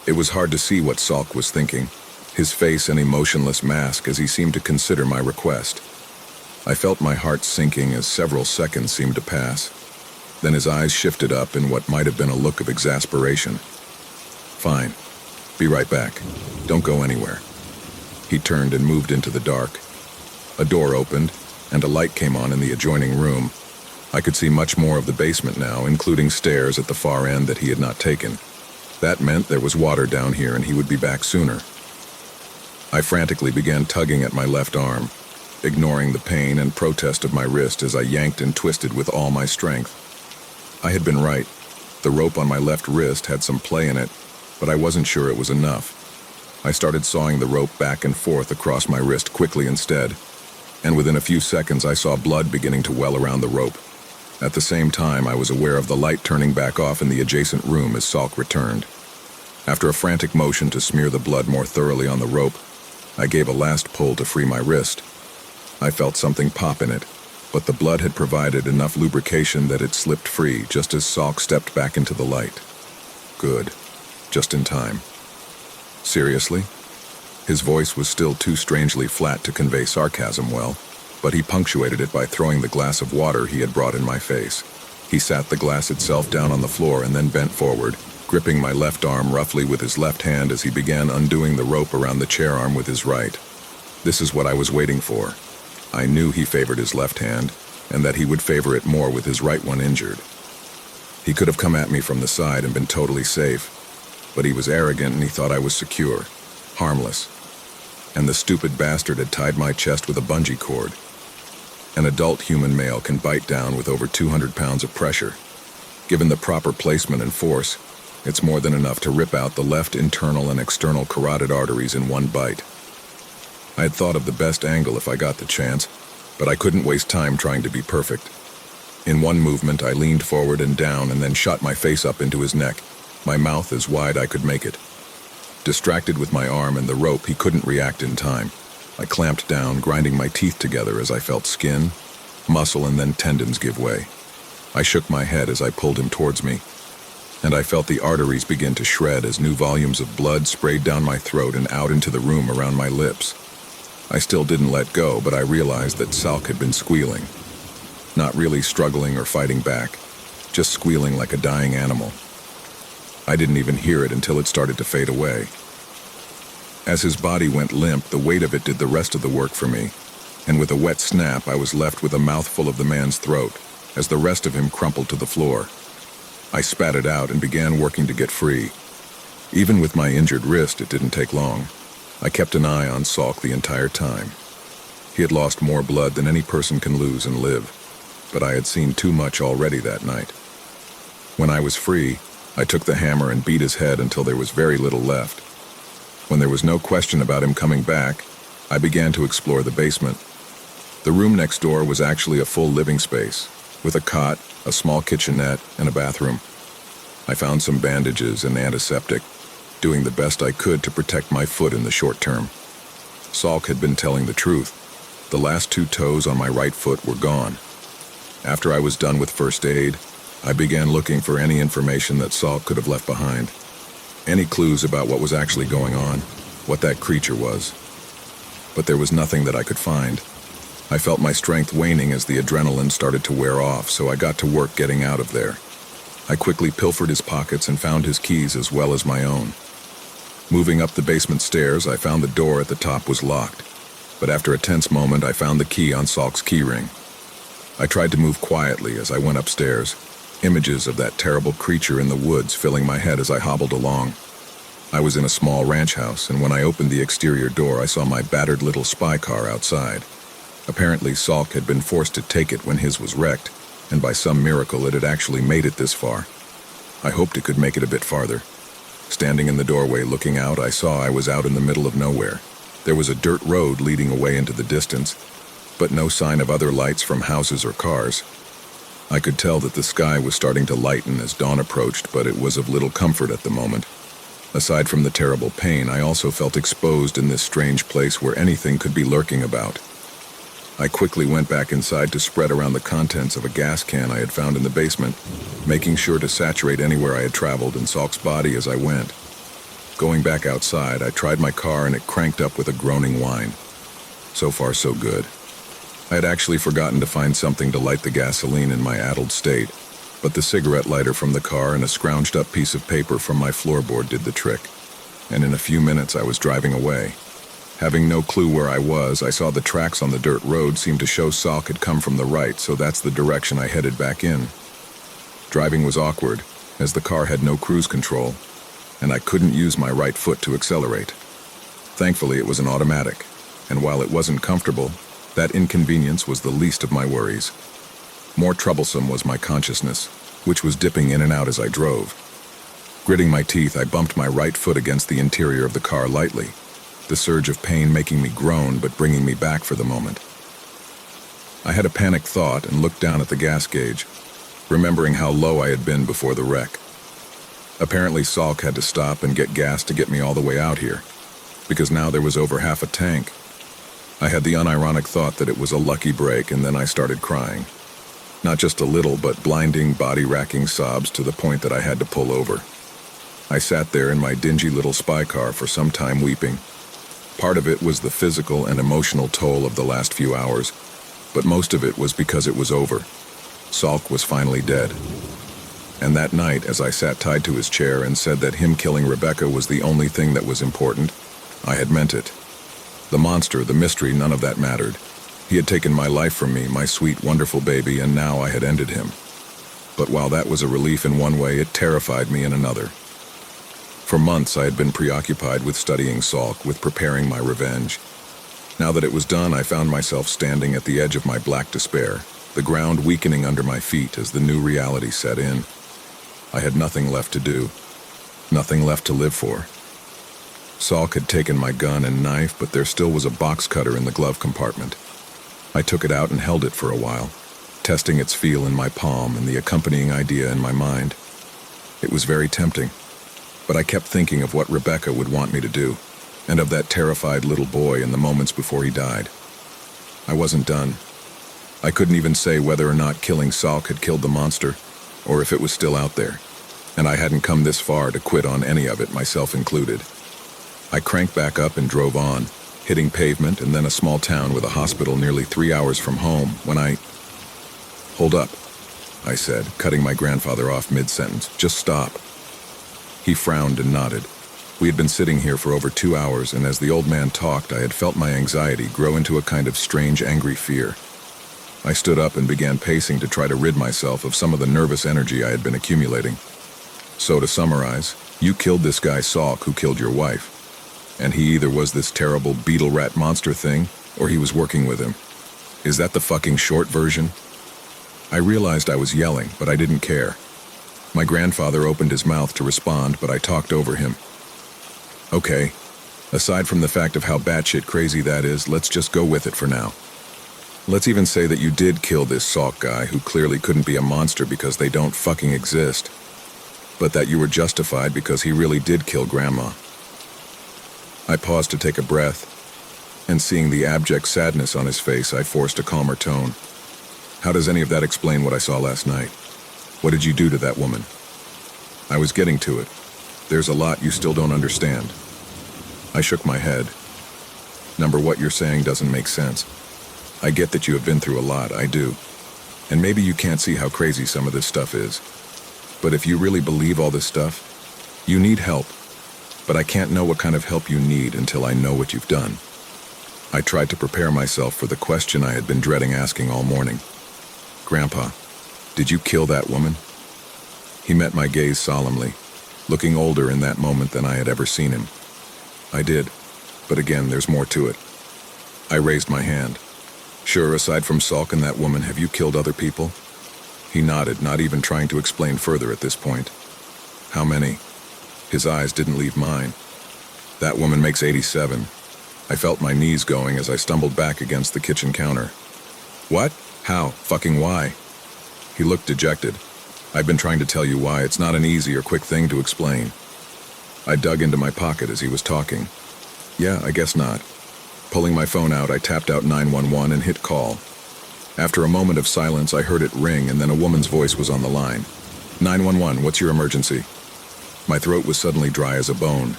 It was hard to see what Salk was thinking, his face an emotionless mask as he seemed to consider my request. I felt my heart sinking as several seconds seemed to pass. Then his eyes shifted up in what might have been a look of exasperation. Fine. Be right back. Don't go anywhere. He turned and moved into the dark. A door opened, and a light came on in the adjoining room. I could see much more of the basement now, including stairs at the far end that he had not taken. That meant there was water down here and he would be back sooner. I frantically began tugging at my left arm, ignoring the pain and protest of my wrist as I yanked and twisted with all my strength. I had been right. The rope on my left wrist had some play in it, but I wasn't sure it was enough. I started sawing the rope back and forth across my wrist quickly instead, and within a few seconds I saw blood beginning to well around the rope. At the same time, I was aware of the light turning back off in the adjacent room as Salk returned. After a frantic motion to smear the blood more thoroughly on the rope, I gave a last pull to free my wrist. I felt something pop in it, but the blood had provided enough lubrication that it slipped free just as Salk stepped back into the light. Good. Just in time. Seriously? His voice was still too strangely flat to convey sarcasm well, but he punctuated it by throwing the glass of water he had brought in my face. He sat the glass itself down on the floor and then bent forward, gripping my left arm roughly with his left hand as he began undoing the rope around the chair arm with his right. This is what I was waiting for. I knew he favored his left hand, and that he would favor it more with his right one injured. He could have come at me from the side and been totally safe, but he was arrogant and he thought I was secure, harmless. And the stupid bastard had tied my chest with a bungee cord. An adult human male can bite down with over 200 pounds of pressure. Given the proper placement and force, it's more than enough to rip out the left internal and external carotid arteries in one bite. I had thought of the best angle if I got the chance, but I couldn't waste time trying to be perfect. In one movement, I leaned forward and down and then shot my face up into his neck, my mouth as wide I could make it. Distracted with my arm and the rope, he couldn't react in time. I clamped down, grinding my teeth together as I felt skin, muscle, and then tendons give way. I shook my head as I pulled him towards me, and I felt the arteries begin to shred as new volumes of blood sprayed down my throat and out into the room around my lips. I still didn't let go, but I realized that Salk had been squealing. Not really struggling or fighting back, just squealing like a dying animal. I didn't even hear it until it started to fade away. As his body went limp, the weight of it did the rest of the work for me, and with a wet snap, I was left with a mouthful of the man's throat, as the rest of him crumpled to the floor. I spat it out and began working to get free. Even with my injured wrist, it didn't take long. I kept an eye on Salk the entire time. He had lost more blood than any person can lose and live, but I had seen too much already that night. When I was free, I took the hammer and beat his head until there was very little left. When there was no question about him coming back, I began to explore the basement. The room next door was actually a full living space, with a cot, a small kitchenette, and a bathroom. I found some bandages and antiseptic, doing the best I could to protect my foot in the short term. Salk had been telling the truth. The last 2 toes on my right foot were gone. After I was done with first aid, I began looking for any information that Salk could have left behind. Any clues about what was actually going on, what that creature was. But there was nothing that I could find. I felt my strength waning as the adrenaline started to wear off, so I got to work getting out of there. I quickly pilfered his pockets and found his keys as well as my own. Moving up the basement stairs, I found the door at the top was locked, but after a tense moment, I found the key on Salk's keyring. I tried to move quietly as I went upstairs, images of that terrible creature in the woods filling my head as I hobbled along. I was in a small ranch house, and when I opened the exterior door, I saw my battered little spy car outside. Apparently, Salk had been forced to take it when his was wrecked, and by some miracle it had actually made it this far. I hoped it could make it a bit farther. Standing in the doorway looking out, I saw I was out in the middle of nowhere. There was a dirt road leading away into the distance, but no sign of other lights from houses or cars. I could tell that the sky was starting to lighten as dawn approached, but it was of little comfort at the moment. Aside from the terrible pain, I also felt exposed in this strange place where anything could be lurking about. I quickly went back inside to spread around the contents of a gas can I had found in the basement, making sure to saturate anywhere I had traveled in Salk's body as I went. Going back outside, I tried my car and it cranked up with a groaning whine. So far, so good. I had actually forgotten to find something to light the gasoline in my addled state, but the cigarette lighter from the car and a scrounged-up piece of paper from my floorboard did the trick, and in a few minutes I was driving away. Having no clue where I was, I saw the tracks on the dirt road seemed to show Salk had come from the right, so that's the direction I headed back in. Driving was awkward, as the car had no cruise control, and I couldn't use my right foot to accelerate. Thankfully, it was an automatic, and while it wasn't comfortable, that inconvenience was the least of my worries. More troublesome was my consciousness, which was dipping in and out as I drove. Gritting my teeth, I bumped my right foot against the interior of the car lightly, the surge of pain making me groan but bringing me back for the moment. I had a panicked thought and looked down at the gas gauge, remembering how low I had been before the wreck. Apparently Salk had to stop and get gas to get me all the way out here, because now there was over half a tank. I had the unironic thought that it was a lucky break, and then I started crying. Not just a little, but blinding, body-racking sobs to the point that I had to pull over. I sat there in my dingy little spy car for some time weeping. Part of it was the physical and emotional toll of the last few hours, but most of it was because it was over. Salk was finally dead. And that night, as I sat tied to his chair and said that him killing Rebecca was the only thing that was important, I had meant it. The monster, the mystery, none of that mattered. He had taken my life from me, my sweet, wonderful baby, and now I had ended him. But while that was a relief in one way, it terrified me in another. For months I had been preoccupied with studying Salk, with preparing my revenge. Now that it was done, I found myself standing at the edge of my black despair, the ground weakening under my feet as the new reality set in. I had nothing left to do, nothing left to live for. Salk had taken my gun and knife, but there still was a box cutter in the glove compartment. I took it out and held it for a while, testing its feel in my palm and the accompanying idea in my mind. It was very tempting, but I kept thinking of what Rebecca would want me to do, and of that terrified little boy in the moments before he died. I wasn't done. I couldn't even say whether or not killing Salk had killed the monster, or if it was still out there, and I hadn't come this far to quit on any of it, myself included. I cranked back up and drove on, hitting pavement and then a small town with a hospital nearly 3 hours from home when I... "Hold up," I said, cutting my grandfather off mid-sentence. "Just stop." He frowned and nodded. We had been sitting here for over 2 hours, and as the old man talked, I had felt my anxiety grow into a kind of strange, angry fear. I stood up and began pacing to try to rid myself of some of the nervous energy I had been accumulating. "So to summarize, you killed this guy Salk who killed your wife. And he either was this terrible beetle rat monster thing, or he was working with him. Is that the fucking short version?" I realized I was yelling, but I didn't care. My grandfather opened his mouth to respond, but I talked over him. "Okay, aside from the fact of how batshit crazy that is, let's just go with it for now. Let's even say that you did kill this Salk guy who clearly couldn't be a monster because they don't fucking exist, but that you were justified because he really did kill Grandma." I paused to take a breath, and seeing the abject sadness on his face, I forced a calmer tone. "How does any of that explain what I saw last night? What did you do to that woman?" I was getting to it. "There's a lot you still don't understand." I shook my head. "Number, what you're saying doesn't make sense." I get that you have been through a lot, I do. And maybe you can't see how crazy some of this stuff is. But if you really believe all this stuff, you need help. But I can't know what kind of help you need until I know what you've done. I tried to prepare myself for the question I had been dreading asking all morning. Grandpa, did you kill that woman? He met my gaze solemnly, looking older in that moment than I had ever seen him. I did, but again, there's more to it. I raised my hand. Sure, aside from Salk and that woman, have you killed other people? He nodded, not even trying to explain further at this point. How many? His eyes didn't leave mine. That woman makes 87. I felt my knees going as I stumbled back against the kitchen counter. What? How? Fucking why? He looked dejected. I've been trying to tell you why. It's not an easy or quick thing to explain. I dug into my pocket as he was talking. Yeah, I guess not. Pulling my phone out, I tapped out 911 and hit call. After a moment of silence, I heard it ring, and then a woman's voice was on the line. 911, what's your emergency? My throat was suddenly dry as a bone.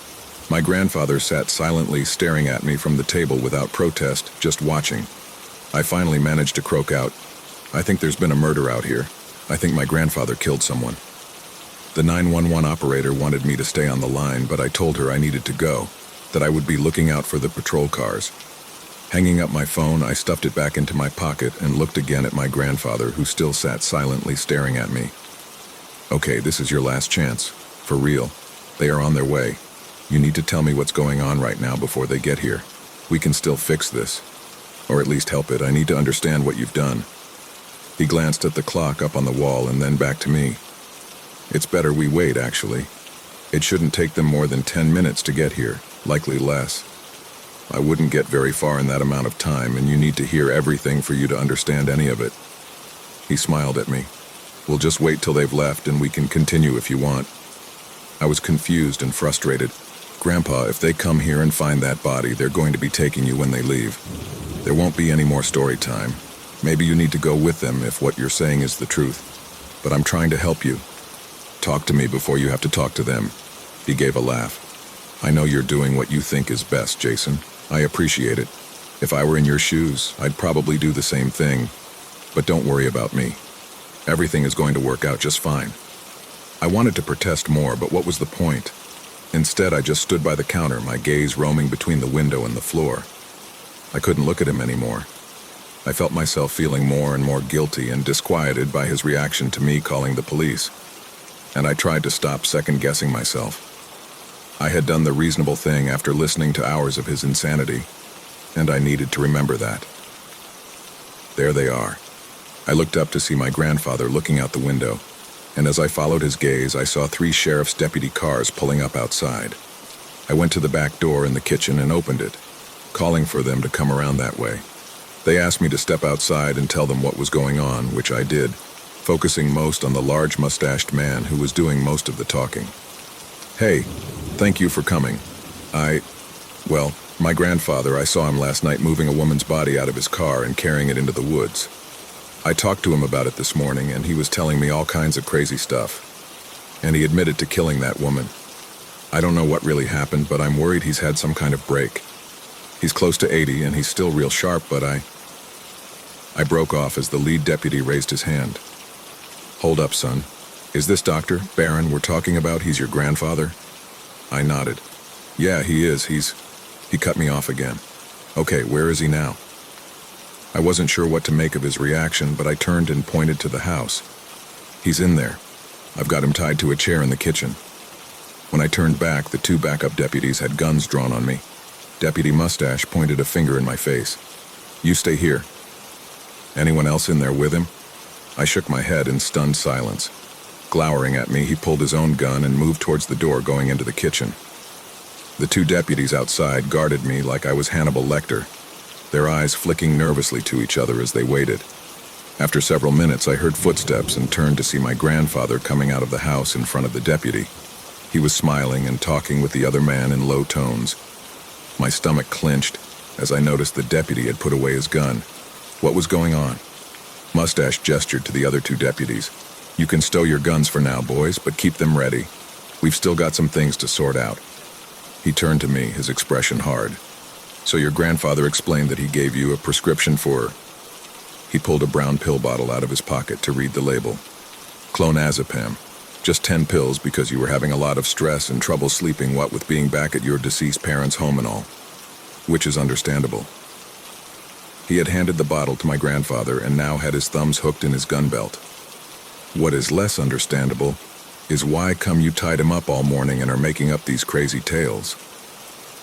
My grandfather sat silently staring at me from the table without protest, just watching. I finally managed to croak out, I think there's been a murder out here. I think my grandfather killed someone. The 911 operator wanted me to stay on the line, but I told her I needed to go, that I would be looking out for the patrol cars. Hanging up my phone, I stuffed it back into my pocket and looked again at my grandfather, who still sat silently staring at me. Okay, this is your last chance. For real. They are on their way. You need to tell me what's going on right now before they get here. We can still fix this. Or at least help it. I need to understand what you've done. He glanced at the clock up on the wall and then back to me. It's better we wait, actually. It shouldn't take them more than 10 minutes to get here, likely less. I wouldn't get very far in that amount of time, and you need to hear everything for you to understand any of it. He smiled at me. We'll just wait till they've left and we can continue if you want. I was confused and frustrated. Grandpa, if they come here and find that body, they're going to be taking you when they leave. There won't be any more story time. Maybe you need to go with them if what you're saying is the truth. But I'm trying to help you. Talk to me before you have to talk to them. He gave a laugh. I know you're doing what you think is best, Jason. I appreciate it. If I were in your shoes, I'd probably do the same thing. But don't worry about me. Everything is going to work out just fine. I wanted to protest more, but what was the point? Instead, I just stood by the counter, my gaze roaming between the window and the floor. I couldn't look at him anymore. I felt myself feeling more and more guilty and disquieted by his reaction to me calling the police. And I tried to stop second-guessing myself. I had done the reasonable thing after listening to hours of his insanity, and I needed to remember that. There they are. I looked up to see my grandfather looking out the window, and as I followed his gaze, I saw 3 sheriff's deputy cars pulling up outside. I went to the back door in the kitchen and opened it, calling for them to come around that way. They asked me to step outside and tell them what was going on, which I did, focusing most on the large mustached man who was doing most of the talking. Hey, thank you for coming. My grandfather, I saw him last night moving a woman's body out of his car and carrying it into the woods. I talked to him about it this morning, and he was telling me all kinds of crazy stuff. And he admitted to killing that woman. I don't know what really happened, but I'm worried he's had some kind of break. He's close to 80, and he's still real sharp, but I broke off as the lead deputy raised his hand. Hold up, son. Is this Dr. Barron we're talking about? He's your grandfather? I nodded. Yeah, he is. He cut me off again. Okay, where is he now? I wasn't sure what to make of his reaction, but I turned and pointed to the house. He's in there. I've got him tied to a chair in the kitchen. When I turned back, the 2 backup deputies had guns drawn on me. Deputy Mustache pointed a finger in my face. You stay here. Anyone else in there with him? I shook my head in stunned silence. Glowering at me, he pulled his own gun and moved towards the door going into the kitchen. The 2 deputies outside guarded me like I was Hannibal Lecter, their eyes flicking nervously to each other as they waited. After several minutes, I heard footsteps and turned to see my grandfather coming out of the house in front of the deputy. He was smiling and talking with the other man in low tones. My stomach clenched as I noticed the deputy had put away his gun. What was going on? Mustache gestured to the other 2 deputies. You can stow your guns for now, boys, but keep them ready. We've still got some things to sort out. He turned to me, his expression hard. So your grandfather explained that he gave you a prescription for He pulled a brown pill bottle out of his pocket to read the label. Clonazepam. Just 10 pills because you were having a lot of stress and trouble sleeping, what with being back at your deceased parents' home and all. Which is understandable. He had handed the bottle to my grandfather and now had his thumbs hooked in his gun belt. What is less understandable is why come you tied him up all morning and are making up these crazy tales.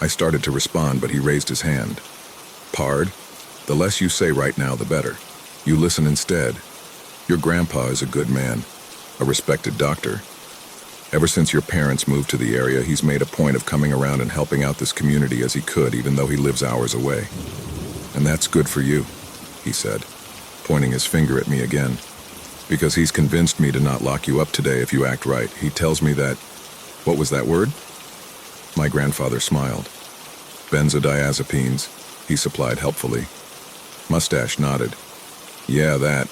I started to respond, but he raised his hand. Pard, the less you say right now, the better. You listen instead. Your grandpa is a good man, a respected doctor. Ever since your parents moved to the area, he's made a point of coming around and helping out this community as he could, even though he lives hours away. And that's good for you, he said, pointing his finger at me again. Because he's convinced me to not lock you up today if you act right. He tells me that... What was that word? My grandfather smiled. Benzodiazepines, he supplied helpfully. Mustache nodded. Yeah, that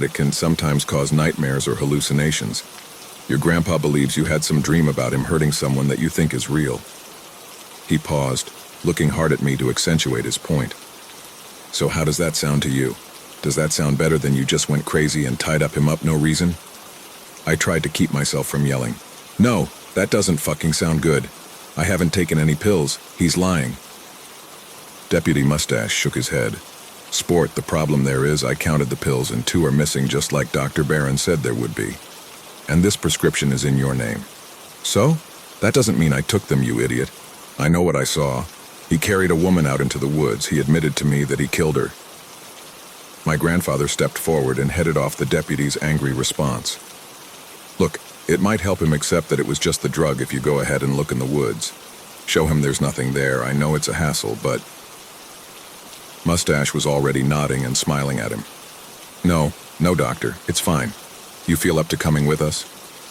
it can sometimes cause nightmares or hallucinations. Your grandpa believes you had some dream about him hurting someone that you think is real. He paused, looking hard at me to accentuate his point. So how does that sound to you? Does that sound better than you just went crazy and tied up him up no reason? I tried to keep myself from yelling. No, that doesn't fucking sound good. I haven't taken any pills. He's lying. Deputy Mustache shook his head. Sport, the problem there is I counted the pills and 2 are missing just like Dr. Barron said there would be. And this prescription is in your name. So? That doesn't mean I took them, you idiot. I know what I saw. He carried a woman out into the woods. He admitted to me that he killed her. My grandfather stepped forward and headed off the deputy's angry response. Look, it might help him accept that it was just the drug if you go ahead and look in the woods. Show him there's nothing there. I know it's a hassle, but... Mustache was already nodding and smiling at him. No, doctor, it's fine. You feel up to coming with us?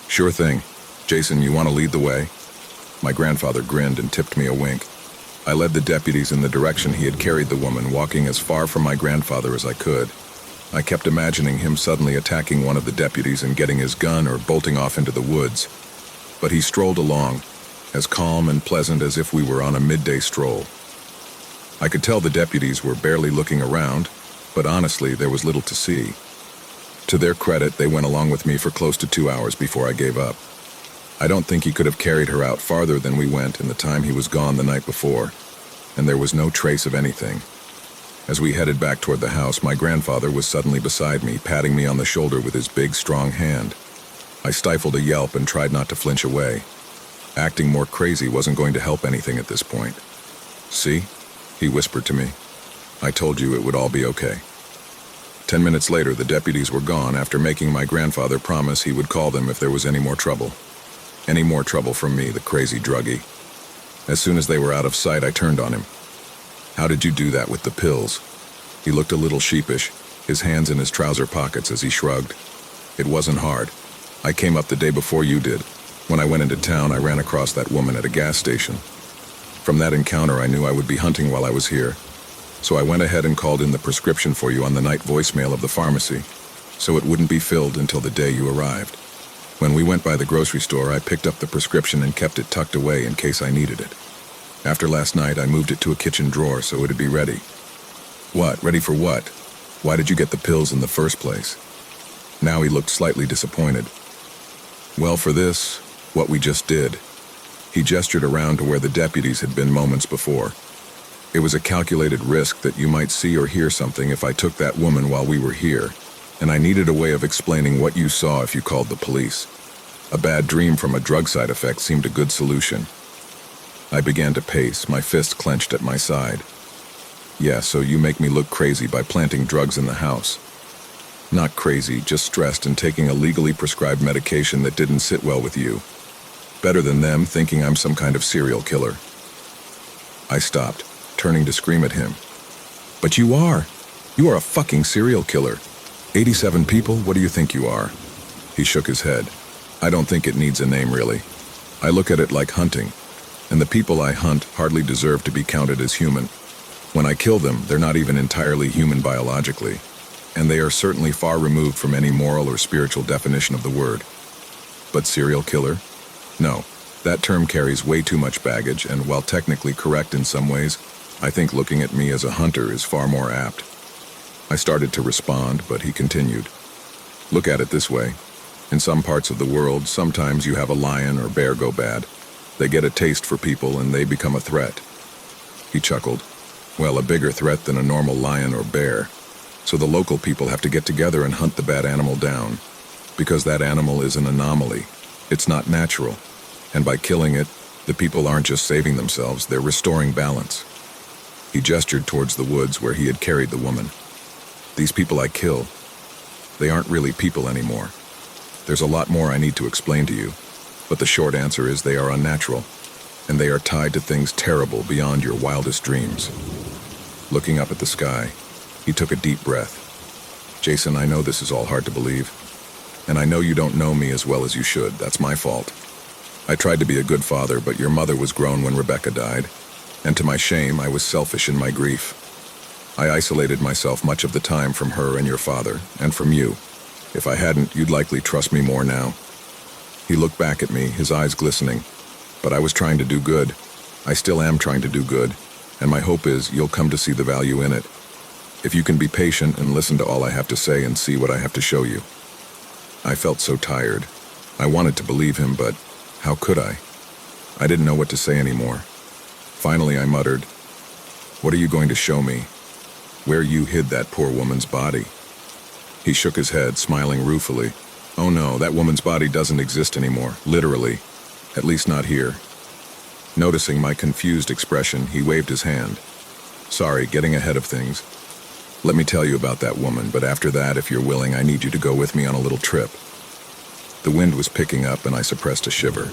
Sure thing. Jason, you want to lead the way? My grandfather grinned and tipped me a wink. I led the deputies in the direction he had carried the woman, walking as far from my grandfather as I could. I kept imagining him suddenly attacking one of the deputies and getting his gun or bolting off into the woods. But he strolled along, as calm and pleasant as if we were on a midday stroll. I could tell the deputies were barely looking around, but honestly, there was little to see. To their credit, they went along with me for close to 2 hours before I gave up. I don't think he could have carried her out farther than we went in the time he was gone the night before, and there was no trace of anything. As we headed back toward the house, my grandfather was suddenly beside me, patting me on the shoulder with his big, strong hand. I stifled a yelp and tried not to flinch away. Acting more crazy wasn't going to help anything at this point. See? He whispered to me. I told you it would all be okay. 10 minutes later, the deputies were gone after making my grandfather promise he would call them if there was any more trouble. Any more trouble from me, the crazy druggie. As soon as they were out of sight, I turned on him. How did you do that with the pills? He looked a little sheepish, his hands in his trouser pockets as he shrugged. It wasn't hard. I came up the day before you did. When I went into town, I ran across that woman at a gas station. From that encounter, I knew I would be hunting while I was here. So I went ahead and called in the prescription for you on the night voicemail of the pharmacy, so it wouldn't be filled until the day you arrived. When we went by the grocery store, I picked up the prescription and kept it tucked away in case I needed it. After last night, I moved it to a kitchen drawer so it'd be ready. What? Ready for what? Why did you get the pills in the first place? Now he looked slightly disappointed. Well, for this, what we just did. He gestured around to where the deputies had been moments before. It was a calculated risk that you might see or hear something if I took that woman while we were here, and I needed a way of explaining what you saw if you called the police. A bad dream from a drug side effect seemed a good solution. I began to pace, my fist clenched at my side. Yeah, so you make me look crazy by planting drugs in the house. Not crazy, just stressed and taking a legally prescribed medication that didn't sit well with you. Better than them thinking I'm some kind of serial killer. I stopped, turning to scream at him. But you are! You are a fucking serial killer. 87 people, what do you think you are? He shook his head. I don't think it needs a name, really. I look at it like hunting, and the people I hunt hardly deserve to be counted as human. When I kill them, they're not even entirely human biologically, and they are certainly far removed from any moral or spiritual definition of the word. But serial killer? No, that term carries way too much baggage, and while technically correct in some ways, I think looking at me as a hunter is far more apt. I started to respond, but he continued. Look at it this way. In some parts of the world, sometimes you have a lion or bear go bad. They get a taste for people and they become a threat. He chuckled. Well, a bigger threat than a normal lion or bear. So the local people have to get together and hunt the bad animal down. Because that animal is an anomaly. It's not natural. And by killing it, the people aren't just saving themselves, they're restoring balance. He gestured towards the woods where he had carried the woman. These people I kill, they aren't really people anymore. There's a lot more I need to explain to you, but the short answer is they are unnatural, and they are tied to things terrible beyond your wildest dreams. Looking up at the sky, he took a deep breath. Jason, I know this is all hard to believe, and I know you don't know me as well as you should. That's my fault. I tried to be a good father, but your mother was grown when Rebecca died, and to my shame, I was selfish in my grief. I isolated myself much of the time from her and your father, and from you. If I hadn't, you'd likely trust me more now. He looked back at me, his eyes glistening. But I was trying to do good. I still am trying to do good, and my hope is you'll come to see the value in it. If you can be patient and listen to all I have to say and see what I have to show you. I felt so tired. I wanted to believe him, but how could I? I didn't know what to say anymore. Finally, I muttered, "What are you going to show me? Where you hid that poor woman's body?" He shook his head, smiling ruefully. "Oh no, that woman's body doesn't exist anymore, literally. At least not here." Noticing my confused expression, he waved his hand. "Sorry, getting ahead of things. Let me tell you about that woman, but after that, if you're willing, I need you to go with me on a little trip." The wind was picking up and I suppressed a shiver.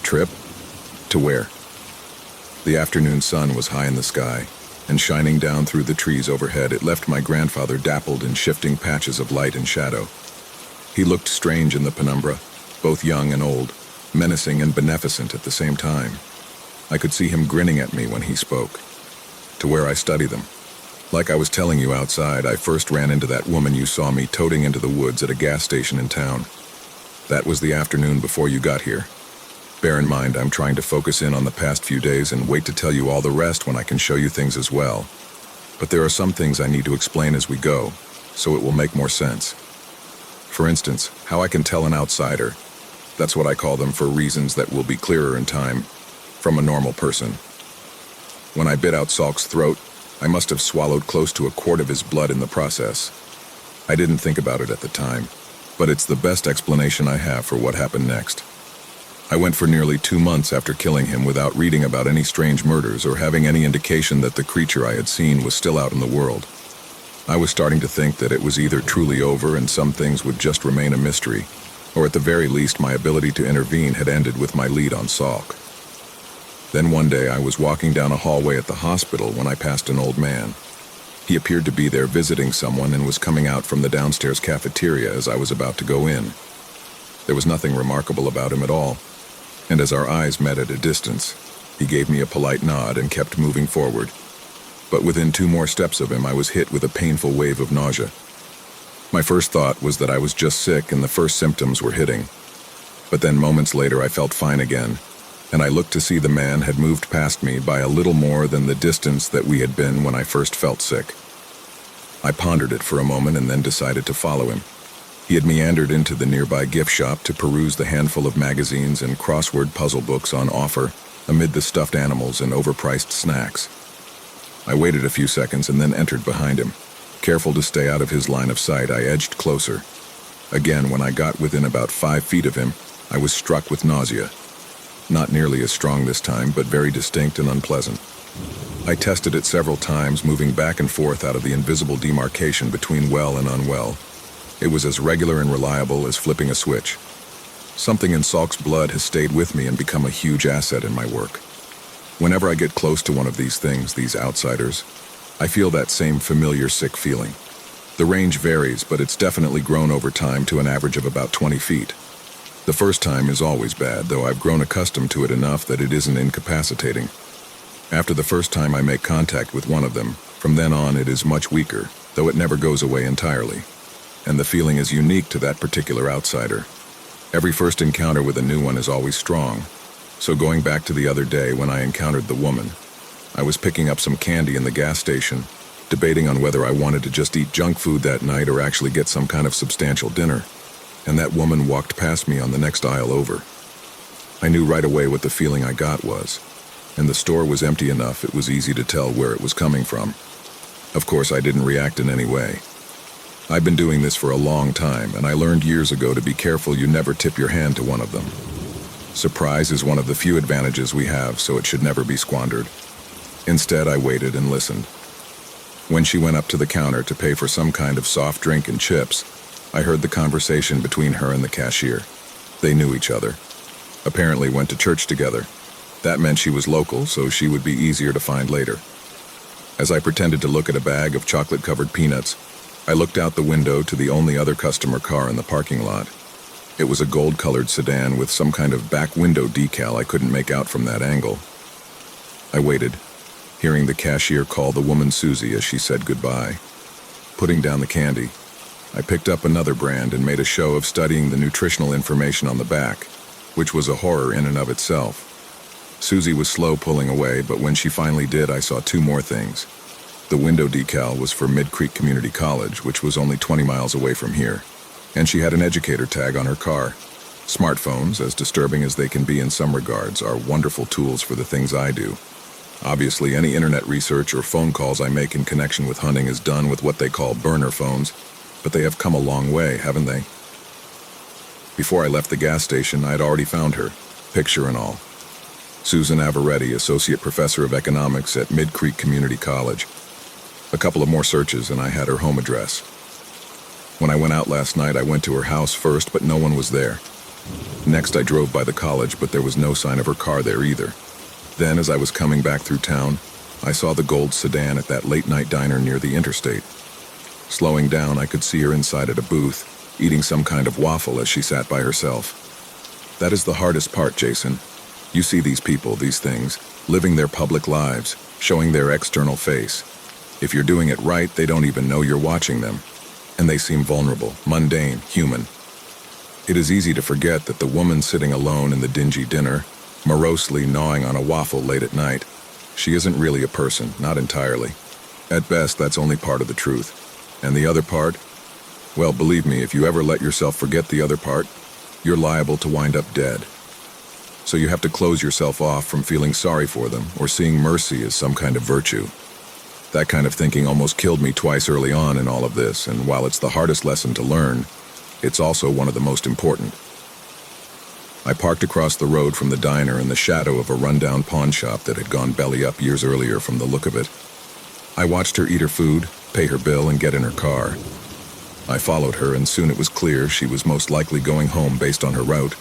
Trip? To where? The afternoon sun was high in the sky, and shining down through the trees overhead, it left my grandfather dappled in shifting patches of light and shadow. He looked strange in the penumbra, both young and old, menacing and beneficent at the same time. I could see him grinning at me when he spoke. To where I study them. Like I was telling you outside, I first ran into that woman you saw me toting into the woods at a gas station in town. That was the afternoon before you got here. Bear in mind, I'm trying to focus in on the past few days and wait to tell you all the rest when I can show you things as well. But there are some things I need to explain as we go, so it will make more sense. For instance, how I can tell an outsider, that's what I call them for reasons that will be clearer in time, from a normal person. When I bit out Salk's throat, I must have swallowed close to a quart of his blood in the process. I didn't think about it at the time, but it's the best explanation I have for what happened next. I went for nearly 2 months after killing him without reading about any strange murders or having any indication that the creature I had seen was still out in the world. I was starting to think that it was either truly over and some things would just remain a mystery, or at the very least my ability to intervene had ended with my lead on Salk. Then one day I was walking down a hallway at the hospital when I passed an old man. He appeared to be there visiting someone and was coming out from the downstairs cafeteria as I was about to go in. There was nothing remarkable about him at all, and as our eyes met at a distance, he gave me a polite nod and kept moving forward. But within 2 more steps of him, I was hit with a painful wave of nausea. My first thought was that I was just sick and the first symptoms were hitting. But then moments later I felt fine again, and I looked to see the man had moved past me by a little more than the distance that we had been when I first felt sick. I pondered it for a moment and then decided to follow him. He had meandered into the nearby gift shop to peruse the handful of magazines and crossword puzzle books on offer amid the stuffed animals and overpriced snacks. I waited a few seconds and then entered behind him. Careful to stay out of his line of sight, I edged closer. Again, when I got within about 5 feet of him, I was struck with nausea. Not nearly as strong this time, but very distinct and unpleasant. I tested it several times, moving back and forth out of the invisible demarcation between well and unwell. It was as regular and reliable as flipping a switch. Something in Salk's blood has stayed with me and become a huge asset in my work. Whenever I get close to one of these things, these outsiders, I feel that same familiar sick feeling. The range varies, but it's definitely grown over time to an average of about 20 feet. The first time is always bad, though I've grown accustomed to it enough that it isn't incapacitating. After the first time I make contact with one of them, from then on it is much weaker, though it never goes away entirely. And the feeling is unique to that particular outsider. Every first encounter with a new one is always strong. So going back to the other day when I encountered the woman, I was picking up some candy in the gas station, debating on whether I wanted to just eat junk food that night or actually get some kind of substantial dinner, and that woman walked past me on the next aisle over. I knew right away what the feeling I got was, and the store was empty enough it was easy to tell where it was coming from. Of course, I didn't react in any way. I've been doing this for a long time, and I learned years ago to be careful you never tip your hand to one of them. Surprise is one of the few advantages we have, so it should never be squandered. Instead, I waited and listened. When she went up to the counter to pay for some kind of soft drink and chips, I heard the conversation between her and the cashier. They knew each other. Apparently went to church together. That meant she was local, so she would be easier to find later. As I pretended to look at a bag of chocolate-covered peanuts, I looked out the window to the only other customer car in the parking lot. It was a gold-colored sedan with some kind of back window decal I couldn't make out from that angle. I waited, hearing the cashier call the woman Susie as she said goodbye. Putting down the candy, I picked up another brand and made a show of studying the nutritional information on the back, which was a horror in and of itself. Susie was slow pulling away, but when she finally did, I saw two more things. The window decal was for Mid Creek Community College, which was only 20 miles away from here, and she had an educator tag on her car. Smartphones, as disturbing as they can be in some regards, are wonderful tools for the things I do. Obviously, any internet research or phone calls I make in connection with hunting is done with what they call burner phones, but they have come a long way, haven't they? Before I left the gas station, I had already found her, picture and all. Susan Avaretti, Associate Professor of Economics at Mid Creek Community College. A couple of more searches and I had her home address. When I went out last night, I went to her house first, but no one was there. Next, I drove by the college, but there was no sign of her car there either. Then, as I was coming back through town, I saw the gold sedan at that late-night diner near the interstate. Slowing down, I could see her inside at a booth, eating some kind of waffle as she sat by herself. That is the hardest part, Jason. You see these people, these things, living their public lives, showing their external face. If you're doing it right, they don't even know you're watching them. And they seem vulnerable, mundane, human. It is easy to forget that the woman sitting alone in the dingy dinner, morosely gnawing on a waffle late at night, she isn't really a person, not entirely. At best, that's only part of the truth. And the other part? Well, believe me, if you ever let yourself forget the other part, you're liable to wind up dead. So you have to close yourself off from feeling sorry for them or seeing mercy as some kind of virtue. That kind of thinking almost killed me twice early on in all of this, and while it's the hardest lesson to learn, it's also one of the most important. I parked across the road from the diner in the shadow of a rundown pawn shop that had gone belly up years earlier from the look of it. I watched her eat her food, pay her bill, and get in her car. I followed her, and soon it was clear she was most likely going home based on her route.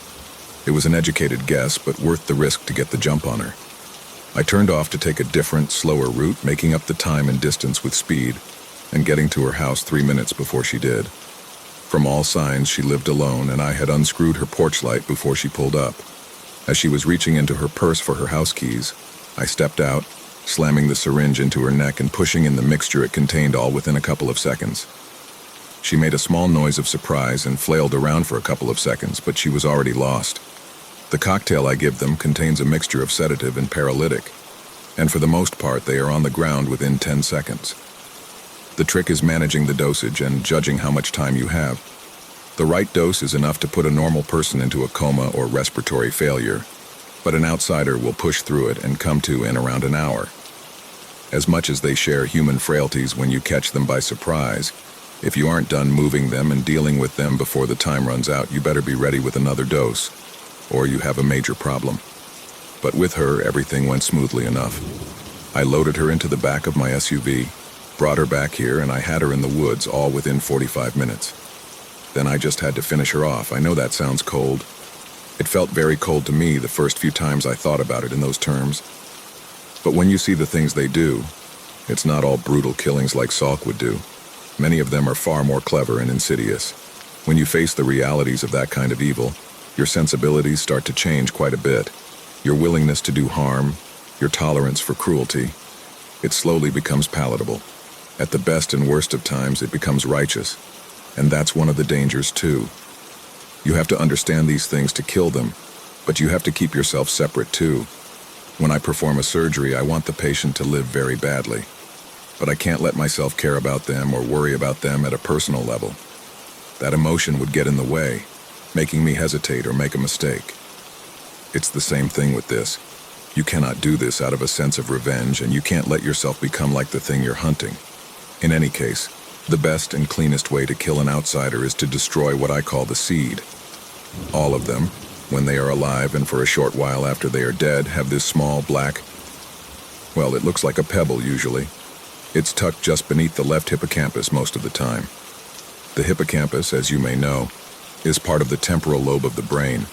It was an educated guess, but worth the risk to get the jump on her. I turned off to take a different, slower route, making up the time and distance with speed, and getting to her house 3 minutes before she did. From all signs, she lived alone, and I had unscrewed her porch light before she pulled up. As she was reaching into her purse for her house keys, I stepped out, slamming the syringe into her neck and pushing in the mixture it contained all within a couple of seconds. She made a small noise of surprise and flailed around for a couple of seconds, but she was already lost. The cocktail I give them contains a mixture of sedative and paralytic, and for the most part they are on the ground within 10 seconds. The trick is managing the dosage and judging how much time you have. The right dose is enough to put a normal person into a coma or respiratory failure, but an outsider will push through it and come to in around an hour. As much as they share human frailties when you catch them by surprise, if you aren't done moving them and dealing with them before the time runs out, you better be ready with another dose, or you have a major problem. But with her, everything went smoothly enough. I loaded her into the back of my SUV, brought her back here, and I had her in the woods all within 45 minutes. Then I just had to finish her off. I know that sounds cold. It felt very cold to me the first few times I thought about it in those terms. But when you see the things they do, it's not all brutal killings like Salk would do. Many of them are far more clever and insidious. When you face the realities of that kind of evil, your sensibilities start to change quite a bit. Your willingness to do harm, your tolerance for cruelty, it slowly becomes palatable. At the best and worst of times, it becomes righteous. And that's one of the dangers, too. You have to understand these things to kill them, but you have to keep yourself separate, too. When I perform a surgery, I want the patient to live very badly. but I can't let myself care about them or worry about them at a personal level. That emotion would get in the way, making me hesitate or make a mistake. It's the same thing with this. You cannot do this out of a sense of revenge, and you can't let yourself become like the thing you're hunting. In any case, the best and cleanest way to kill an outsider is to destroy what I call the seed. All of them, when they are alive and for a short while after they are dead, have this small black, well, it looks like a pebble usually. It's tucked just beneath the left hippocampus most of the time. The hippocampus, as you may know, is part of the temporal lobe of the brain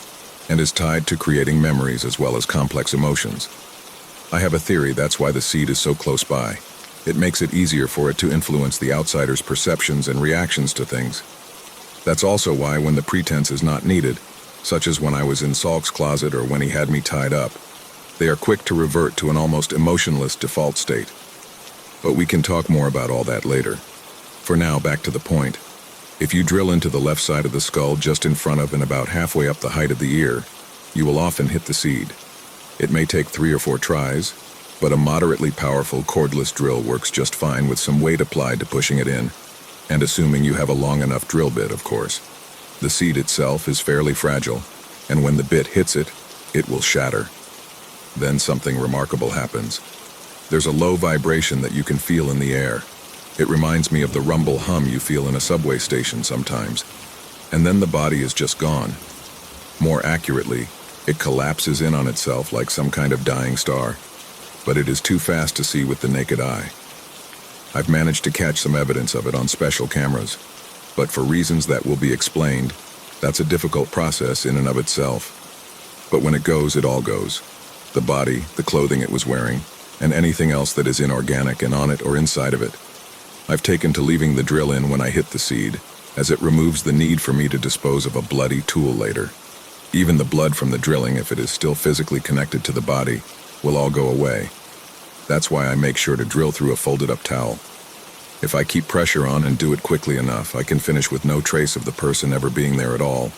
and is tied to creating memories as well as complex emotions. I have a theory that's why the seed is so close by. It makes it easier for it to influence the outsider's perceptions and reactions to things. That's also why when the pretense is not needed, such as when I was in Salk's closet or when he had me tied up, they are quick to revert to an almost emotionless default state. But we can talk more about all that later. For now, back to the point. If you drill into the left side of the skull just in front of and about halfway up the height of the ear, you will often hit the seed. It may take 3 or 4 tries, but a moderately powerful cordless drill works just fine with some weight applied to pushing it in, and assuming you have a long enough drill bit, of course. The seed itself is fairly fragile, and when the bit hits it, it will shatter. Then something remarkable happens. There's a low vibration that you can feel in the air. It reminds me of the rumble hum you feel in a subway station sometimes. And then the body is just gone. More accurately, it collapses in on itself like some kind of dying star. But it is too fast to see with the naked eye. I've managed to catch some evidence of it on special cameras, but for reasons that will be explained, that's a difficult process in and of itself. But when it goes, it all goes. The body, the clothing it was wearing, and anything else that is inorganic and on it or inside of it. I've taken to leaving the drill in when I hit the seed, as it removes the need for me to dispose of a bloody tool later. Even the blood from the drilling, if it is still physically connected to the body, will all go away. That's why I make sure to drill through a folded-up towel. If I keep pressure on and do it quickly enough, I can finish with no trace of the person ever being there at all.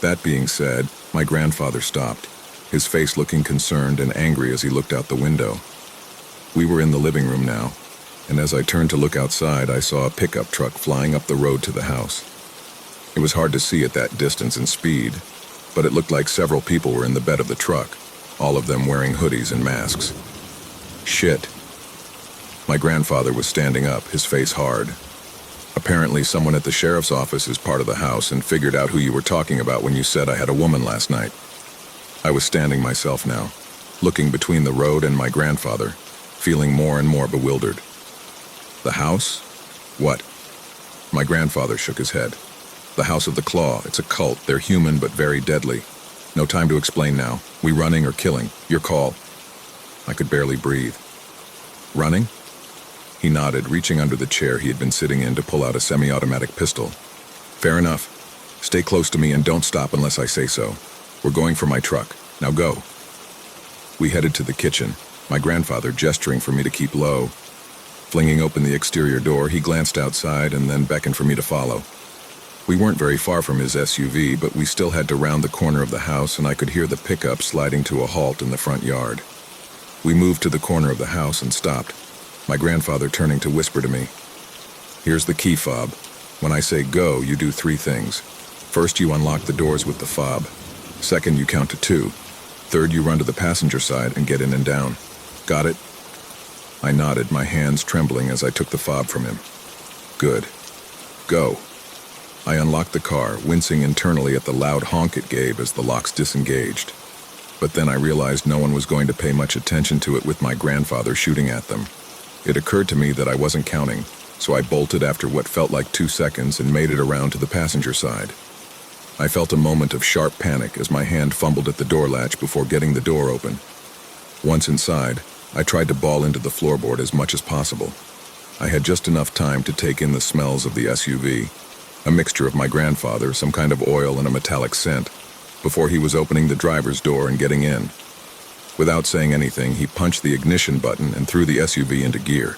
That being said, my grandfather stopped, his face looking concerned and angry as he looked out the window. We were in the living room now, and as I turned to look outside, I saw a pickup truck flying up the road to the house. It was hard to see at that distance and speed, but it looked like several people were in the bed of the truck, all of them wearing hoodies and masks. Shit. My grandfather was standing up, his face hard. Apparently someone at the sheriff's office is part of the house and figured out who you were talking about when you said I had a woman last night. I was standing myself now, looking between the road and my grandfather, feeling more and more bewildered. The house? What? My grandfather shook his head. The House of the Claw, it's a cult. They're human but very deadly. No time to explain now. We running or killing? Your call. I could barely breathe. Running? He nodded, reaching under the chair he had been sitting in to pull out a semi-automatic pistol. Fair enough. Stay close to me and don't stop unless I say so. We're going for my truck. Now go. We headed to the kitchen, my grandfather gesturing for me to keep low. Flinging open the exterior door, he glanced outside and then beckoned for me to follow. We weren't very far from his SUV, but we still had to round the corner of the house, and I could hear the pickup sliding to a halt in the front yard. We moved to the corner of the house and stopped, my grandfather turning to whisper to me. Here's the key fob. When I say go, you do 3 things. First, you unlock the doors with the fob. Second, you count to 2. Third, you run to the passenger side and get in and down. Got it? I nodded, my hands trembling as I took the fob from him. Good. Go. I unlocked the car, wincing internally at the loud honk it gave as the locks disengaged. But then I realized no one was going to pay much attention to it with my grandfather shooting at them. It occurred to me that I wasn't counting, so I bolted after what felt like 2 seconds and made it around to the passenger side. I felt a moment of sharp panic as my hand fumbled at the door latch before getting the door open. Once inside, I tried to ball into the floorboard as much as possible. I had just enough time to take in the smells of the SUV, a mixture of my grandfather, some kind of oil and a metallic scent, before he was opening the driver's door and getting in. Without saying anything, he punched the ignition button and threw the SUV into gear.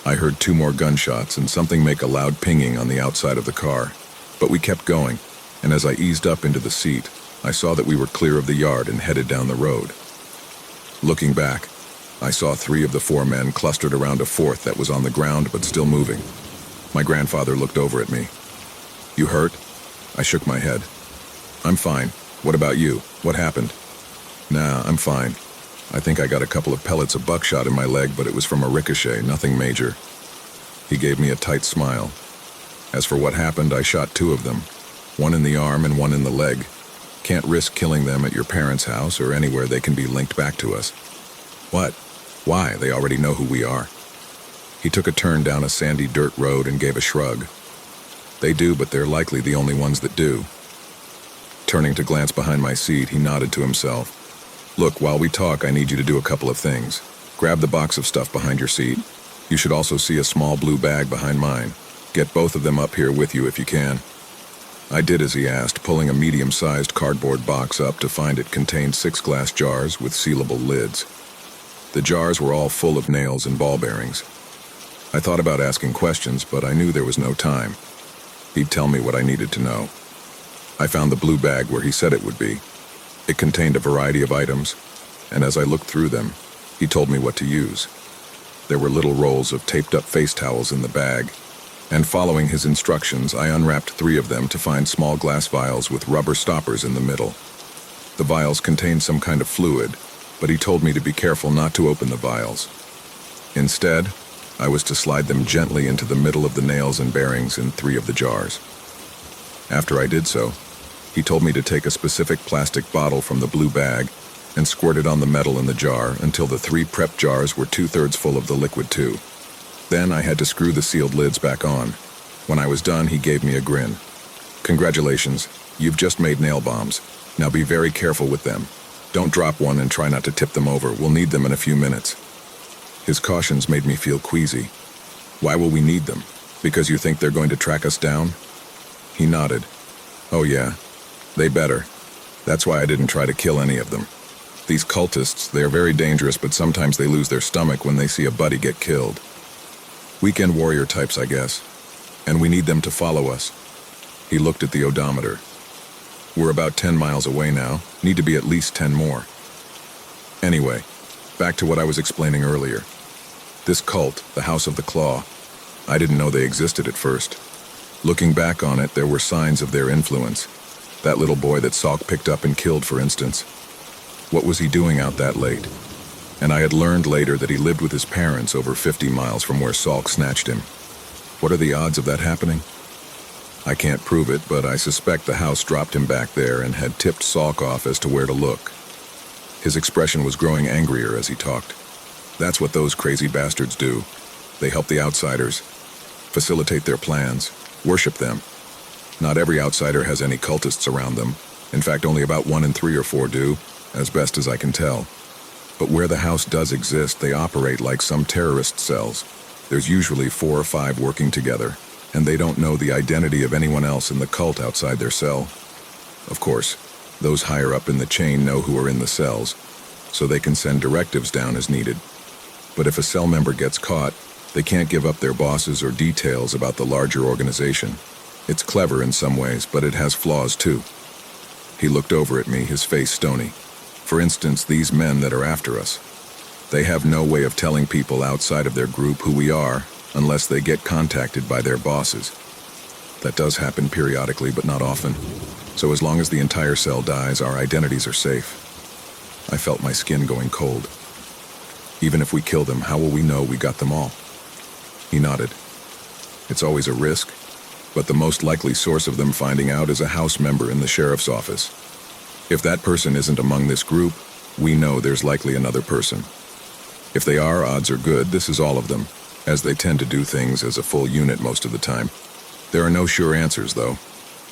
I heard 2 more gunshots and something make a loud pinging on the outside of the car, but we kept going, and as I eased up into the seat, I saw that we were clear of the yard and headed down the road. Looking back, I saw 3 of the 4 men clustered around a 4th that was on the ground but still moving. My grandfather looked over at me. "You hurt?" I shook my head. "I'm fine. What about you? What happened?" "Nah, I'm fine. I think I got a couple of pellets of buckshot in my leg, but it was from a ricochet, nothing major." He gave me a tight smile. "As for what happened, I shot 2 of them. One in the arm and one in the leg. Can't risk killing them at your parents' house or anywhere they can be linked back to us." "What? Why? They already know who we are." He took a turn down a sandy dirt road and gave a shrug. "They do, but they're likely the only ones that do." Turning to glance behind my seat, he nodded to himself. "Look, while we talk, I need you to do a couple of things. Grab the box of stuff behind your seat. You should also see a small blue bag behind mine. Get both of them up here with you if you can." I did as he asked, pulling a medium-sized cardboard box up to find it contained 6 glass jars with sealable lids. The jars were all full of nails and ball bearings. I thought about asking questions, but I knew there was no time. He'd tell me what I needed to know. I found the blue bag where he said it would be. It contained a variety of items, and as I looked through them, he told me what to use. There were little rolls of taped-up face towels in the bag, and following his instructions, I unwrapped 3 of them to find small glass vials with rubber stoppers in the middle. The vials contained some kind of fluid, but he told me to be careful not to open the vials. Instead, I was to slide them gently into the middle of the nails and bearings in 3 of the jars. After I did so, he told me to take a specific plastic bottle from the blue bag and squirt it on the metal in the jar until the 3 prep jars were 2/3 full of the liquid too. Then I had to screw the sealed lids back on. When I was done, he gave me a grin. "Congratulations, you've just made nail bombs. Now be very careful with them. Don't drop one and try not to tip them over. We'll need them in a few minutes." His cautions made me feel queasy. "Why will we need them? Because you think they're going to track us down?" He nodded. "Oh yeah, they better. That's why I didn't try to kill any of them. These cultists, they are very dangerous, but sometimes they lose their stomach when they see a buddy get killed. Weekend warrior types, I guess. And we need them to follow us." He looked at the odometer. "We're about 10 miles away now. Need to be at least 10 more. Anyway, back to what I was explaining earlier. This cult, the House of the Claw, I didn't know they existed at first. Looking back on it, there were signs of their influence. That little boy that Salk picked up and killed, for instance. What was he doing out that late? And I had learned later that he lived with his parents over 50 miles from where Salk snatched him. What are the odds of that happening? I can't prove it, but I suspect the house dropped him back there and had tipped Salk off as to where to look. His expression was growing angrier as he talked. That's what those crazy bastards do. They help the outsiders, facilitate their plans, worship them. Not every outsider has any cultists around them. In fact, only about 1 in 3 or 4 do, as best as I can tell. But where the house does exist, they operate like some terrorist cells. There's usually 4 or 5 working together, and they don't know the identity of anyone else in the cult outside their cell. Of course, those higher up in the chain know who are in the cells, so they can send directives down as needed. But if a cell member gets caught, they can't give up their bosses or details about the larger organization. It's clever in some ways, but it has flaws too. He looked over at me, his face stony. For instance, these men that are after us. They have no way of telling people outside of their group who we are unless they get contacted by their bosses. That does happen periodically, but not often. So as long as the entire cell dies, our identities are safe. I felt my skin going cold. Even if we kill them, how will we know we got them all? He nodded. It's always a risk, but the most likely source of them finding out is a house member in the sheriff's office. If that person isn't among this group, we know there's likely another person. If they are, odds are good this is all of them, as they tend to do things as a full unit most of the time. There are no sure answers, though.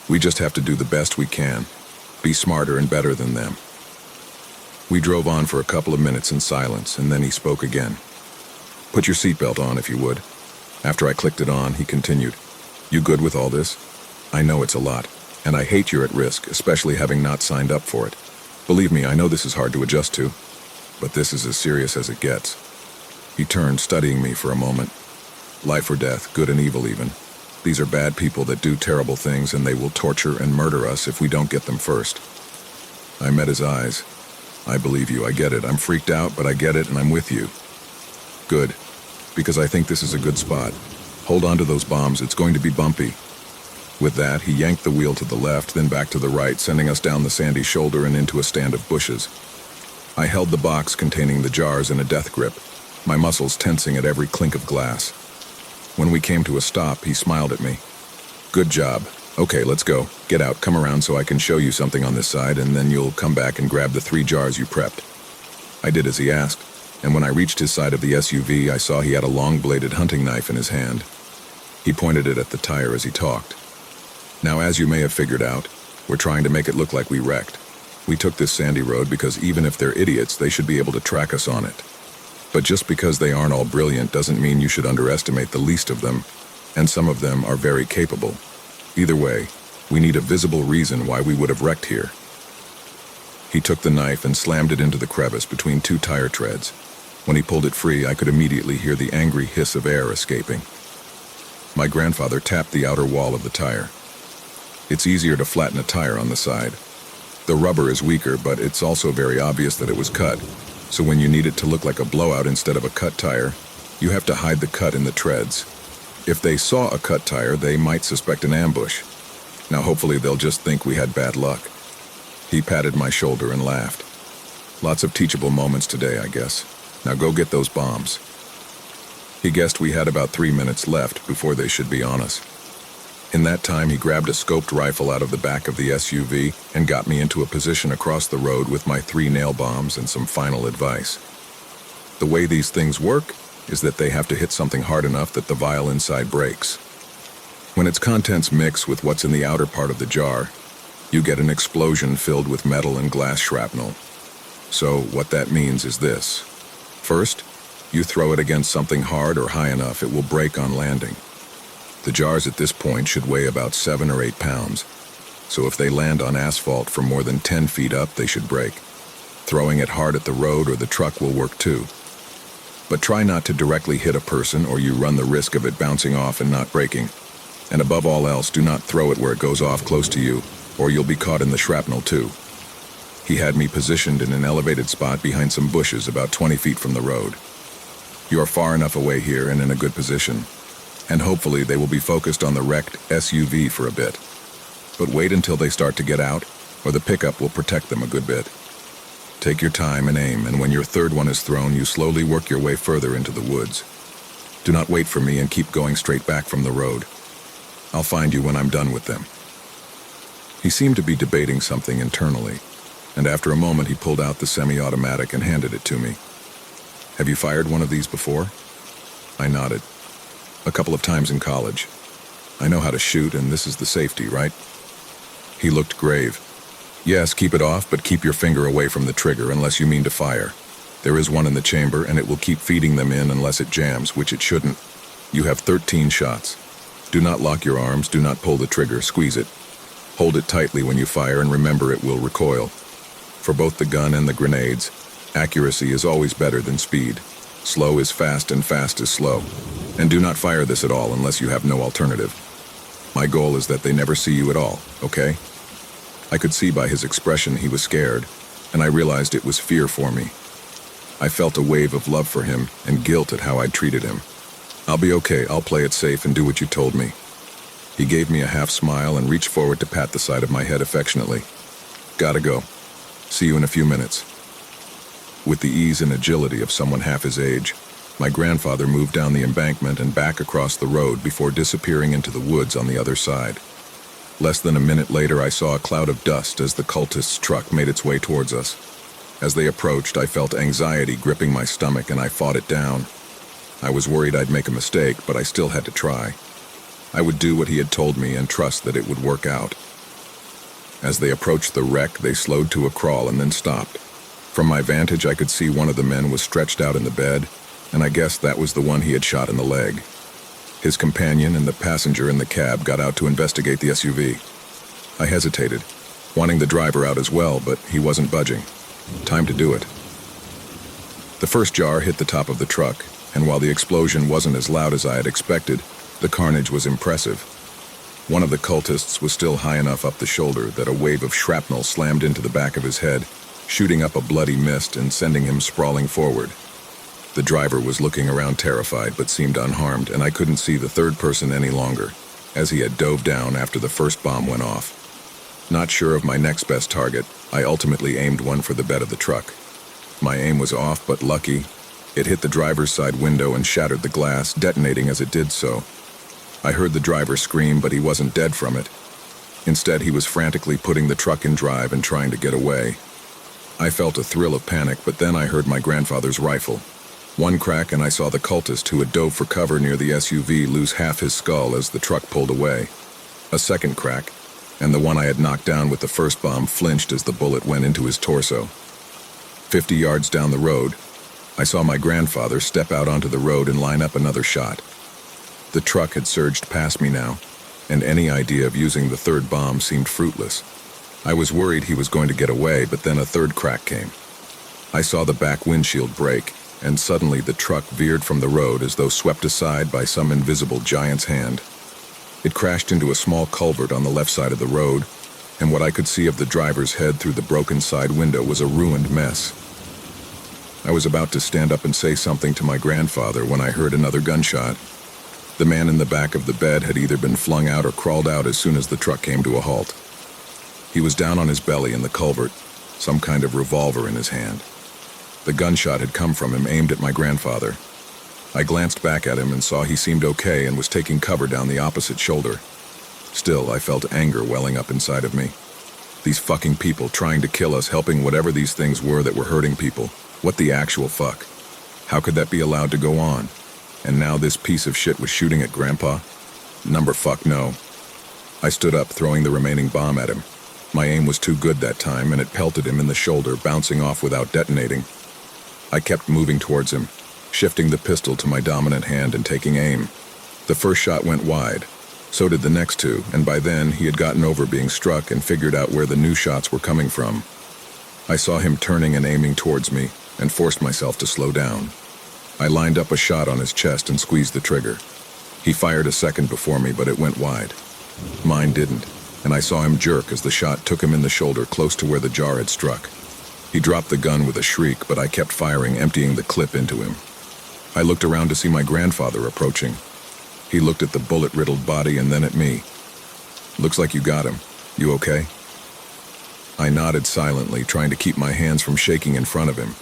We just have to do the best we can. Be smarter and better than them. We drove on for a couple of minutes in silence, and then he spoke again. "Put your seatbelt on, if you would." After I clicked it on, he continued. "You good with all this? I know it's a lot, and I hate you're at risk, especially having not signed up for it. Believe me, I know this is hard to adjust to, but this is as serious as it gets." He turned, studying me for a moment. "Life or death, good and evil even. These are bad people that do terrible things, and they will torture and murder us if we don't get them first." I met his eyes. I believe you, I get it. I'm freaked out, but I get it and I'm with you. Good, because I think this is a good spot. Hold on to those bombs, it's going to be bumpy. With that, he yanked the wheel to the left, then back to the right, sending us down the sandy shoulder and into a stand of bushes. I held the box containing the jars in a death grip, my muscles tensing at every clink of glass. When we came to a stop, he smiled at me. Good job. Okay, let's go. Get out, come around so I can show you something on this side, and then you'll come back and grab the 3 jars you prepped. I did as he asked, and when I reached his side of the SUV, I saw he had a long-bladed hunting knife in his hand. He pointed it at the tire as he talked. Now, as you may have figured out, we're trying to make it look like we wrecked. We took this sandy road because even if they're idiots, they should be able to track us on it. But just because they aren't all brilliant doesn't mean you should underestimate the least of them, and some of them are very capable. Either way, we need a visible reason why we would have wrecked here. He took the knife and slammed it into the crevice between 2 tire treads. When he pulled it free, I could immediately hear the angry hiss of air escaping. My grandfather tapped the outer wall of the tire. It's easier to flatten a tire on the side. The rubber is weaker, but it's also very obvious that it was cut, so when you need it to look like a blowout instead of a cut tire, you have to hide the cut in the treads. If they saw a cut tire, they might suspect an ambush. Now hopefully they'll just think we had bad luck. He patted my shoulder and laughed. Lots of teachable moments today, I guess. Now go get those bombs. He guessed we had about 3 minutes left before they should be on us. In that time, he grabbed a scoped rifle out of the back of the SUV and got me into a position across the road with my 3 nail bombs and some final advice. The way these things work is that they have to hit something hard enough that the vial inside breaks. When its contents mix with what's in the outer part of the jar, you get an explosion filled with metal and glass shrapnel. So what that means is this. First, you throw it against something hard or high enough it will break on landing. The jars at this point should weigh about 7 or 8 pounds, so if they land on asphalt from more than 10 feet up, they should break. Throwing it hard at the road or the truck will work too. But try not to directly hit a person or you run the risk of it bouncing off and not breaking. And above all else, do not throw it where it goes off close to you, or you'll be caught in the shrapnel too. He had me positioned in an elevated spot behind some bushes about 20 feet from the road. You are far enough away here and in a good position, and hopefully they will be focused on the wrecked SUV for a bit. But wait until they start to get out, or the pickup will protect them a good bit. Take your time and aim, and when your 3rd one is thrown, you slowly work your way further into the woods. Do not wait for me and keep going straight back from the road. I'll find you when I'm done with them. He seemed to be debating something internally, and after a moment he pulled out the semi-automatic and handed it to me. Have you fired one of these before? I nodded. A couple of times in college. I know how to shoot, and this is the safety, right? He looked grave. Yes, keep it off, but keep your finger away from the trigger unless you mean to fire. There is one in the chamber, and it will keep feeding them in unless it jams, which it shouldn't. You have 13 shots. Do not lock your arms, do not pull the trigger, squeeze it. Hold it tightly when you fire, and remember it will recoil. For both the gun and the grenades, accuracy is always better than speed. Slow is fast and fast is slow. And do not fire this at all unless you have no alternative. My goal is that they never see you at all, okay? I could see by his expression he was scared, and I realized it was fear for me. I felt a wave of love for him and guilt at how I'd treated him. I'll be okay, I'll play it safe and do what you told me. He gave me a half smile and reached forward to pat the side of my head affectionately. Gotta go. See you in a few minutes. With the ease and agility of someone half his age, my grandfather moved down the embankment and back across the road before disappearing into the woods on the other side. Less than a minute later, I saw a cloud of dust as the cultist's truck made its way towards us. As they approached, I felt anxiety gripping my stomach and I fought it down. I was worried I'd make a mistake, but I still had to try. I would do what he had told me and trust that it would work out. As they approached the wreck, they slowed to a crawl and then stopped. From my vantage, I could see one of the men was stretched out in the bed, and I guessed that was the one he had shot in the leg. His companion and the passenger in the cab got out to investigate the SUV. I hesitated, wanting the driver out as well, but he wasn't budging. Time to do it. The first jar hit the top of the truck, and while the explosion wasn't as loud as I had expected, the carnage was impressive. One of the cultists was still high enough up the shoulder that a wave of shrapnel slammed into the back of his head, shooting up a bloody mist and sending him sprawling forward. The driver was looking around terrified but seemed unharmed, and I couldn't see the third person any longer, as he had dove down after the first bomb went off. Not sure of my next best target, I ultimately aimed one for the bed of the truck. My aim was off, but lucky. It hit the driver's side window and shattered the glass, detonating as it did so. I heard the driver scream, but he wasn't dead from it. Instead, he was frantically putting the truck in drive and trying to get away. I felt a thrill of panic, but then I heard my grandfather's rifle. One crack and I saw the cultist who had dove for cover near the SUV lose half his skull as the truck pulled away. A second crack, and the one I had knocked down with the first bomb flinched as the bullet went into his torso. 50 yards down the road, I saw my grandfather step out onto the road and line up another shot. The truck had surged past me now, and any idea of using the third bomb seemed fruitless. I was worried he was going to get away, but then a third crack came. I saw the back windshield break, and suddenly the truck veered from the road as though swept aside by some invisible giant's hand. It crashed into a small culvert on the left side of the road, and what I could see of the driver's head through the broken side window was a ruined mess. I was about to stand up and say something to my grandfather when I heard another gunshot. The man in the back of the bed had either been flung out or crawled out as soon as the truck came to a halt. He was down on his belly in the culvert, some kind of revolver in his hand. The gunshot had come from him, aimed at my grandfather. I glanced back at him and saw he seemed okay and was taking cover down the opposite shoulder. Still, I felt anger welling up inside of me. These fucking people trying to kill us, helping whatever these things were that were hurting people. What the actual fuck? How could that be allowed to go on? And now this piece of shit was shooting at Grandpa? Number fuck no. I stood up, throwing the remaining bomb at him. My aim was too good that time, and it pelted him in the shoulder, bouncing off without detonating. I kept moving towards him, shifting the pistol to my dominant hand and taking aim. The first shot went wide. So did the next two, and by then he had gotten over being struck and figured out where the new shots were coming from. I saw him turning and aiming towards me, and forced myself to slow down. I lined up a shot on his chest and squeezed the trigger. He fired a second before me, but it went wide. Mine didn't, and I saw him jerk as the shot took him in the shoulder close to where the jar had struck. He dropped the gun with a shriek, but I kept firing, emptying the clip into him. I looked around to see my grandfather approaching. He looked at the bullet-riddled body and then at me. "Looks like you got him. You okay?" I nodded silently, trying to keep my hands from shaking in front of him.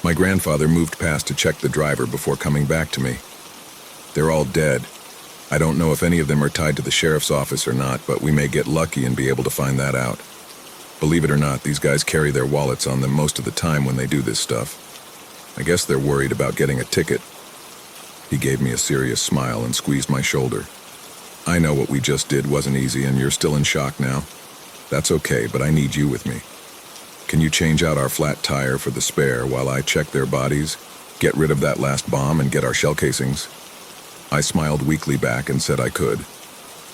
My grandfather moved past to check the driver before coming back to me. "They're all dead. I don't know if any of them are tied to the sheriff's office or not, but we may get lucky and be able to find that out. Believe it or not, these guys carry their wallets on them most of the time when they do this stuff. I guess they're worried about getting a ticket." He gave me a serious smile and squeezed my shoulder. "I know what we just did wasn't easy and you're still in shock now. That's okay, but I need you with me. Can you change out our flat tire for the spare while I check their bodies, get rid of that last bomb, and get our shell casings?" I smiled weakly back and said I could.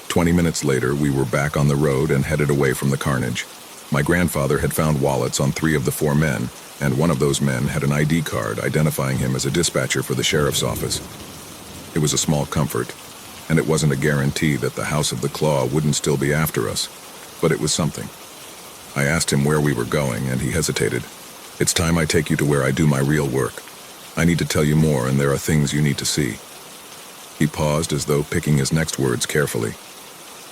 20 minutes later, we were back on the road and headed away from the carnage. My grandfather had found wallets on 3 of the 4 men, and one of those men had an ID card identifying him as a dispatcher for the sheriff's office. It was a small comfort, and it wasn't a guarantee that the House of the Claw wouldn't still be after us, but it was something. I asked him where we were going, and he hesitated. "It's time I take you to where I do my real work. I need to tell you more, and there are things you need to see." He paused as though picking his next words carefully.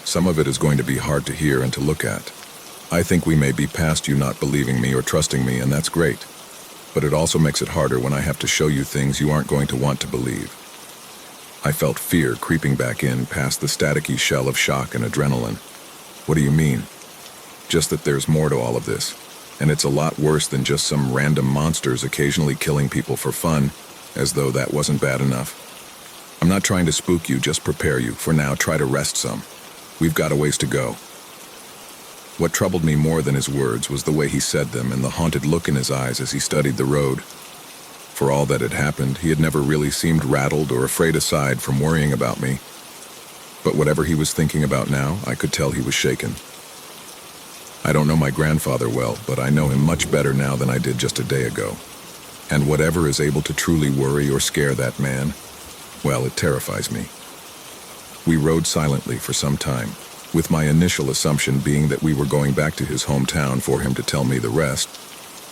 "Some of it is going to be hard to hear and to look at. I think we may be past you not believing me or trusting me, and that's great. But it also makes it harder when I have to show you things you aren't going to want to believe." I felt fear creeping back in past the staticky shell of shock and adrenaline. "What do you mean?" "Just that there's more to all of this, and it's a lot worse than just some random monsters occasionally killing people for fun, as though that wasn't bad enough. I'm not trying to spook you, just prepare you. For now, try to rest some. We've got a ways to go." What troubled me more than his words was the way he said them and the haunted look in his eyes as he studied the road. For all that had happened, he had never really seemed rattled or afraid aside from worrying about me. But whatever he was thinking about now, I could tell he was shaken. I don't know my grandfather well, but I know him much better now than I did just a day ago. And whatever is able to truly worry or scare that man, well, it terrifies me. We rode silently for some time, with my initial assumption being that we were going back to his hometown for him to tell me the rest.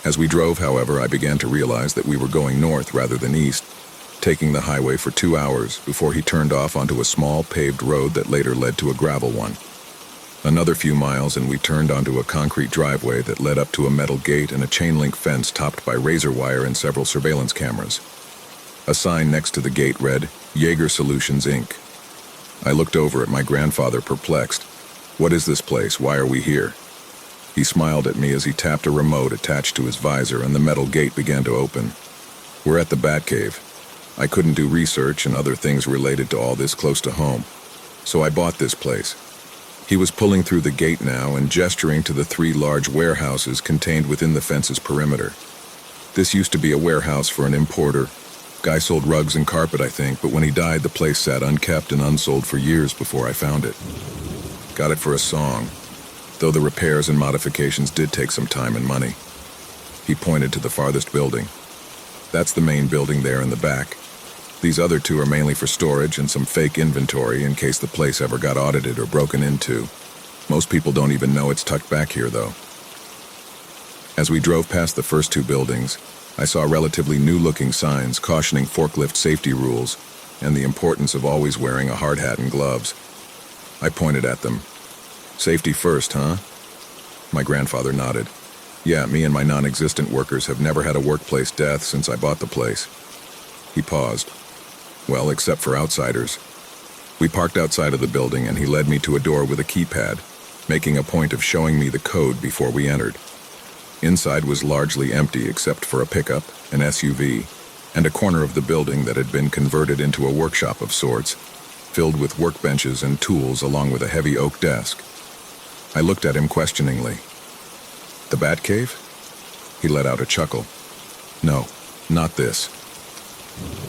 As we drove, however, I began to realize that we were going north rather than east, taking the highway for 2 hours before he turned off onto a small paved road that later led to a gravel one. Another few miles and we turned onto a concrete driveway that led up to a metal gate and a chain-link fence topped by razor wire and several surveillance cameras. A sign next to the gate read, Jaeger Solutions, Inc. I looked over at my grandfather, perplexed. What is this place? Why are we here? He smiled at me as he tapped a remote attached to his visor and the metal gate began to open. We're at the Batcave. I couldn't do research and other things related to all this close to home, so I bought this place. He was pulling through the gate now and gesturing to the 3 large warehouses contained within the fence's perimeter. This used to be a warehouse for an importer. Guy sold rugs and carpet, I think, but when he died, the place sat unkept and unsold for years before I found it. Got it for a song, though the repairs and modifications did take some time and money. He pointed to the farthest building. That's the main building there in the back. These other 2 are mainly for storage and some fake inventory in case the place ever got audited or broken into. Most people don't even know it's tucked back here, though. As we drove past the first 2 buildings, I saw relatively new-looking signs cautioning forklift safety rules and the importance of always wearing a hard hat and gloves. I pointed at them. Safety first, huh? My grandfather nodded. Yeah, me and my non-existent workers have never had a workplace death since I bought the place. He paused. Well, except for outsiders. We parked outside of the building and he led me to a door with a keypad, making a point of showing me the code before we entered. Inside was largely empty except for a pickup, an SUV, and a corner of the building that had been converted into a workshop of sorts, filled with workbenches and tools along with a heavy oak desk. I looked at him questioningly. The Batcave? He let out a chuckle. No, not this.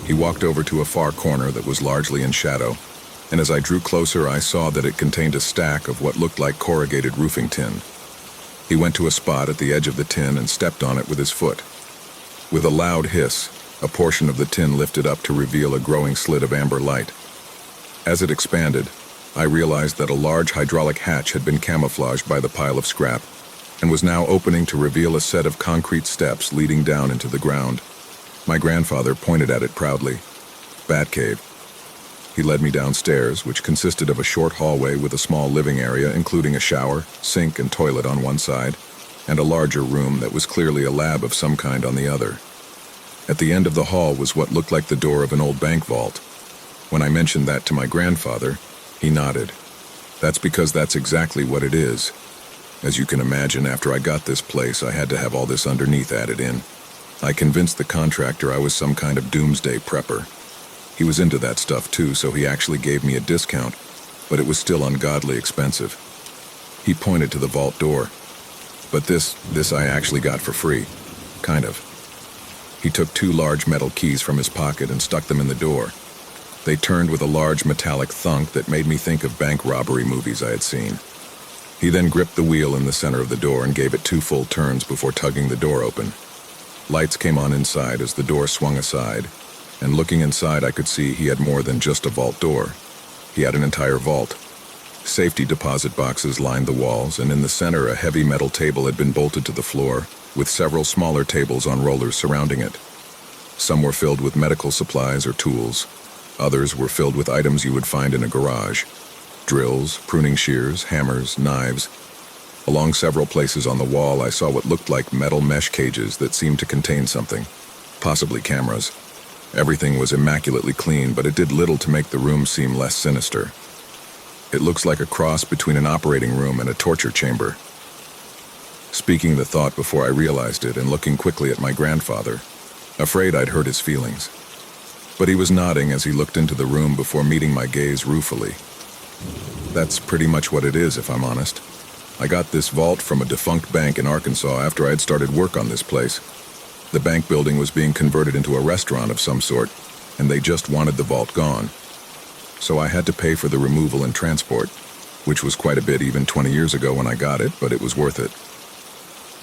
He walked over to a far corner that was largely in shadow, and as I drew closer I saw that it contained a stack of what looked like corrugated roofing tin. He went to a spot at the edge of the tin and stepped on it with his foot. With a loud hiss, a portion of the tin lifted up to reveal a growing slit of amber light. As it expanded, I realized that a large hydraulic hatch had been camouflaged by the pile of scrap and was now opening to reveal a set of concrete steps leading down into the ground. My grandfather pointed at it proudly. Batcave. He led me downstairs, which consisted of a short hallway with a small living area including a shower, sink, and toilet on one side, and a larger room that was clearly a lab of some kind on the other. At the end of the hall was what looked like the door of an old bank vault. When I mentioned that to my grandfather, he nodded. That's because that's exactly what it is. As you can imagine, after I got this place, I had to have all this underneath added in. I convinced the contractor I was some kind of doomsday prepper. He was into that stuff too, so he actually gave me a discount, but it was still ungodly expensive. He pointed to the vault door. But this I actually got for free. Kind of. He took 2 large metal keys from his pocket and stuck them in the door. They turned with a large metallic thunk that made me think of bank robbery movies I had seen. He then gripped the wheel in the center of the door and gave it 2 full turns before tugging the door open. Lights came on inside as the door swung aside, and looking inside I could see he had more than just a vault door. He had an entire vault. Safety deposit boxes lined the walls, and in the center a heavy metal table had been bolted to the floor, with several smaller tables on rollers surrounding it. Some were filled with medical supplies or tools. Others were filled with items you would find in a garage. Drills, pruning shears, hammers, knives. Along several places on the wall I saw what looked like metal mesh cages that seemed to contain something, possibly cameras. Everything was immaculately clean, but it did little to make the room seem less sinister. It looks like a cross between an operating room and a torture chamber. Speaking the thought before I realized it and looking quickly at my grandfather, afraid I'd hurt his feelings. But he was nodding as he looked into the room before meeting my gaze ruefully. That's pretty much what it is, if I'm honest. I got this vault from a defunct bank in Arkansas after I had started work on this place. The bank building was being converted into a restaurant of some sort, and they just wanted the vault gone. So I had to pay for the removal and transport, which was quite a bit even 20 years ago when I got it, but it was worth it.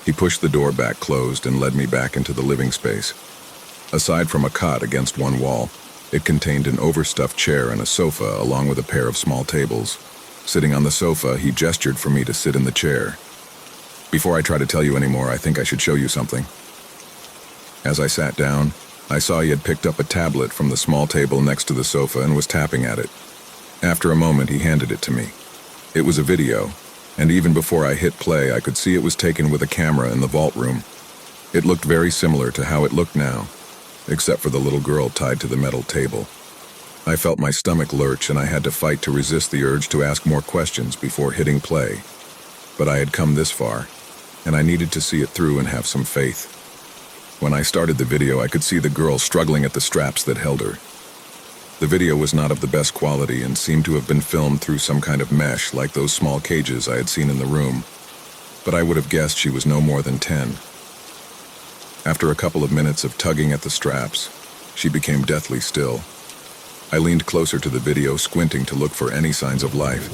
He pushed the door back closed and led me back into the living space. Aside from a cot against one wall, it contained an overstuffed chair and a sofa along with a pair of small tables. Sitting on the sofa, he gestured for me to sit in the chair. Before I try to tell you any more, I think I should show you something. As I sat down, I saw he had picked up a tablet from the small table next to the sofa and was tapping at it. After a moment, he handed it to me. It was a video, and even before I hit play, I could see it was taken with a camera in the vault room. It looked very similar to how it looked now, except for the little girl tied to the metal table. I felt my stomach lurch, and I had to fight to resist the urge to ask more questions before hitting play. But I had come this far, and I needed to see it through and have some faith. When I started the video, I could see the girl struggling at the straps that held her. The video was not of the best quality and seemed to have been filmed through some kind of mesh like those small cages I had seen in the room, but I would have guessed she was no more than 10. After a couple of minutes of tugging at the straps, she became deathly still. I leaned closer to the video, squinting to look for any signs of life.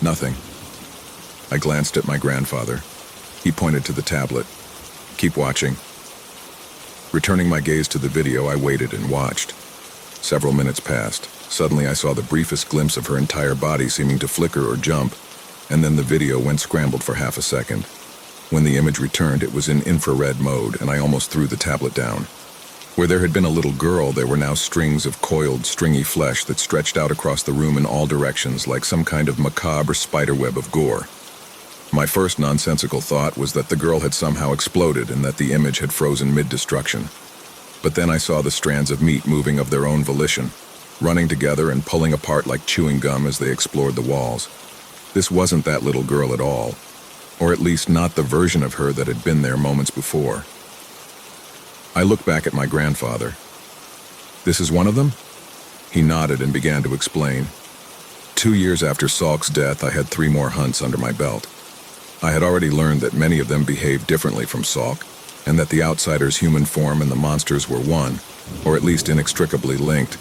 Nothing. I glanced at my grandfather. He pointed to the tablet. "Keep watching." Returning my gaze to the video, I waited and watched. Several minutes passed. Suddenly I saw the briefest glimpse of her entire body seeming to flicker or jump, and then the video went scrambled for half a second. When the image returned, it was in infrared mode, and I almost threw the tablet down. Where there had been a little girl, there were now strings of coiled, stringy flesh that stretched out across the room in all directions like some kind of macabre spiderweb of gore. My first nonsensical thought was that the girl had somehow exploded and that the image had frozen mid-destruction. But then I saw the strands of meat moving of their own volition, running together and pulling apart like chewing gum as they explored the walls. This wasn't that little girl at all, or at least not the version of her that had been there moments before. I looked back at my grandfather. "This is one of them?" He nodded and began to explain. 2 years after Salk's death, I had 3 more hunts under my belt. I had already learned that many of them behaved differently from Salk, and that the outsider's human form and the monsters were one, or at least inextricably linked.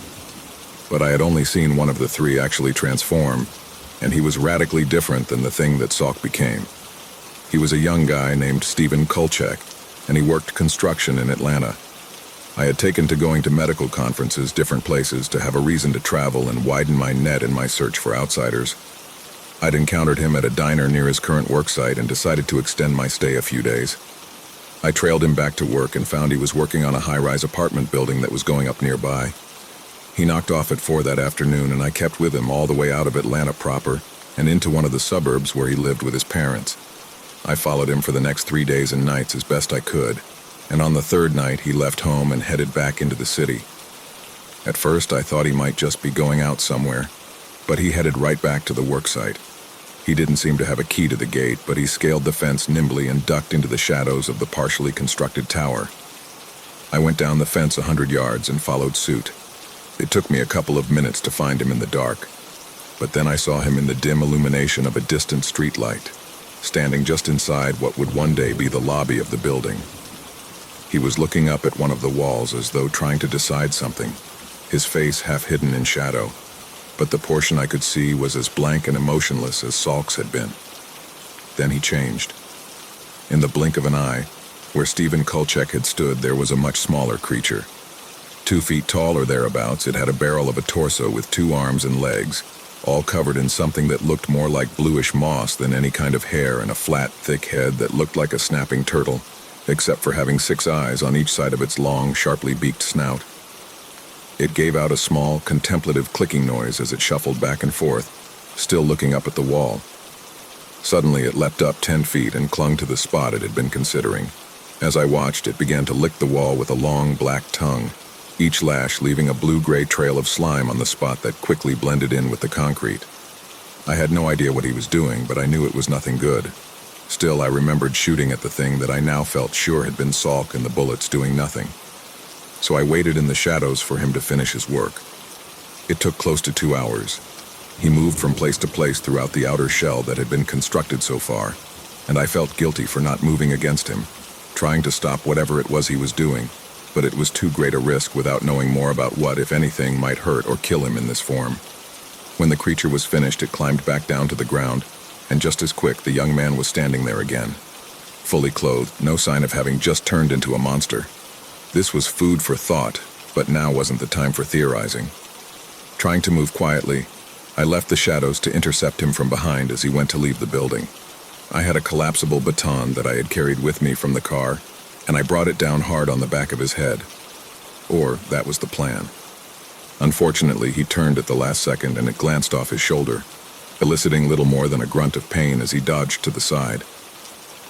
But I had only seen one of the 3 actually transform, and he was radically different than the thing that Salk became. He was a young guy named Stephen Kolchak, and he worked construction in Atlanta. I had taken to going to medical conferences, different places, to have a reason to travel and widen my net in my search for outsiders. I'd encountered him at a diner near his current worksite and decided to extend my stay a few days. I trailed him back to work and found he was working on a high-rise apartment building that was going up nearby. He knocked off at 4 that afternoon, and I kept with him all the way out of Atlanta proper and into one of the suburbs where he lived with his parents. I followed him for the next 3 days and nights as best I could, and on the 3rd night he left home and headed back into the city. At first I thought he might just be going out somewhere, but he headed right back to the worksite. He didn't seem to have a key to the gate, but he scaled the fence nimbly and ducked into the shadows of the partially constructed tower. I went down the fence 100 yards and followed suit. It took me a couple of minutes to find him in the dark, but then I saw him in the dim illumination of a distant streetlight, standing just inside what would one day be the lobby of the building. He was looking up at one of the walls as though trying to decide something, his face half hidden in shadow, but the portion I could see was as blank and emotionless as Salk's had been. Then he changed. In the blink of an eye, where Stephen Kolchak had stood, there was a much smaller creature. 2 feet tall or thereabouts, it had a barrel of a torso with 2 arms and legs, all covered in something that looked more like bluish moss than any kind of hair, and a flat, thick head that looked like a snapping turtle, except for having 6 eyes on each side of its long, sharply beaked snout. It gave out a small, contemplative clicking noise as it shuffled back and forth, still looking up at the wall. Suddenly it leapt up 10 feet and clung to the spot it had been considering. As I watched, it began to lick the wall with a long, black tongue, each lash leaving a blue-gray trail of slime on the spot that quickly blended in with the concrete. I had no idea what he was doing, but I knew it was nothing good. Still, I remembered shooting at the thing that I now felt sure had been Salk and the bullets doing nothing. So I waited in the shadows for him to finish his work. It took close to 2 hours. He moved from place to place throughout the outer shell that had been constructed so far, and I felt guilty for not moving against him, trying to stop whatever it was he was doing, but it was too great a risk without knowing more about what, if anything, might hurt or kill him in this form. When the creature was finished, it climbed back down to the ground, and just as quick, the young man was standing there again, fully clothed, no sign of having just turned into a monster. This was food for thought, but now wasn't the time for theorizing. Trying to move quietly, I left the shadows to intercept him from behind as he went to leave the building. I had a collapsible baton that I had carried with me from the car, and I brought it down hard on the back of his head. Or that was the plan. Unfortunately, he turned at the last second and it glanced off his shoulder, eliciting little more than a grunt of pain as he dodged to the side.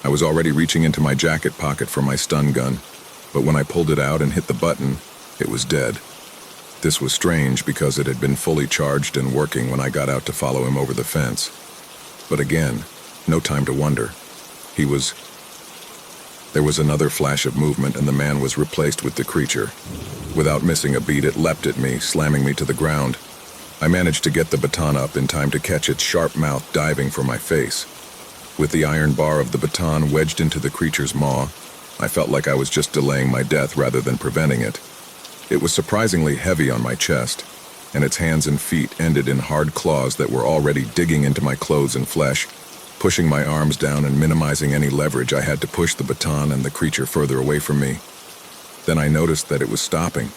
I was already reaching into my jacket pocket for my stun gun, but when I pulled it out and hit the button, it was dead. This was strange because it had been fully charged and working when I got out to follow him over the fence. But again, no time to wonder. There was another flash of movement and the man was replaced with the creature. Without missing a beat, it leapt at me, slamming me to the ground. I managed to get the baton up in time to catch its sharp mouth diving for my face. With the iron bar of the baton wedged into the creature's maw, I felt like I was just delaying my death rather than preventing it. It was surprisingly heavy on my chest, and its hands and feet ended in hard claws that were already digging into my clothes and flesh. Pushing my arms down and minimizing any leverage, I had to push the baton and the creature further away from me. Then I noticed that it was stopping.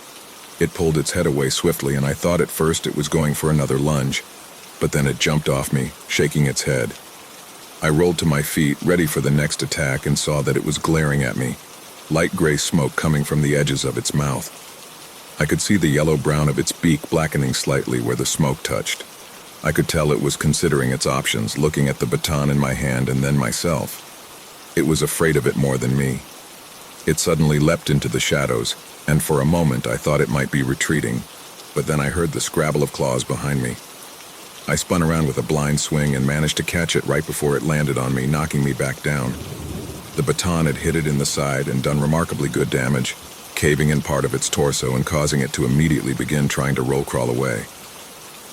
It pulled its head away swiftly, and I thought at first it was going for another lunge, but then it jumped off me, shaking its head. I rolled to my feet, ready for the next attack, and saw that it was glaring at me, light gray smoke coming from the edges of its mouth. I could see the yellow-brown of its beak blackening slightly where the smoke touched. I could tell it was considering its options, looking at the baton in my hand and then myself. It was afraid of it more than me. It suddenly leapt into the shadows, and for a moment I thought it might be retreating, but then I heard the scrabble of claws behind me. I spun around with a blind swing and managed to catch it right before it landed on me, knocking me back down. The baton had hit it in the side and done remarkably good damage, caving in part of its torso and causing it to immediately begin trying to roll crawl away.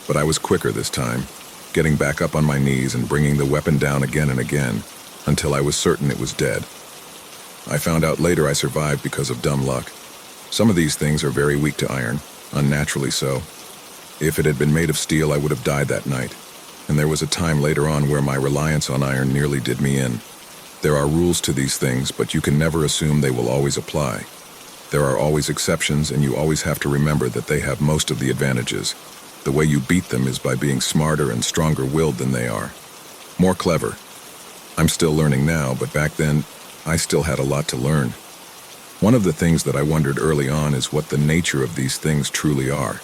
But I was quicker this time, getting back up on my knees and bringing the weapon down again and again, until I was certain it was dead. I found out later I survived because of dumb luck. Some of these things are very weak to iron, unnaturally so. If it had been made of steel, I would have died that night, and there was a time later on where my reliance on iron nearly did me in. There are rules to these things, but you can never assume they will always apply. There are always exceptions, and you always have to remember that they have most of the advantages. The way you beat them is by being smarter and stronger-willed than they are. More clever. I'm still learning now, but back then, I still had a lot to learn. One of the things that I wondered early on is what the nature of these things truly are.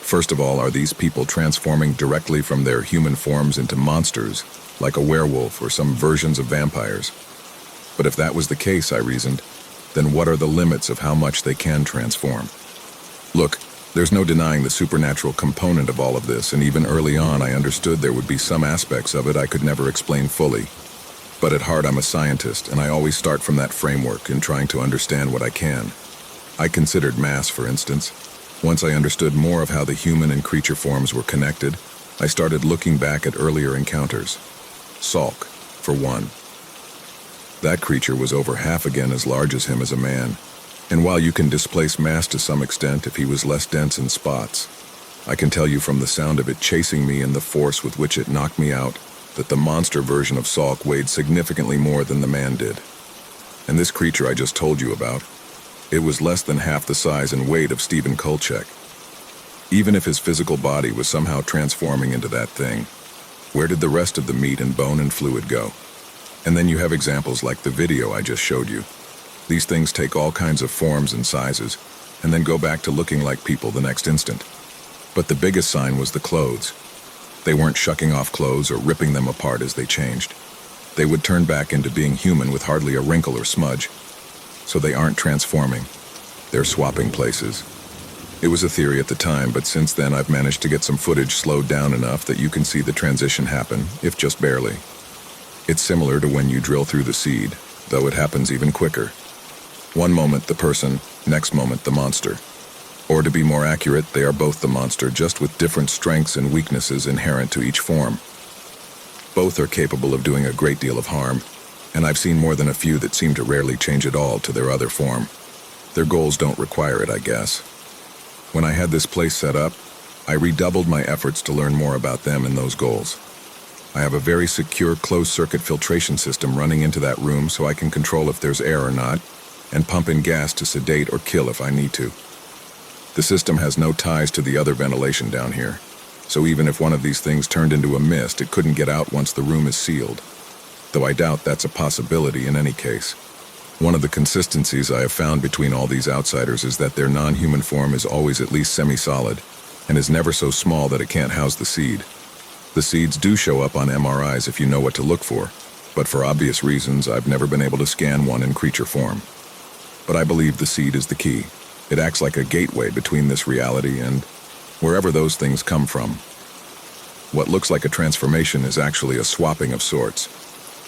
First of all, are these people transforming directly from their human forms into monsters, like a werewolf or some versions of vampires? But if that was the case, I reasoned, then what are the limits of how much they can transform? Look, there's no denying the supernatural component of all of this, and even early on I understood there would be some aspects of it I could never explain fully. But at heart I'm a scientist, and I always start from that framework in trying to understand what I can. I considered mass, for instance. Once I understood more of how the human and creature forms were connected, I started looking back at earlier encounters. Salk, for one. That creature was over half again as large as him as a man. And while you can displace mass to some extent if he was less dense in spots, I can tell you from the sound of it chasing me and the force with which it knocked me out that the monster version of Salk weighed significantly more than the man did. And this creature I just told you about, it was less than half the size and weight of Stephen Kolchak. Even if his physical body was somehow transforming into that thing, where did the rest of the meat and bone and fluid go? And then you have examples like the video I just showed you. These things take all kinds of forms and sizes, and then go back to looking like people the next instant. But the biggest sign was the clothes. They weren't shucking off clothes or ripping them apart as they changed. They would turn back into being human with hardly a wrinkle or smudge. So they aren't transforming. They're swapping places. It was a theory at the time, but since then I've managed to get some footage slowed down enough that you can see the transition happen, if just barely. It's similar to when you drill through the seed, though it happens even quicker. One moment the person, next moment the monster. Or to be more accurate, they are both the monster, just with different strengths and weaknesses inherent to each form. Both are capable of doing a great deal of harm, and I've seen more than a few that seem to rarely change at all to their other form. Their goals don't require it, I guess. When I had this place set up, I redoubled my efforts to learn more about them and those goals. I have a very secure closed-circuit filtration system running into that room so I can control if there's air or not, and pump in gas to sedate or kill if I need to. The system has no ties to the other ventilation down here, so even if one of these things turned into a mist, it couldn't get out once the room is sealed. though I doubt that's a possibility in any case. One of the consistencies I have found between all these outsiders is that their non-human form is always at least semi-solid, and is never so small that it can't house the seed. The seeds do show up on MRIs if you know what to look for, but for obvious reasons I've never been able to scan one in creature form. But I believe the seed is the key. It acts like a gateway between this reality and wherever those things come from. What looks like a transformation is actually a swapping of sorts.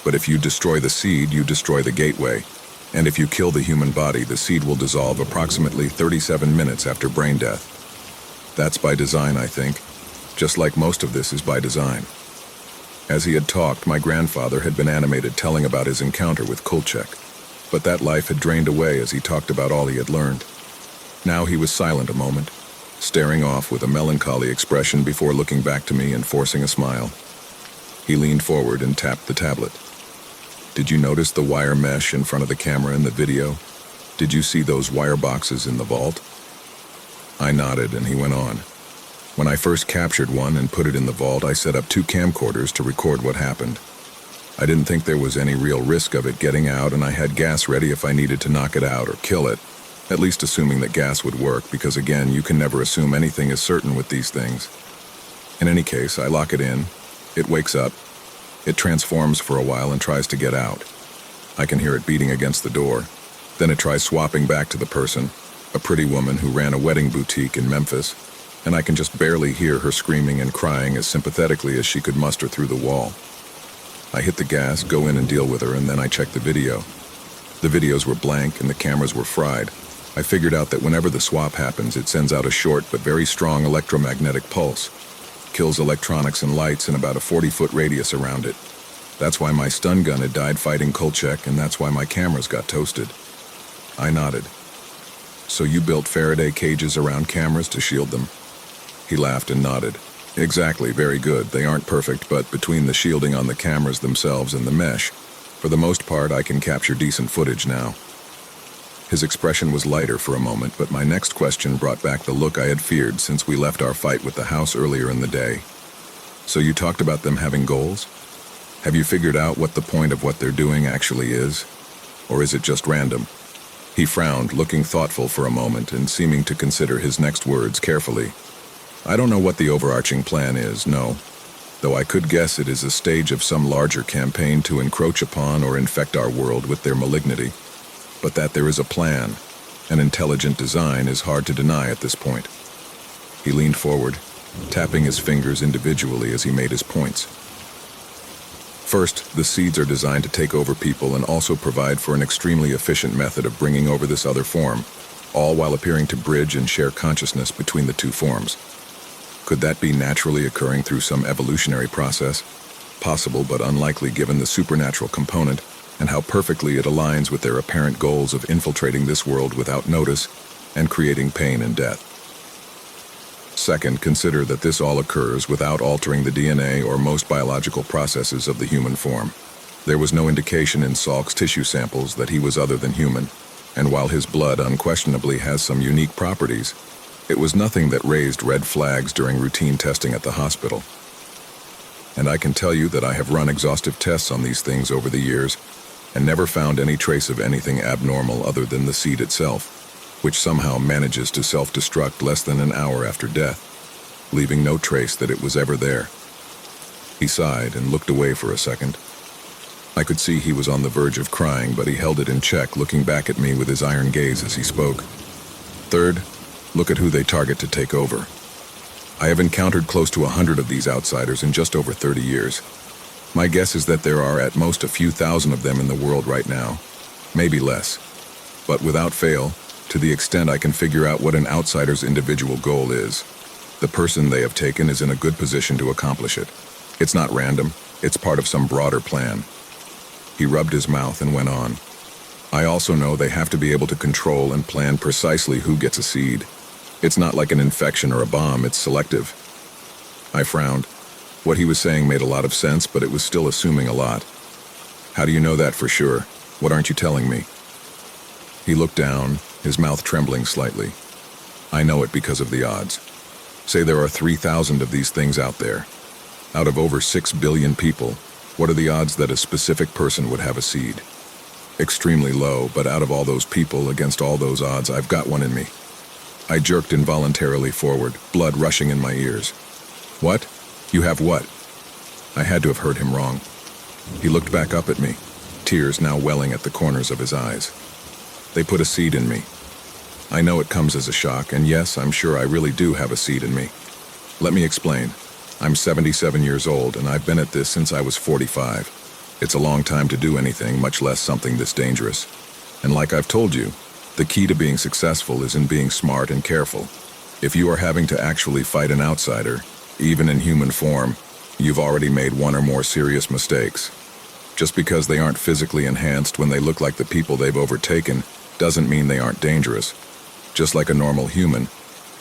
But if you destroy the seed, you destroy the gateway. And if you kill the human body, the seed will dissolve approximately 37 minutes after brain death. That's by design, I think, just like most of this is by design. As he had talked, my grandfather had been animated telling about his encounter with Kolchak, but that life had drained away as he talked about all he had learned. Now he was silent a moment, staring off with a melancholy expression before looking back to me and forcing a smile. He leaned forward and tapped the tablet. Did you notice the wire mesh in front of the camera in the video? Did you see those wire boxes in the vault? I nodded and he went on. When I first captured one and put it in the vault, I set up 2 camcorders to record what happened. I didn't think there was any real risk of it getting out, and I had gas ready if I needed to knock it out or kill it, at least assuming that gas would work, because again, you can never assume anything is certain with these things. In any case, I lock it in, it wakes up, it transforms for a while and tries to get out. I can hear it beating against the door. Then it tries swapping back to the person, a pretty woman who ran a wedding boutique in Memphis, and I can just barely hear her screaming and crying as sympathetically as she could muster through the wall. I hit the gas, go in and deal with her, and then I check the video. The videos were blank and the cameras were fried. I figured out that whenever the swap happens, it sends out a short but very strong electromagnetic pulse. Kills electronics and lights in about a 40-foot radius around it. That's why my stun gun had died fighting Kolchak, and that's why my cameras got toasted. I nodded. So you built Faraday cages around cameras to shield them? He laughed and nodded. Exactly, very good. They aren't perfect, but between the shielding on the cameras themselves and the mesh, for the most part I can capture decent footage now. His expression was lighter for a moment, but my next question brought back the look I had feared since we left our fight with the house earlier in the day. So you talked about them having goals? Have you figured out what the point of what they're doing actually is? Or is it just random? He frowned, looking thoughtful for a moment and seeming to consider his next words carefully. I don't know what the overarching plan is, no. Though I could guess it is a stage of some larger campaign to encroach upon or infect our world with their malignity. But that there is a plan, an intelligent design, is hard to deny at this point. He leaned forward, tapping his fingers individually as he made his points. First, the seeds are designed to take over people and also provide for an extremely efficient method of bringing over this other form, all while appearing to bridge and share consciousness between the two forms. Could that be naturally occurring through some evolutionary process? Possible but unlikely given the supernatural component and how perfectly it aligns with their apparent goals of infiltrating this world without notice and creating pain and death. Second, consider that this all occurs without altering the DNA or most biological processes of the human form. There was no indication in Salk's tissue samples that he was other than human, and while his blood unquestionably has some unique properties, it was nothing that raised red flags during routine testing at the hospital. And I can tell you that I have run exhaustive tests on these things over the years and never found any trace of anything abnormal other than the seed itself, which somehow manages to self-destruct less than an hour after death, leaving no trace that it was ever there. He sighed and looked away for a second. I could see he was on the verge of crying, but he held it in check, looking back at me with his iron gaze as he spoke. Third, look at who they target to take over. I have encountered close to 100 of these outsiders in just over 30 years. My guess is that there are at most a few thousand of them in the world right now, maybe less. But without fail, to the extent I can figure out what an outsider's individual goal is, the person they have taken is in a good position to accomplish it. It's not random, it's part of some broader plan. He rubbed his mouth and went on. I also know they have to be able to control and plan precisely who gets a seed. It's not like an infection or a bomb, it's selective. I frowned. What he was saying made a lot of sense, but it was still assuming a lot. How do you know that for sure? What aren't you telling me? He looked down, his mouth trembling slightly. I know it because of the odds. Say there are 3,000 of these things out there. Out of over 6 billion people, What are the odds that a specific person would have a seed? Extremely low, but out of all those people, against all those odds, I've got one in me. I jerked involuntarily forward, blood rushing in my ears. What? You have what? I had to have heard him wrong. He looked back up at me, tears now welling at the corners of his eyes. They put a seed in me. I know it comes as a shock, and yes, I'm sure I really do have a seed in me. Let me explain. I'm 77 years old, and I've been at this since I was 45. It's a long time to do anything, much less something this dangerous. And like I've told you, the key to being successful is in being smart and careful. If you are having to actually fight an outsider, even in human form, you've already made one or more serious mistakes. Just because they aren't physically enhanced when they look like the people they've overtaken doesn't mean they aren't dangerous. Just like a normal human,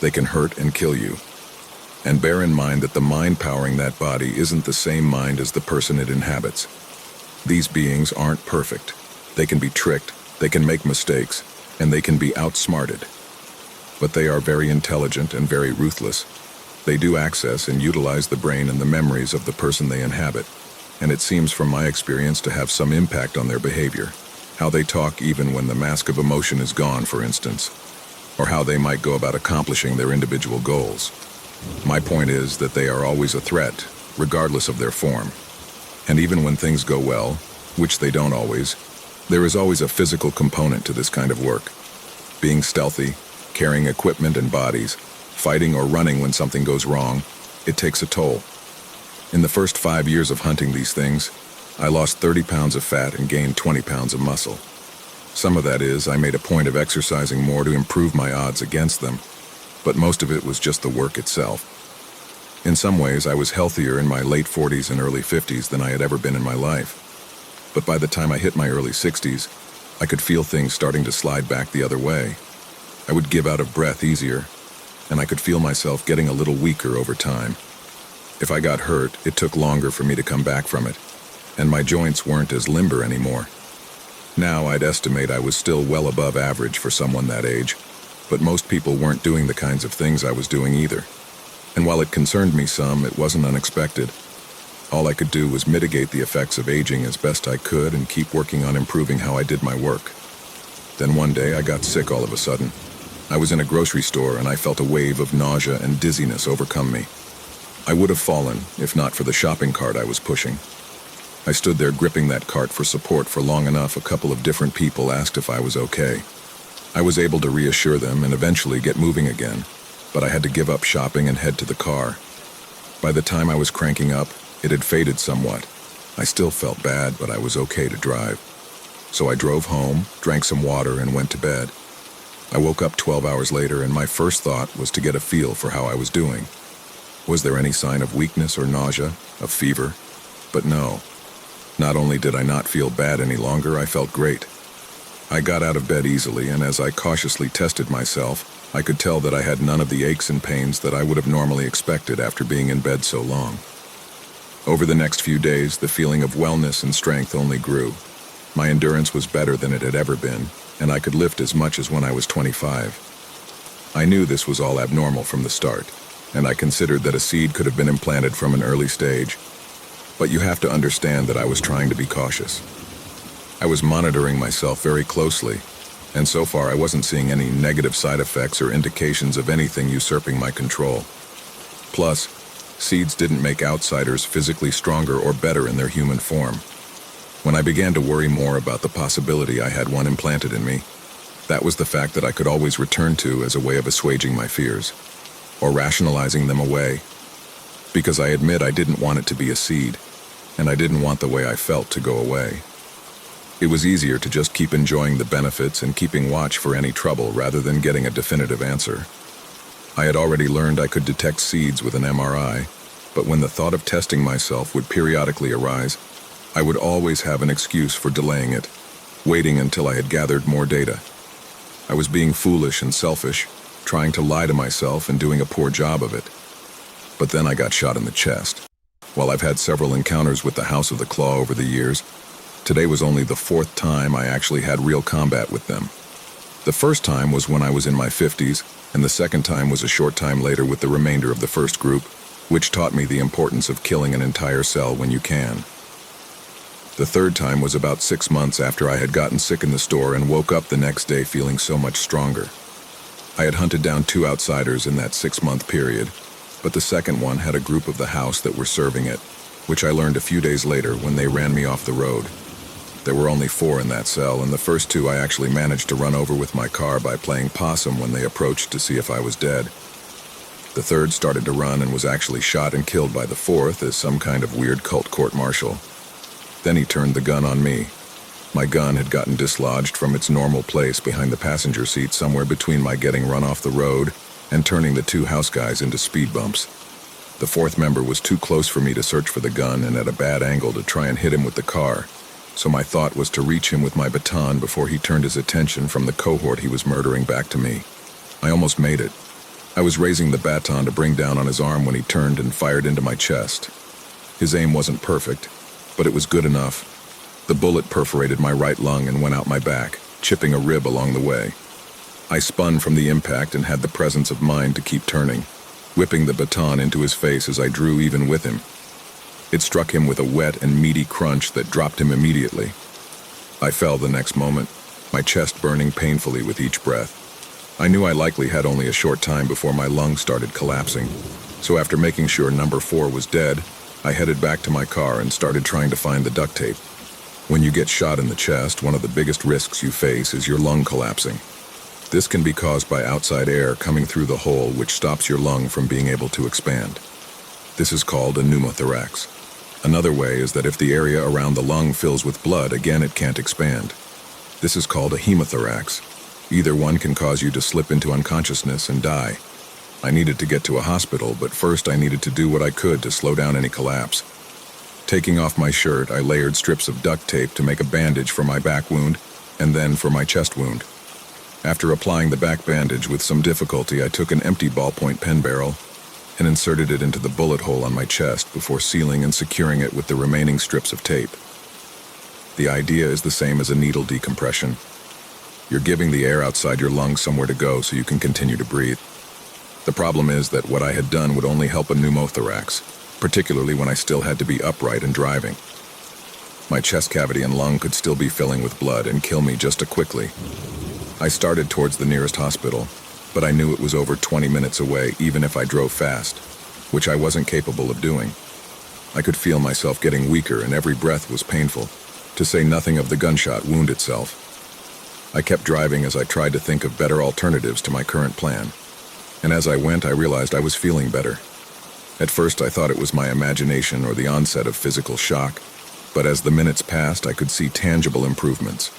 they can hurt and kill you. And bear in mind that the mind powering that body isn't the same mind as the person it inhabits. These beings aren't perfect. They can be tricked, they can make mistakes, and they can be outsmarted. But they are very intelligent and very ruthless. They do access and utilize the brain and the memories of the person they inhabit, and it seems from my experience to have some impact on their behavior. How they talk even when the mask of emotion is gone, for instance, or how they might go about accomplishing their individual goals. My point is that they are always a threat, regardless of their form. And even when things go well, which they don't always, there is always a physical component to this kind of work. Being stealthy, carrying equipment and bodies, fighting or running when something goes wrong, it takes a toll. In the first 5 years of hunting these things, I lost 30 pounds of fat and gained 20 pounds of muscle. Some of that is I made a point of exercising more to improve my odds against them, but most of it was just the work itself. In some ways, I was healthier in my late 40s and early 50s than I had ever been in my life. But by the time I hit my early 60s, I could feel things starting to slide back the other way. I would give out of breath easier, and I could feel myself getting a little weaker over time. If I got hurt, it took longer for me to come back from it, and my joints weren't as limber anymore. Now I'd estimate I was still well above average for someone that age, but most people weren't doing the kinds of things I was doing either. And while it concerned me some, it wasn't unexpected. All I could do was mitigate the effects of aging as best I could and keep working on improving how I did my work. Then one day I got sick all of a sudden. I was in a grocery store and I felt a wave of nausea and dizziness overcome me. I would have fallen if not for the shopping cart I was pushing. I stood there gripping that cart for support for long enough a couple of different people asked if I was okay. I was able to reassure them and eventually get moving again, but I had to give up shopping and head to the car. By the time I was cranking up, it had faded somewhat. I still felt bad, but I was okay to drive. So I drove home, drank some water, and went to bed. I woke up 12 hours later, and my first thought was to get a feel for how I was doing. Was there any sign of weakness or nausea, of fever? But no. Not only did I not feel bad any longer, I felt great. I got out of bed easily, and as I cautiously tested myself, I could tell that I had none of the aches and pains that I would have normally expected after being in bed so long. Over the next few days, the feeling of wellness and strength only grew. My endurance was better than it had ever been, and I could lift as much as when I was 25. I knew this was all abnormal from the start, and I considered that a seed could have been implanted from an early stage. But you have to understand that I was trying to be cautious. I was monitoring myself very closely, and so far I wasn't seeing any negative side effects or indications of anything usurping my control. Plus, seeds didn't make outsiders physically stronger or better in their human form. When I began to worry more about the possibility I had one implanted in me, that was the fact that I could always return to as a way of assuaging my fears, or rationalizing them away, because I admit I didn't want it to be a seed, and I didn't want the way I felt to go away. It was easier to just keep enjoying the benefits and keeping watch for any trouble rather than getting a definitive answer. I had already learned I could detect seeds with an MRI, but when the thought of testing myself would periodically arise, I would always have an excuse for delaying it, waiting until I had gathered more data. I was being foolish and selfish, trying to lie to myself and doing a poor job of it. But then I got shot in the chest. While I've had several encounters with the House of the Claw over the years, today was only the 4th time I actually had real combat with them. The first time was when I was in my 50s, and the second time was a short time later with the remainder of the first group, which taught me the importance of killing an entire cell when you can. The third time was about 6 months after I had gotten sick in the store and woke up the next day feeling so much stronger. I had hunted down 2 outsiders in that 6-month period, but the second one had a group of the house that were serving it, which I learned a few days later when they ran me off the road. There were only 4 in that cell, and the first 2 I actually managed to run over with my car by playing possum when they approached to see if I was dead. The third started to run and was actually shot and killed by the fourth as some kind of weird cult court-martial. Then he turned the gun on me. My gun had gotten dislodged from its normal place behind the passenger seat somewhere between my getting run off the road and turning the 2 house guys into speed bumps. The fourth member was too close for me to search for the gun and at a bad angle to try and hit him with the car, so my thought was to reach him with my baton before he turned his attention from the cohort he was murdering back to me. I almost made it. I was raising the baton to bring down on his arm when he turned and fired into my chest. His aim wasn't perfect, but it was good enough. The bullet perforated my right lung and went out my back, chipping a rib along the way. I spun from the impact and had the presence of mind to keep turning, whipping the baton into his face as I drew even with him. It struck him with a wet and meaty crunch that dropped him immediately. I fell the next moment, my chest burning painfully with each breath. I knew I likely had only a short time before my lungs started collapsing, so after making sure number 4 was dead, I headed back to my car and started trying to find the duct tape. When you get shot in the chest, one of the biggest risks you face is your lung collapsing. This can be caused by outside air coming through the hole, which stops your lung from being able to expand. This is called a pneumothorax. Another way is that if the area around the lung fills with blood, again it can't expand. This is called a hemothorax. Either one can cause you to slip into unconsciousness and die. I needed to get to a hospital, but first I needed to do what I could to slow down any collapse. Taking off my shirt, I layered strips of duct tape to make a bandage for my back wound, and then for my chest wound. After applying the back bandage with some difficulty, I took an empty ballpoint pen barrel and inserted it into the bullet hole on my chest before sealing and securing it with the remaining strips of tape. The idea is the same as a needle decompression. You're giving the air outside your lungs somewhere to go so you can continue to breathe. The problem is that what I had done would only help a pneumothorax, particularly when I still had to be upright and driving. My chest cavity and lung could still be filling with blood and kill me just as quickly. I started towards the nearest hospital, but I knew it was over 20 minutes away even if I drove fast, which I wasn't capable of doing. I could feel myself getting weaker and every breath was painful, to say nothing of the gunshot wound itself. I kept driving as I tried to think of better alternatives to my current plan. And as I went, I realized I was feeling better. At first, I thought it was my imagination or the onset of physical shock, but as the minutes passed, I could see tangible improvements.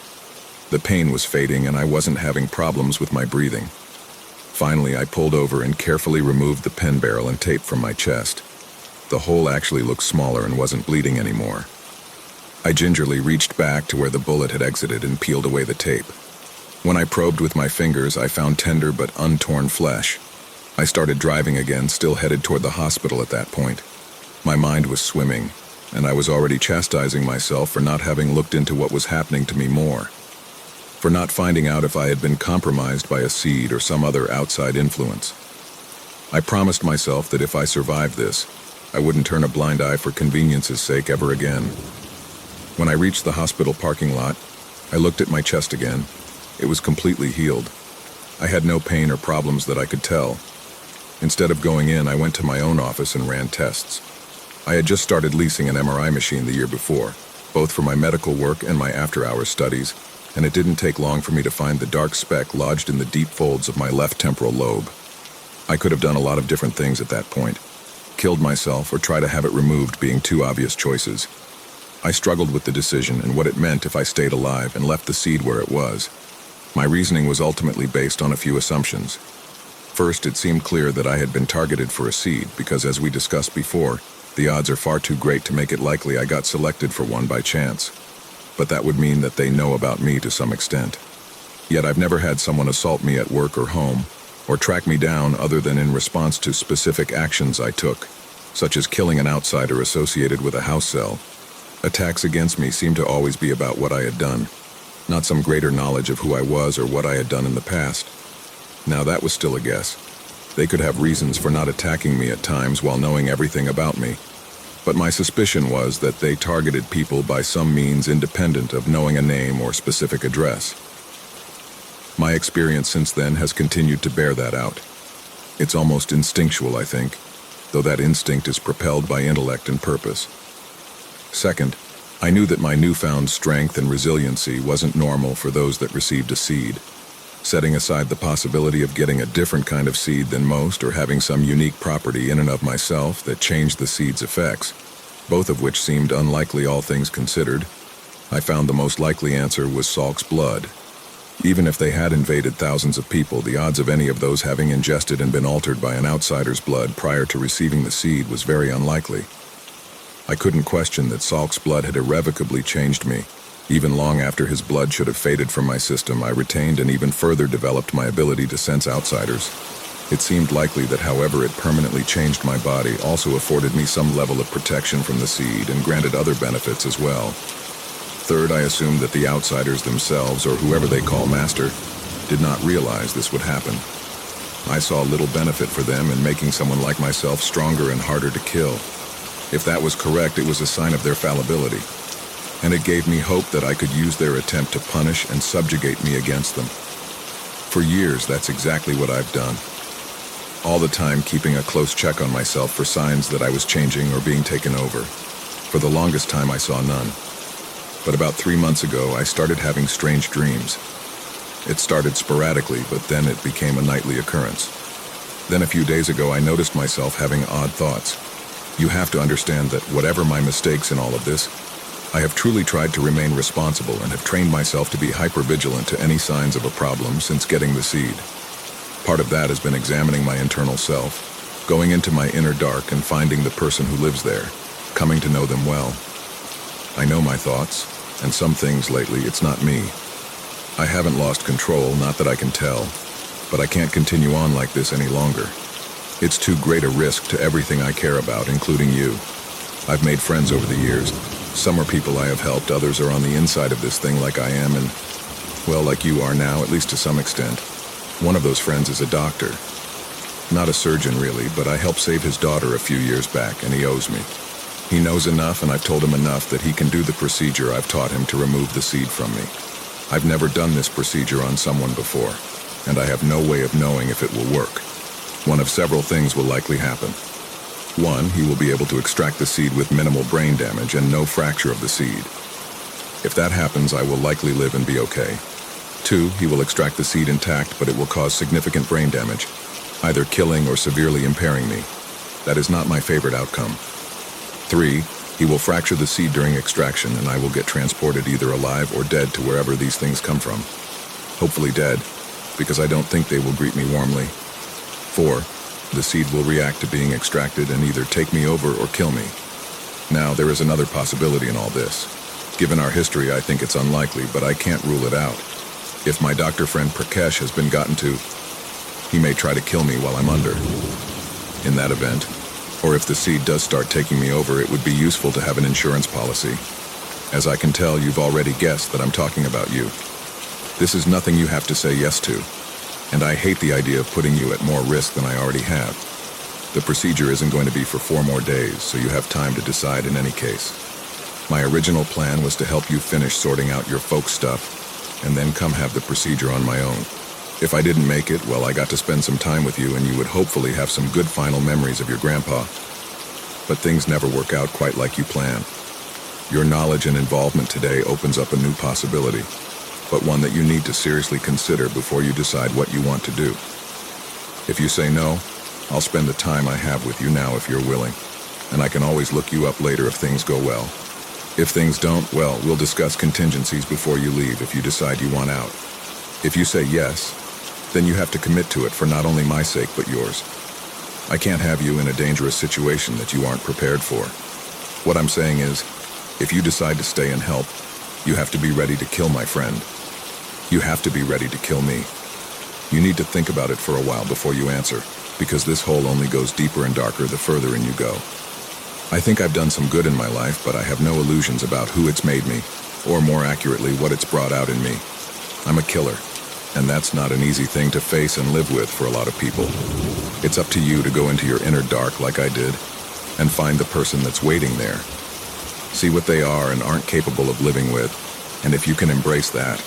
The pain was fading and I wasn't having problems with my breathing. Finally, I pulled over and carefully removed the pen barrel and tape from my chest. The hole actually looked smaller and wasn't bleeding anymore. I gingerly reached back to where the bullet had exited and peeled away the tape. When I probed with my fingers, I found tender but untorn flesh. I started driving again, still headed toward the hospital at that point. My mind was swimming, and I was already chastising myself for not having looked into what was happening to me more. For not finding out if I had been compromised by a seed or some other outside influence. I promised myself that if I survived this, I wouldn't turn a blind eye for convenience's sake ever again. When I reached the hospital parking lot, I looked at my chest again. It was completely healed. I had no pain or problems that I could tell. Instead of going in, I went to my own office and ran tests. I had just started leasing an MRI machine the year before, both for my medical work and my after-hours studies, and it didn't take long for me to find the dark speck lodged in the deep folds of my left temporal lobe. I could have done a lot of different things at that point. Killed myself or try to have it removed being two obvious choices. I struggled with the decision and what it meant if I stayed alive and left the seed where it was. My reasoning was ultimately based on a few assumptions. First, it seemed clear that I had been targeted for a seed because, as we discussed before, the odds are far too great to make it likely I got selected for one by chance. But that would mean that they know about me to some extent. Yet I've never had someone assault me at work or home, or track me down other than in response to specific actions I took, such as killing an outsider associated with a house cell. Attacks against me seemed to always be about what I had done, not some greater knowledge of who I was or what I had done in the past. Now that was still a guess. They could have reasons for not attacking me at times while knowing everything about me. But my suspicion was that they targeted people by some means independent of knowing a name or specific address. My experience since then has continued to bear that out. It's almost instinctual, I think, though that instinct is propelled by intellect and purpose. Second, I knew that my newfound strength and resiliency wasn't normal for those that received a seed. Setting aside the possibility of getting a different kind of seed than most or having some unique property in and of myself that changed the seed's effects, both of which seemed unlikely all things considered, I found the most likely answer was Salk's blood. Even if they had invaded thousands of people, the odds of any of those having ingested and been altered by an outsider's blood prior to receiving the seed was very unlikely. I couldn't question that Salk's blood had irrevocably changed me. Even long after his blood should have faded from my system, I retained and even further developed my ability to sense outsiders. It seemed likely that however it permanently changed my body also afforded me some level of protection from the seed and granted other benefits as well. Third, I assumed that the outsiders themselves, or whoever they call master, did not realize this would happen. I saw little benefit for them in making someone like myself stronger and harder to kill. If that was correct, it was a sign of their fallibility. And it gave me hope that I could use their attempt to punish and subjugate me against them. For years, that's exactly what I've done. All the time keeping a close check on myself for signs that I was changing or being taken over. For the longest time, I saw none. But about 3 months ago, I started having strange dreams. It started sporadically, but then it became a nightly occurrence. Then a few days ago, I noticed myself having odd thoughts. You have to understand that whatever my mistakes in all of this, I have truly tried to remain responsible and have trained myself to be hypervigilant to any signs of a problem since getting the seed. Part of that has been examining my internal self, going into my inner dark and finding the person who lives there, coming to know them well. I know my thoughts, and some things lately it's not me. I haven't lost control, not that I can tell, but I can't continue on like this any longer. It's too great a risk to everything I care about, including you. I've made friends over the years. Some are people I have helped, others are on the inside of this thing like I am, and, well, like you are now, at least to some extent. One of those friends is a doctor. Not a surgeon, really, but I helped save his daughter a few years back, and he owes me. He knows enough, and I've told him enough that he can do the procedure I've taught him to remove the seed from me. I've never done this procedure on someone before, and I have no way of knowing if it will work. One of several things will likely happen. One, he will be able to extract the seed with minimal brain damage and no fracture of the seed. If that happens, I will likely live and be okay. Two, he will extract the seed intact, but it will cause significant brain damage, either killing or severely impairing me. That is not my favorite outcome. Three, he will fracture the seed during extraction, and I will get transported either alive or dead to wherever these things come from. Hopefully dead, because I don't think they will greet me warmly. Four, the seed will react to being extracted and either take me over or kill me. Now, there is another possibility in all this. Given our history, I think it's unlikely, but I can't rule it out. If my doctor friend Prakash has been gotten to, he may try to kill me while I'm under. In that event, or if the seed does start taking me over, it would be useful to have an insurance policy. As I can tell, you've already guessed that I'm talking about you. This is nothing you have to say yes to. And I hate the idea of putting you at more risk than I already have. The procedure isn't going to be for 4 more days, so you have time to decide in any case. My original plan was to help you finish sorting out your folk stuff, and then come have the procedure on my own. If I didn't make it, well, I got to spend some time with you, and you would hopefully have some good final memories of your grandpa. But things never work out quite like you plan. Your knowledge and involvement today opens up a new possibility, but one that you need to seriously consider before you decide what you want to do. If you say no, I'll spend the time I have with you now if you're willing, and I can always look you up later if things go well. If things don't, well, we'll discuss contingencies before you leave if you decide you want out. If you say yes, then you have to commit to it for not only my sake but yours. I can't have you in a dangerous situation that you aren't prepared for. What I'm saying is, if you decide to stay and help, you have to be ready to kill my friend. You have to be ready to kill me. You need to think about it for a while before you answer, because this hole only goes deeper and darker the further in you go. I think I've done some good in my life, but I have no illusions about who it's made me, or more accurately, what it's brought out in me. I'm a killer, and that's not an easy thing to face and live with for a lot of people. It's up to you to go into your inner dark like I did, and find the person that's waiting there. See what they are and aren't capable of living with, and if you can embrace that.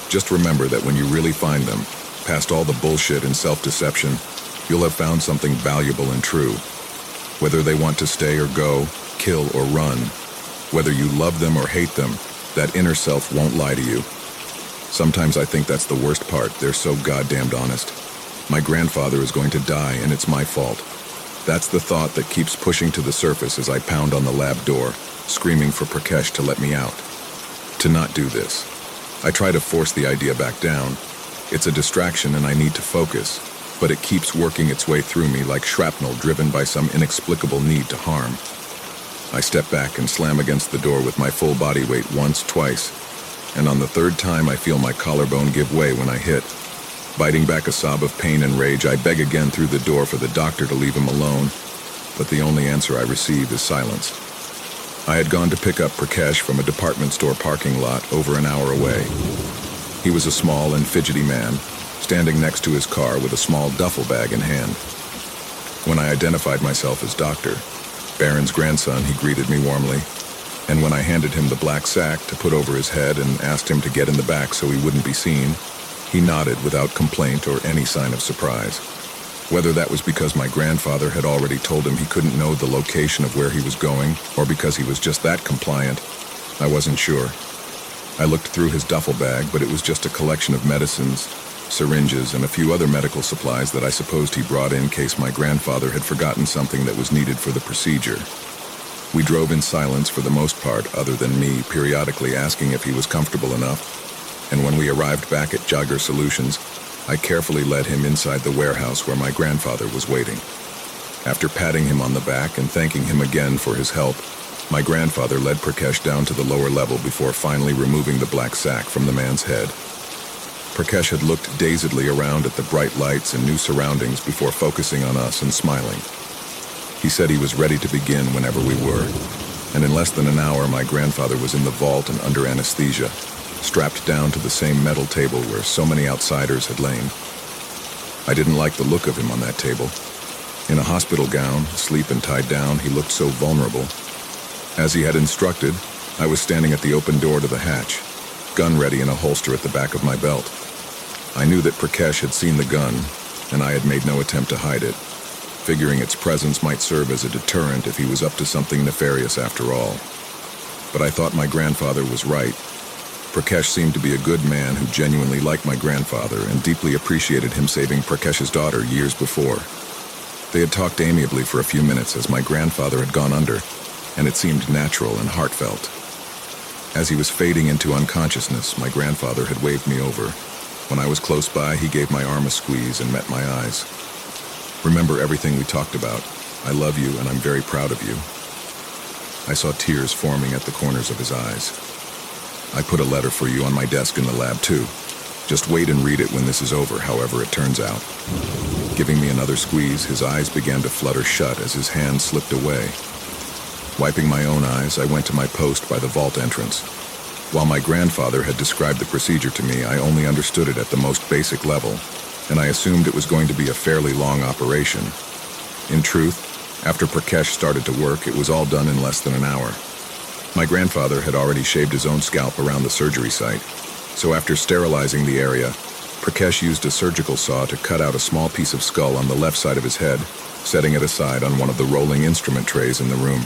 Just remember that when you really find them, past all the bullshit and self-deception, you'll have found something valuable and true. Whether they want to stay or go, kill or run, whether you love them or hate them, that inner self won't lie to you. Sometimes I think that's the worst part. They're so goddamned honest. My grandfather is going to die, and it's my fault. That's the thought that keeps pushing to the surface as I pound on the lab door, screaming for Prakash to let me out. To not do this. I try to force the idea back down. It's a distraction and I need to focus, but it keeps working its way through me like shrapnel driven by some inexplicable need to harm. I step back and slam against the door with my full body weight once, twice, and on the third time I feel my collarbone give way when I hit. Biting back a sob of pain and rage, I beg again through the door for the doctor to leave him alone, but the only answer I receive is silence. I had gone to pick up Prakash from a department store parking lot over an hour away. He was a small and fidgety man, standing next to his car with a small duffel bag in hand. When I identified myself as Doctor Baron's grandson, he greeted me warmly, and when I handed him the black sack to put over his head and asked him to get in the back so he wouldn't be seen, he nodded without complaint or any sign of surprise. Whether that was because my grandfather had already told him he couldn't know the location of where he was going, or because he was just that compliant, I wasn't sure. I looked through his duffel bag, but it was just a collection of medicines, syringes, and a few other medical supplies that I supposed he brought in case my grandfather had forgotten something that was needed for the procedure. We drove in silence for the most part, other than me periodically asking if he was comfortable enough, and when we arrived back at Jagger Solutions, I carefully led him inside the warehouse where my grandfather was waiting. After patting him on the back and thanking him again for his help, my grandfather led Prakash down to the lower level before finally removing the black sack from the man's head. Prakash had looked dazedly around at the bright lights and new surroundings before focusing on us and smiling. He said he was ready to begin whenever we were, and in less than an hour my grandfather was in the vault and under anesthesia, strapped down to the same metal table where so many outsiders had lain. I didn't like the look of him on that table. In a hospital gown, asleep and tied down, he looked so vulnerable. As he had instructed, I was standing at the open door to the hatch, gun ready in a holster at the back of my belt. I knew that Prakash had seen the gun, and I had made no attempt to hide it, figuring its presence might serve as a deterrent if he was up to something nefarious after all. But I thought my grandfather was right. Prakash seemed to be a good man who genuinely liked my grandfather and deeply appreciated him saving Prakash's daughter years before. They had talked amiably for a few minutes as my grandfather had gone under, and it seemed natural and heartfelt. As he was fading into unconsciousness, my grandfather had waved me over. When I was close by, he gave my arm a squeeze and met my eyes. Remember everything we talked about. I love you and I'm very proud of you. I saw tears forming at the corners of his eyes. I put a letter for you on my desk in the lab too. Just wait and read it when this is over, however it turns out. Giving me another squeeze, his eyes began to flutter shut as his hand slipped away. Wiping my own eyes, I went to my post by the vault entrance. While my grandfather had described the procedure to me, I only understood it at the most basic level, and I assumed it was going to be a fairly long operation. In truth, after Prakash started to work, it was all done in less than an hour. My grandfather had already shaved his own scalp around the surgery site, so after sterilizing the area, Prakash used a surgical saw to cut out a small piece of skull on the left side of his head, setting it aside on one of the rolling instrument trays in the room.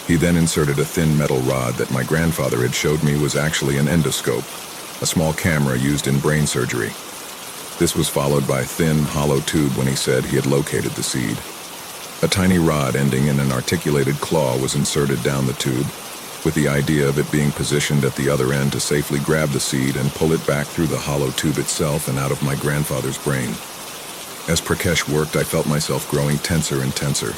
He then inserted a thin metal rod that my grandfather had showed me was actually an endoscope, a small camera used in brain surgery. This was followed by a thin, hollow tube when he said he had located the seed. A tiny rod ending in an articulated claw was inserted down the tube, with the idea of it being positioned at the other end to safely grab the seed and pull it back through the hollow tube itself and out of my grandfather's brain. As Prakash worked, I felt myself growing tenser and tenser,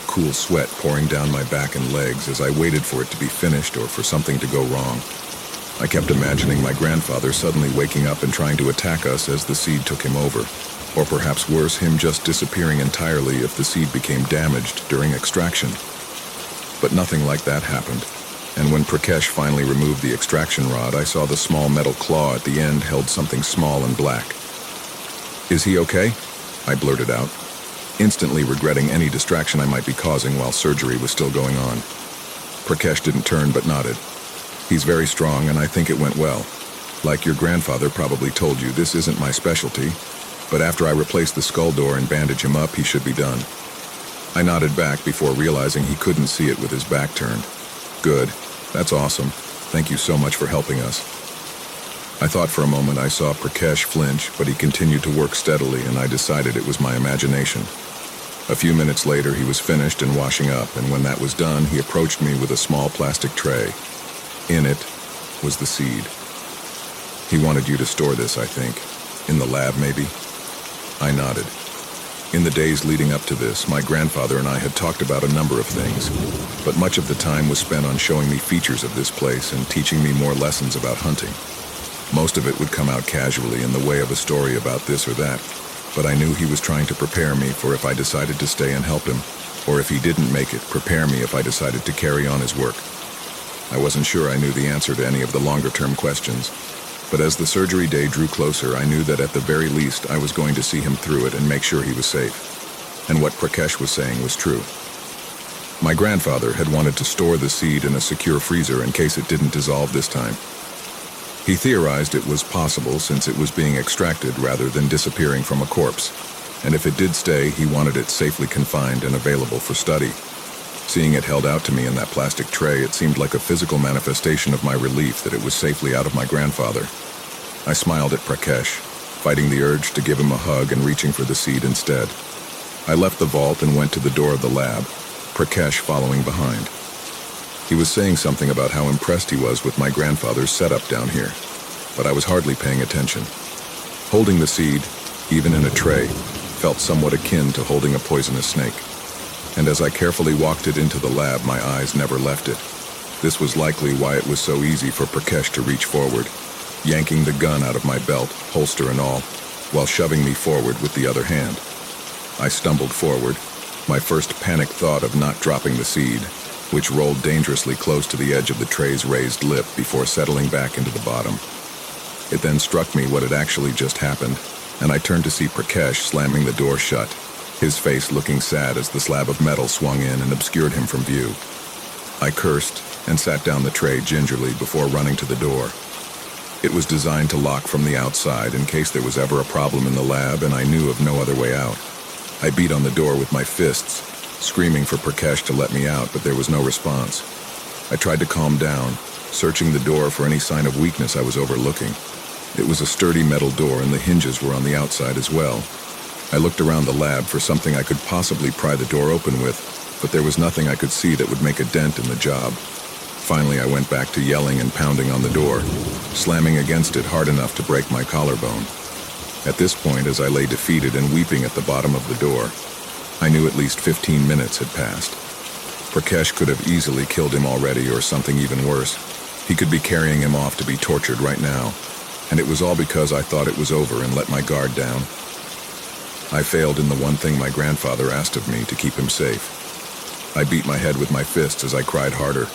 cool sweat pouring down my back and legs as I waited for it to be finished or for something to go wrong. I kept imagining my grandfather suddenly waking up and trying to attack us as the seed took him over, or perhaps worse, him just disappearing entirely if the seed became damaged during extraction. But nothing like that happened, and when Prakash finally removed the extraction rod, I saw the small metal claw at the end held something small and black. "Is he okay?" I blurted out. instantly regretting any distraction I might be causing while surgery was still going on. Prakash didn't turn but nodded. He's very strong and I think it went well. Like your grandfather probably told you, this isn't my specialty, but after I replace the skull door and bandage him up, he should be done. I nodded back before realizing he couldn't see it with his back turned. Good. That's awesome. Thank you so much for helping us. I thought for a moment I saw Prakash flinch, but he continued to work steadily and I decided it was my imagination. A few minutes later he was finished and washing up, and when that was done he approached me with a small plastic tray. In it was the seed. He wanted you to store this, I think. In the lab, maybe? I nodded. In the days leading up to this, my grandfather and I had talked about a number of things, but much of the time was spent on showing me features of this place and teaching me more lessons about hunting. Most of it would come out casually in the way of a story about this or that, but I knew he was trying to prepare me for if I decided to stay and help him, or if he didn't make it, prepare me if I decided to carry on his work. I wasn't sure I knew the answer to any of the longer-term questions, but as the surgery day drew closer, I knew that at the very least I was going to see him through it and make sure he was safe. And what Prakash was saying was true. My grandfather had wanted to store the seed in a secure freezer in case it didn't dissolve this time. He theorized it was possible since it was being extracted rather than disappearing from a corpse, and if it did stay, he wanted it safely confined and available for study. Seeing it held out to me in that plastic tray, it seemed like a physical manifestation of my relief that it was safely out of my grandfather. I smiled at Prakash, fighting the urge to give him a hug and reaching for the seed instead. I left the vault and went to the door of the lab, Prakash following behind. He was saying something about how impressed he was with my grandfather's setup down here, but I was hardly paying attention. Holding the seed, even in a tray, felt somewhat akin to holding a poisonous snake. And as I carefully walked it into the lab, my eyes never left it. This was likely why it was so easy for Prakash to reach forward, yanking the gun out of my belt, holster and all, while shoving me forward with the other hand. I stumbled forward, my first panicked thought of not dropping the seed, which rolled dangerously close to the edge of the tray's raised lip before settling back into the bottom. It then struck me what had actually just happened, and I turned to see Prakash slamming the door shut, his face looking sad as the slab of metal swung in and obscured him from view. I cursed and sat down the tray gingerly before running to the door. It was designed to lock from the outside in case there was ever a problem in the lab, and I knew of no other way out. I beat on the door with my fists, screaming for Prakash to let me out, but there was no response. I tried to calm down, searching the door for any sign of weakness I was overlooking. It was a sturdy metal door and the hinges were on the outside as well. I looked around the lab for something I could possibly pry the door open with, but there was nothing I could see that would make a dent in the job. Finally, I went back to yelling and pounding on the door, slamming against it hard enough to break my collarbone. At this point, as I lay defeated and weeping at the bottom of the door, I knew at least 15 minutes had passed. Prakash could have easily killed him already or something even worse. He could be carrying him off to be tortured right now, and it was all because I thought it was over and let my guard down. I failed in the one thing my grandfather asked of me, to keep him safe. I beat my head with my fists as I cried harder.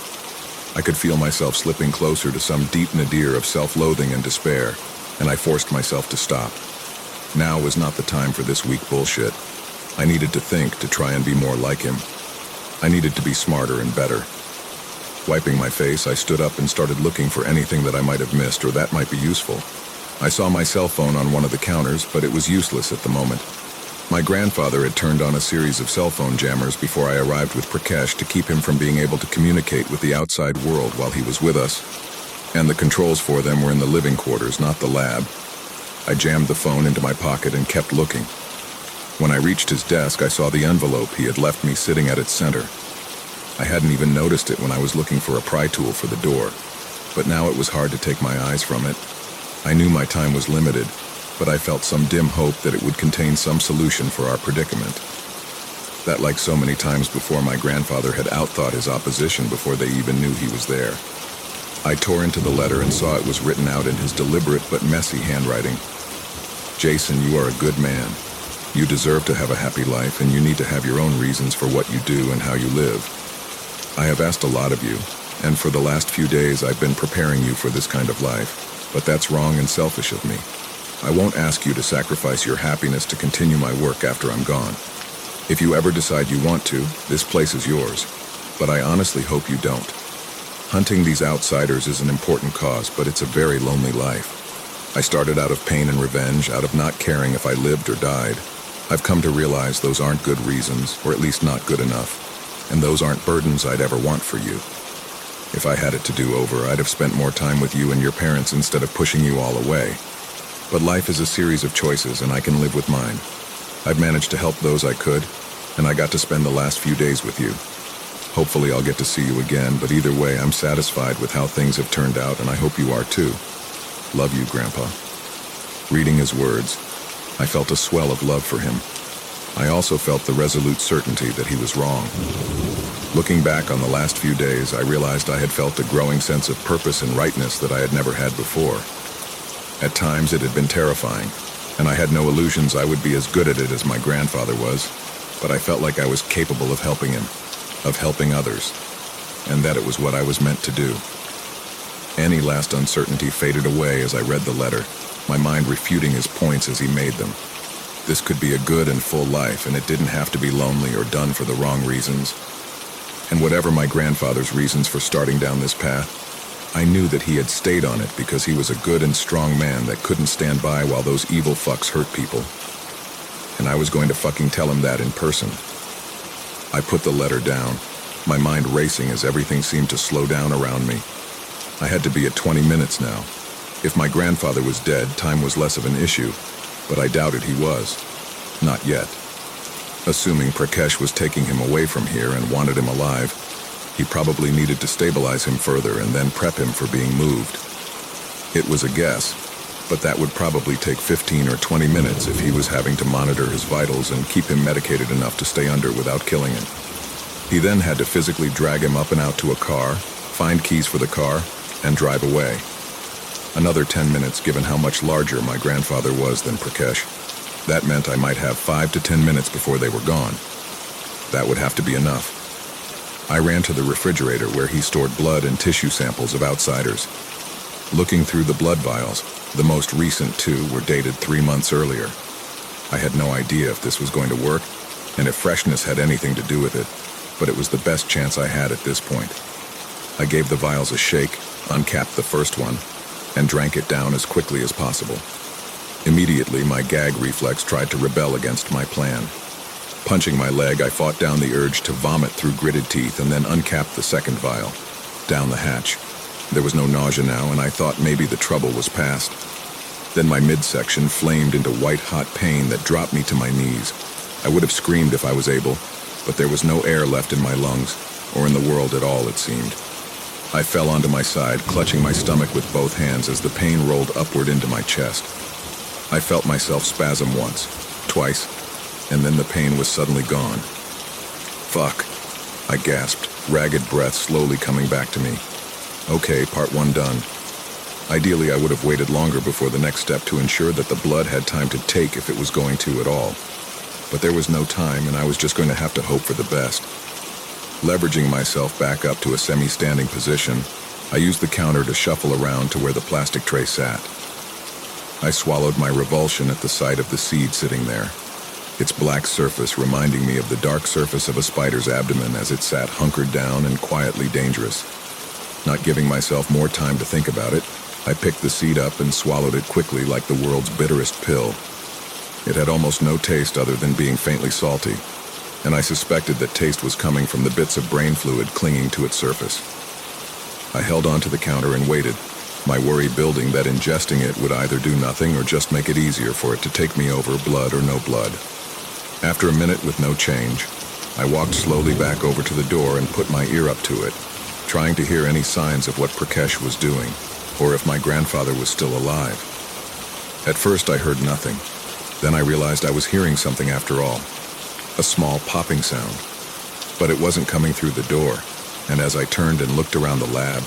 I could feel myself slipping closer to some deep nadir of self-loathing and despair, and I forced myself to stop. Now was not the time for this weak bullshit. I needed to think to try and be more like him. I needed to be smarter and better. Wiping my face, I stood up and started looking for anything that I might have missed or that might be useful. I saw my cell phone on one of the counters, but it was useless at the moment. My grandfather had turned on a series of cell phone jammers before I arrived with Prakash to keep him from being able to communicate with the outside world while he was with us. And the controls for them were in the living quarters, not the lab. I jammed the phone into my pocket and kept looking. When I reached his desk, I saw the envelope he had left me sitting at its center. I hadn't even noticed it when I was looking for a pry tool for the door, but now it was hard to take my eyes from it. I knew my time was limited, but I felt some dim hope that it would contain some solution for our predicament. That, like so many times before, my grandfather had outthought his opposition before they even knew he was there. I tore into the letter and saw it was written out in his deliberate but messy handwriting. Jason, you are a good man. You deserve to have a happy life, and you need to have your own reasons for what you do and how you live. I have asked a lot of you, and for the last few days I've been preparing you for this kind of life, but that's wrong and selfish of me. I won't ask you to sacrifice your happiness to continue my work after I'm gone. If you ever decide you want to, this place is yours. But I honestly hope you don't. Hunting these outsiders is an important cause, but it's a very lonely life. I started out of pain and revenge, out of not caring if I lived or died. I've come to realize those aren't good reasons, or at least not good enough. And those aren't burdens I'd ever want for you. If I had it to do over, I'd have spent more time with you and your parents instead of pushing you all away. But life is a series of choices, and I can live with mine. I've managed to help those I could, and I got to spend the last few days with you. Hopefully I'll get to see you again, but either way, I'm satisfied with how things have turned out, and I hope you are too. Love you, Grandpa. Reading his words, I felt a swell of love for him. I also felt the resolute certainty that he was wrong. Looking back on the last few days, I realized I had felt a growing sense of purpose and rightness that I had never had before. At times it had been terrifying, and I had no illusions I would be as good at it as my grandfather was, but I felt like I was capable of helping him, of helping others, and that it was what I was meant to do. Any last uncertainty faded away as I read the letter, my mind refuting his points as he made them. This could be a good and full life, and it didn't have to be lonely or done for the wrong reasons. And whatever my grandfather's reasons for starting down this path, I knew that he had stayed on it because he was a good and strong man that couldn't stand by while those evil fucks hurt people. And I was going to fucking tell him that in person. I put the letter down, my mind racing as everything seemed to slow down around me. I had to be at 20 minutes now. If my grandfather was dead, time was less of an issue, but I doubted he was. Not yet. Assuming Prakash was taking him away from here and wanted him alive, he probably needed to stabilize him further and then prep him for being moved. It was a guess, but that would probably take 15 or 20 minutes if he was having to monitor his vitals and keep him medicated enough to stay under without killing him. He then had to physically drag him up and out to a car, find keys for the car, and drive away. Another 10 minutes given how much larger my grandfather was than Prakash. That meant I might have 5 to 10 minutes before they were gone. That would have to be enough. I ran to the refrigerator where he stored blood and tissue samples of outsiders. Looking through the blood vials, the most recent 2 were dated 3 months earlier. I had no idea if this was going to work, and if freshness had anything to do with it, but it was the best chance I had at this point. I gave the vials a shake, uncapped the first one, and drank it down as quickly as possible. Immediately, my gag reflex tried to rebel against my plan. Punching my leg, I fought down the urge to vomit through gritted teeth and then uncapped the second vial, down the hatch. There was no nausea now, and I thought maybe the trouble was past. Then my midsection flamed into white-hot pain that dropped me to my knees. I would have screamed if I was able, but there was no air left in my lungs, or in the world at all, it seemed. I fell onto my side, clutching my stomach with both hands as the pain rolled upward into my chest. I felt myself spasm once, twice, and then the pain was suddenly gone. Fuck, I gasped, ragged breath slowly coming back to me. Okay, part 1 done. Ideally, I would have waited longer before the next step to ensure that the blood had time to take if it was going to at all. But there was no time, and I was just going to have to hope for the best. Leveraging myself back up to a semi-standing position, I used the counter to shuffle around to where the plastic tray sat. I swallowed my revulsion at the sight of the seed sitting there, its black surface reminding me of the dark surface of a spider's abdomen as it sat hunkered down and quietly dangerous. Not giving myself more time to think about it, I picked the seed up and swallowed it quickly like the world's bitterest pill. It had almost no taste other than being faintly salty, and I suspected that taste was coming from the bits of brain fluid clinging to its surface. I held onto the counter and waited, my worry building that ingesting it would either do nothing or just make it easier for it to take me over, blood or no blood. After a minute with no change, I walked slowly back over to the door and put my ear up to it, trying to hear any signs of what Prakash was doing, or if my grandfather was still alive. At first I heard nothing. Then I realized I was hearing something after all. A small popping sound. But it wasn't coming through the door, and as I turned and looked around the lab,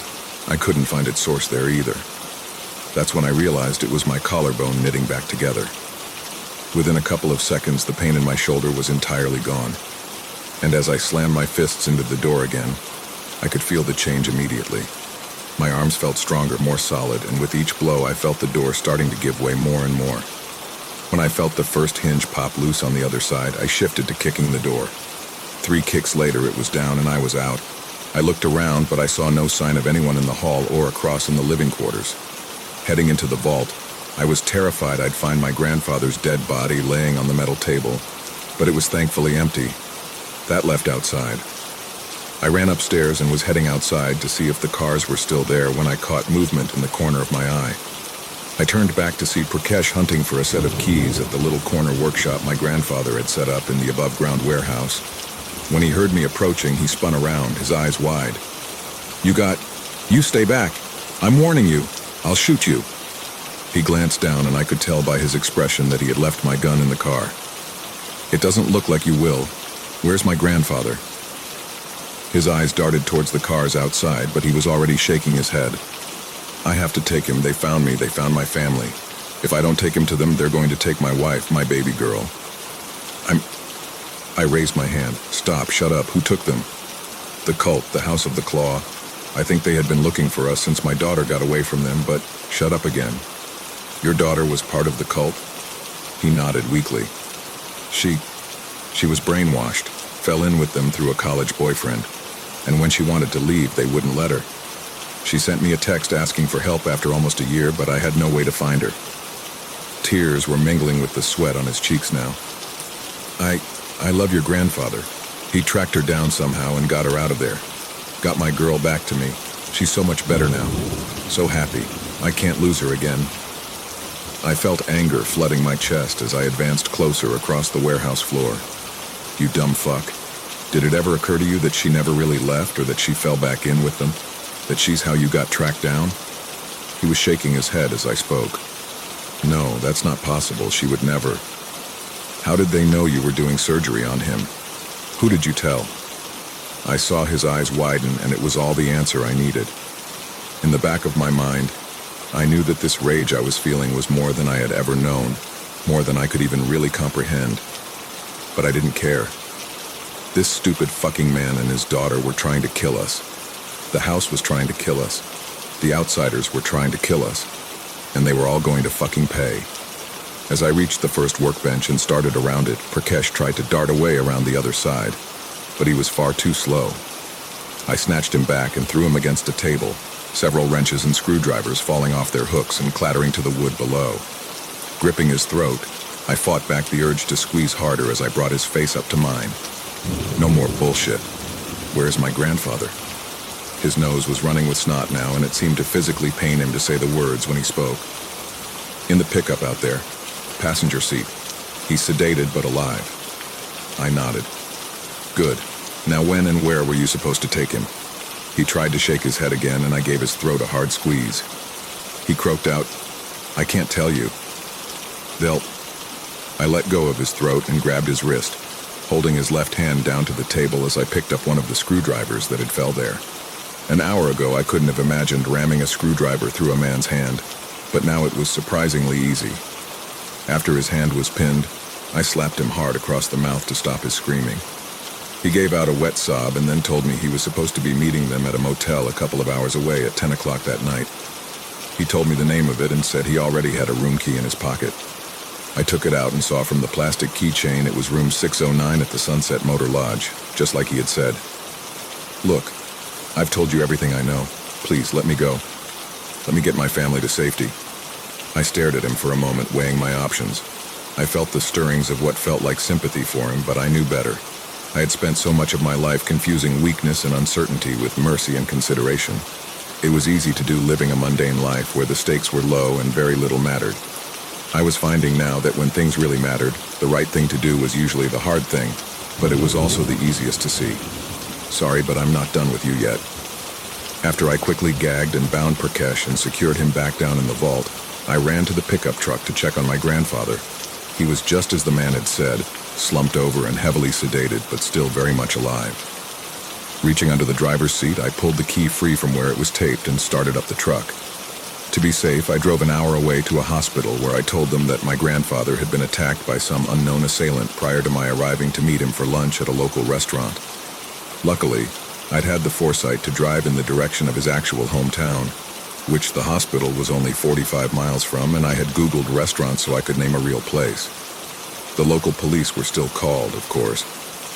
I couldn't find its source there either. That's when I realized it was my collarbone knitting back together. Within a couple of seconds, the pain in my shoulder was entirely gone. And as I slammed my fists into the door again, I could feel the change immediately. My arms felt stronger, more solid, and with each blow I felt the door starting to give way more and more. When I felt the first hinge pop loose on the other side, I shifted to kicking the door. 3 kicks later, it was down and I was out. I looked around, but I saw no sign of anyone in the hall or across in the living quarters. Heading into the vault, I was terrified I'd find my grandfather's dead body laying on the metal table, but it was thankfully empty. That left outside. I ran upstairs and was heading outside to see if the cars were still there when I caught movement in the corner of my eye. I turned back to see Prakash hunting for a set of keys at the little corner workshop my grandfather had set up in the above-ground warehouse. When he heard me approaching, he spun around, his eyes wide. You stay back. I'm warning you. I'll shoot you." He glanced down and I could tell by his expression that he had left my gun in the car. "It doesn't look like you will. Where's my grandfather?" His eyes darted towards the cars outside, but he was already shaking his head. "I have to take him. They found me. They found my family. If I don't take him to them, they're going to take my wife, my baby girl." I raised my hand. "Stop, shut up. Who took them?" "The cult, the House of the Claw. I think they had been looking for us since my daughter got away from them, but..." "Shut up again. Your daughter was part of the cult?" He nodded weakly. She was brainwashed, fell in with them through a college boyfriend, and when she wanted to leave, they wouldn't let her. She sent me a text asking for help after almost a year, but I had no way to find her. Tears were mingling with the sweat on his cheeks now. I love your grandfather. He tracked her down somehow and got her out of there. Got my girl back to me. She's so much better now. So happy. I can't lose her again." I felt anger flooding my chest as I advanced closer across the warehouse floor. "You dumb fuck. Did it ever occur to you that she never really left or that she fell back in with them? That she's how you got tracked down?" He was shaking his head as I spoke. "No, that's not possible. She would never." "How did they know you were doing surgery on him? Who did you tell?" I saw his eyes widen, and it was all the answer I needed. In the back of my mind, I knew that this rage I was feeling was more than I had ever known, more than I could even really comprehend. But I didn't care. This stupid fucking man and his daughter were trying to kill us. The house was trying to kill us. The outsiders were trying to kill us. And they were all going to fucking pay. As I reached the first workbench and started around it, Prakash tried to dart away around the other side, but he was far too slow. I snatched him back and threw him against a table, several wrenches and screwdrivers falling off their hooks and clattering to the wood below. Gripping his throat, I fought back the urge to squeeze harder as I brought his face up to mine. "No more bullshit. Where's my grandfather?" His nose was running with snot now, and it seemed to physically pain him to say the words when he spoke. "In the pickup out there. Passenger seat. He's sedated but alive." I nodded. "Good. Now when and where were you supposed to take him?" He tried to shake his head again, and I gave his throat a hard squeeze. He croaked out, "I can't tell you. I let go of his throat and grabbed his wrist, holding his left hand down to the table as I picked up one of the screwdrivers that had fell there. An hour ago, I couldn't have imagined ramming a screwdriver through a man's hand, but now it was surprisingly easy. After his hand was pinned, I slapped him hard across the mouth to stop his screaming. He gave out a wet sob and then told me he was supposed to be meeting them at a motel a couple of hours away at 10 o'clock that night. He told me the name of it and said he already had a room key in his pocket. I took it out and saw from the plastic keychain it was room 609 at the Sunset Motor Lodge, just like he had said. "Look, I've told you everything I know. Please, let me go. Let me get my family to safety." I stared at him for a moment, weighing my options. I felt the stirrings of what felt like sympathy for him, but I knew better. I had spent so much of my life confusing weakness and uncertainty with mercy and consideration. It was easy to do living a mundane life where the stakes were low and very little mattered. I was finding now that when things really mattered, the right thing to do was usually the hard thing, but it was also the easiest to see. "Sorry, but I'm not done with you yet." After I quickly gagged and bound Prakash and secured him back down in the vault, I ran to the pickup truck to check on my grandfather. He was just as the man had said, slumped over and heavily sedated, but still very much alive. Reaching under the driver's seat, I pulled the key free from where it was taped and started up the truck. To be safe, I drove an hour away to a hospital where I told them that my grandfather had been attacked by some unknown assailant prior to my arriving to meet him for lunch at a local restaurant. Luckily, I'd had the foresight to drive in the direction of his actual hometown. which the hospital was only 45 miles from, and I had Googled restaurants so I could name a real place. The local police were still called, of course,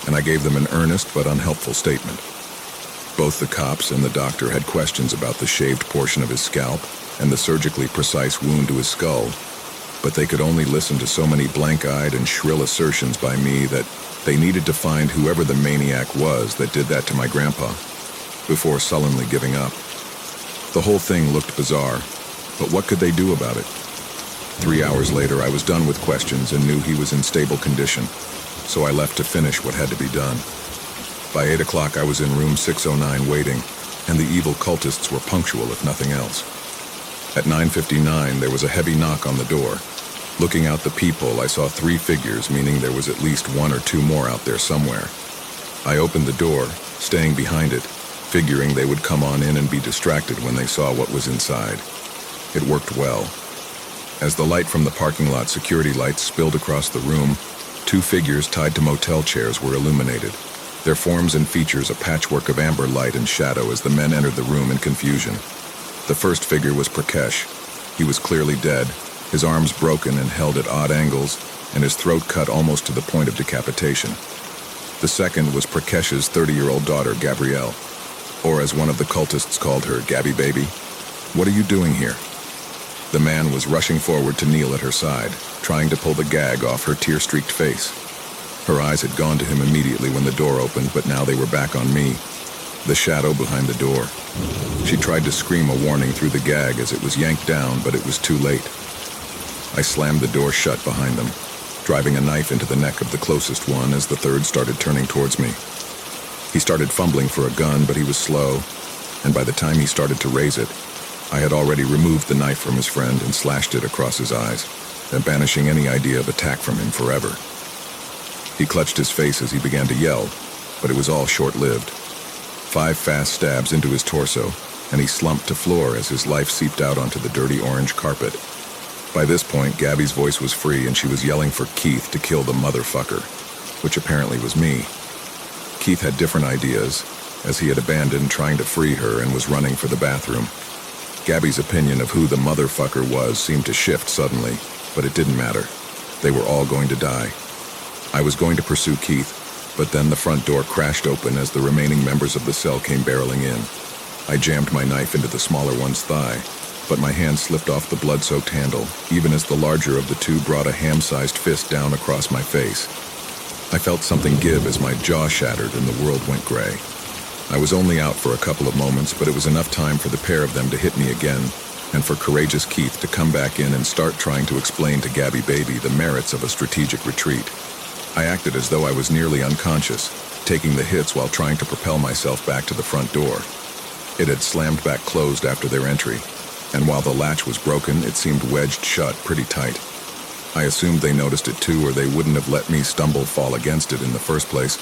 and I gave them an earnest but unhelpful statement. Both the cops and the doctor had questions about the shaved portion of his scalp and the surgically precise wound to his skull, but they could only listen to so many blank-eyed and shrill assertions by me that they needed to find whoever the maniac was that did that to my grandpa, before sullenly giving up. The whole thing looked bizarre, but what could they do about it? 3 hours later, I was done with questions and knew he was in stable condition, so I left to finish what had to be done. By 8 o'clock, I was in room 609 waiting, and the evil cultists were punctual if nothing else. At 9:59, there was a heavy knock on the door. Looking out the peephole, I saw 3 figures, meaning there was at least 1 or 2 more out there somewhere. I opened the door, staying behind it, figuring they would come on in and be distracted when they saw what was inside. It worked well. As the light from the parking lot security lights spilled across the room, 2 figures tied to motel chairs were illuminated, their forms and features a patchwork of amber light and shadow as the men entered the room in confusion. The first figure was Prakash. He was clearly dead, his arms broken and held at odd angles, and his throat cut almost to the point of decapitation. The second was Prakash's 30-year-old daughter, Gabrielle, or as one of the cultists called her, Gabby Baby. "What are you doing here?" The man was rushing forward to kneel at her side, trying to pull the gag off her tear-streaked face. Her eyes had gone to him immediately when the door opened, but now they were back on me, the shadow behind the door. She tried to scream a warning through the gag as it was yanked down, but it was too late. I slammed the door shut behind them, driving a knife into the neck of the closest one as the third started turning towards me. He started fumbling for a gun, but he was slow, and by the time he started to raise it, I had already removed the knife from his friend and slashed it across his eyes, banishing any idea of attack from him forever. He clutched his face as he began to yell, but it was all short-lived. 5 fast stabs into his torso, and he slumped to floor as his life seeped out onto the dirty orange carpet. By this point, Gabby's voice was free and she was yelling for Keith to kill the motherfucker, which apparently was me. Keith had different ideas, as he had abandoned trying to free her and was running for the bathroom. Gabby's opinion of who the motherfucker was seemed to shift suddenly, but it didn't matter. They were all going to die. I was going to pursue Keith, but then the front door crashed open as the remaining members of the cell came barreling in. I jammed my knife into the smaller one's thigh, but my hand slipped off the blood-soaked handle, even as the larger of the 2 brought a ham-sized fist down across my face. I felt something give as my jaw shattered and the world went gray. I was only out for a couple of moments, but it was enough time for the pair of them to hit me again, and for courageous Keith to come back in and start trying to explain to Gabby Baby the merits of a strategic retreat. I acted as though I was nearly unconscious, taking the hits while trying to propel myself back to the front door. It had slammed back closed after their entry, and while the latch was broken, it seemed wedged shut pretty tight. I assumed they noticed it too, or they wouldn't have let me fall against it in the first place,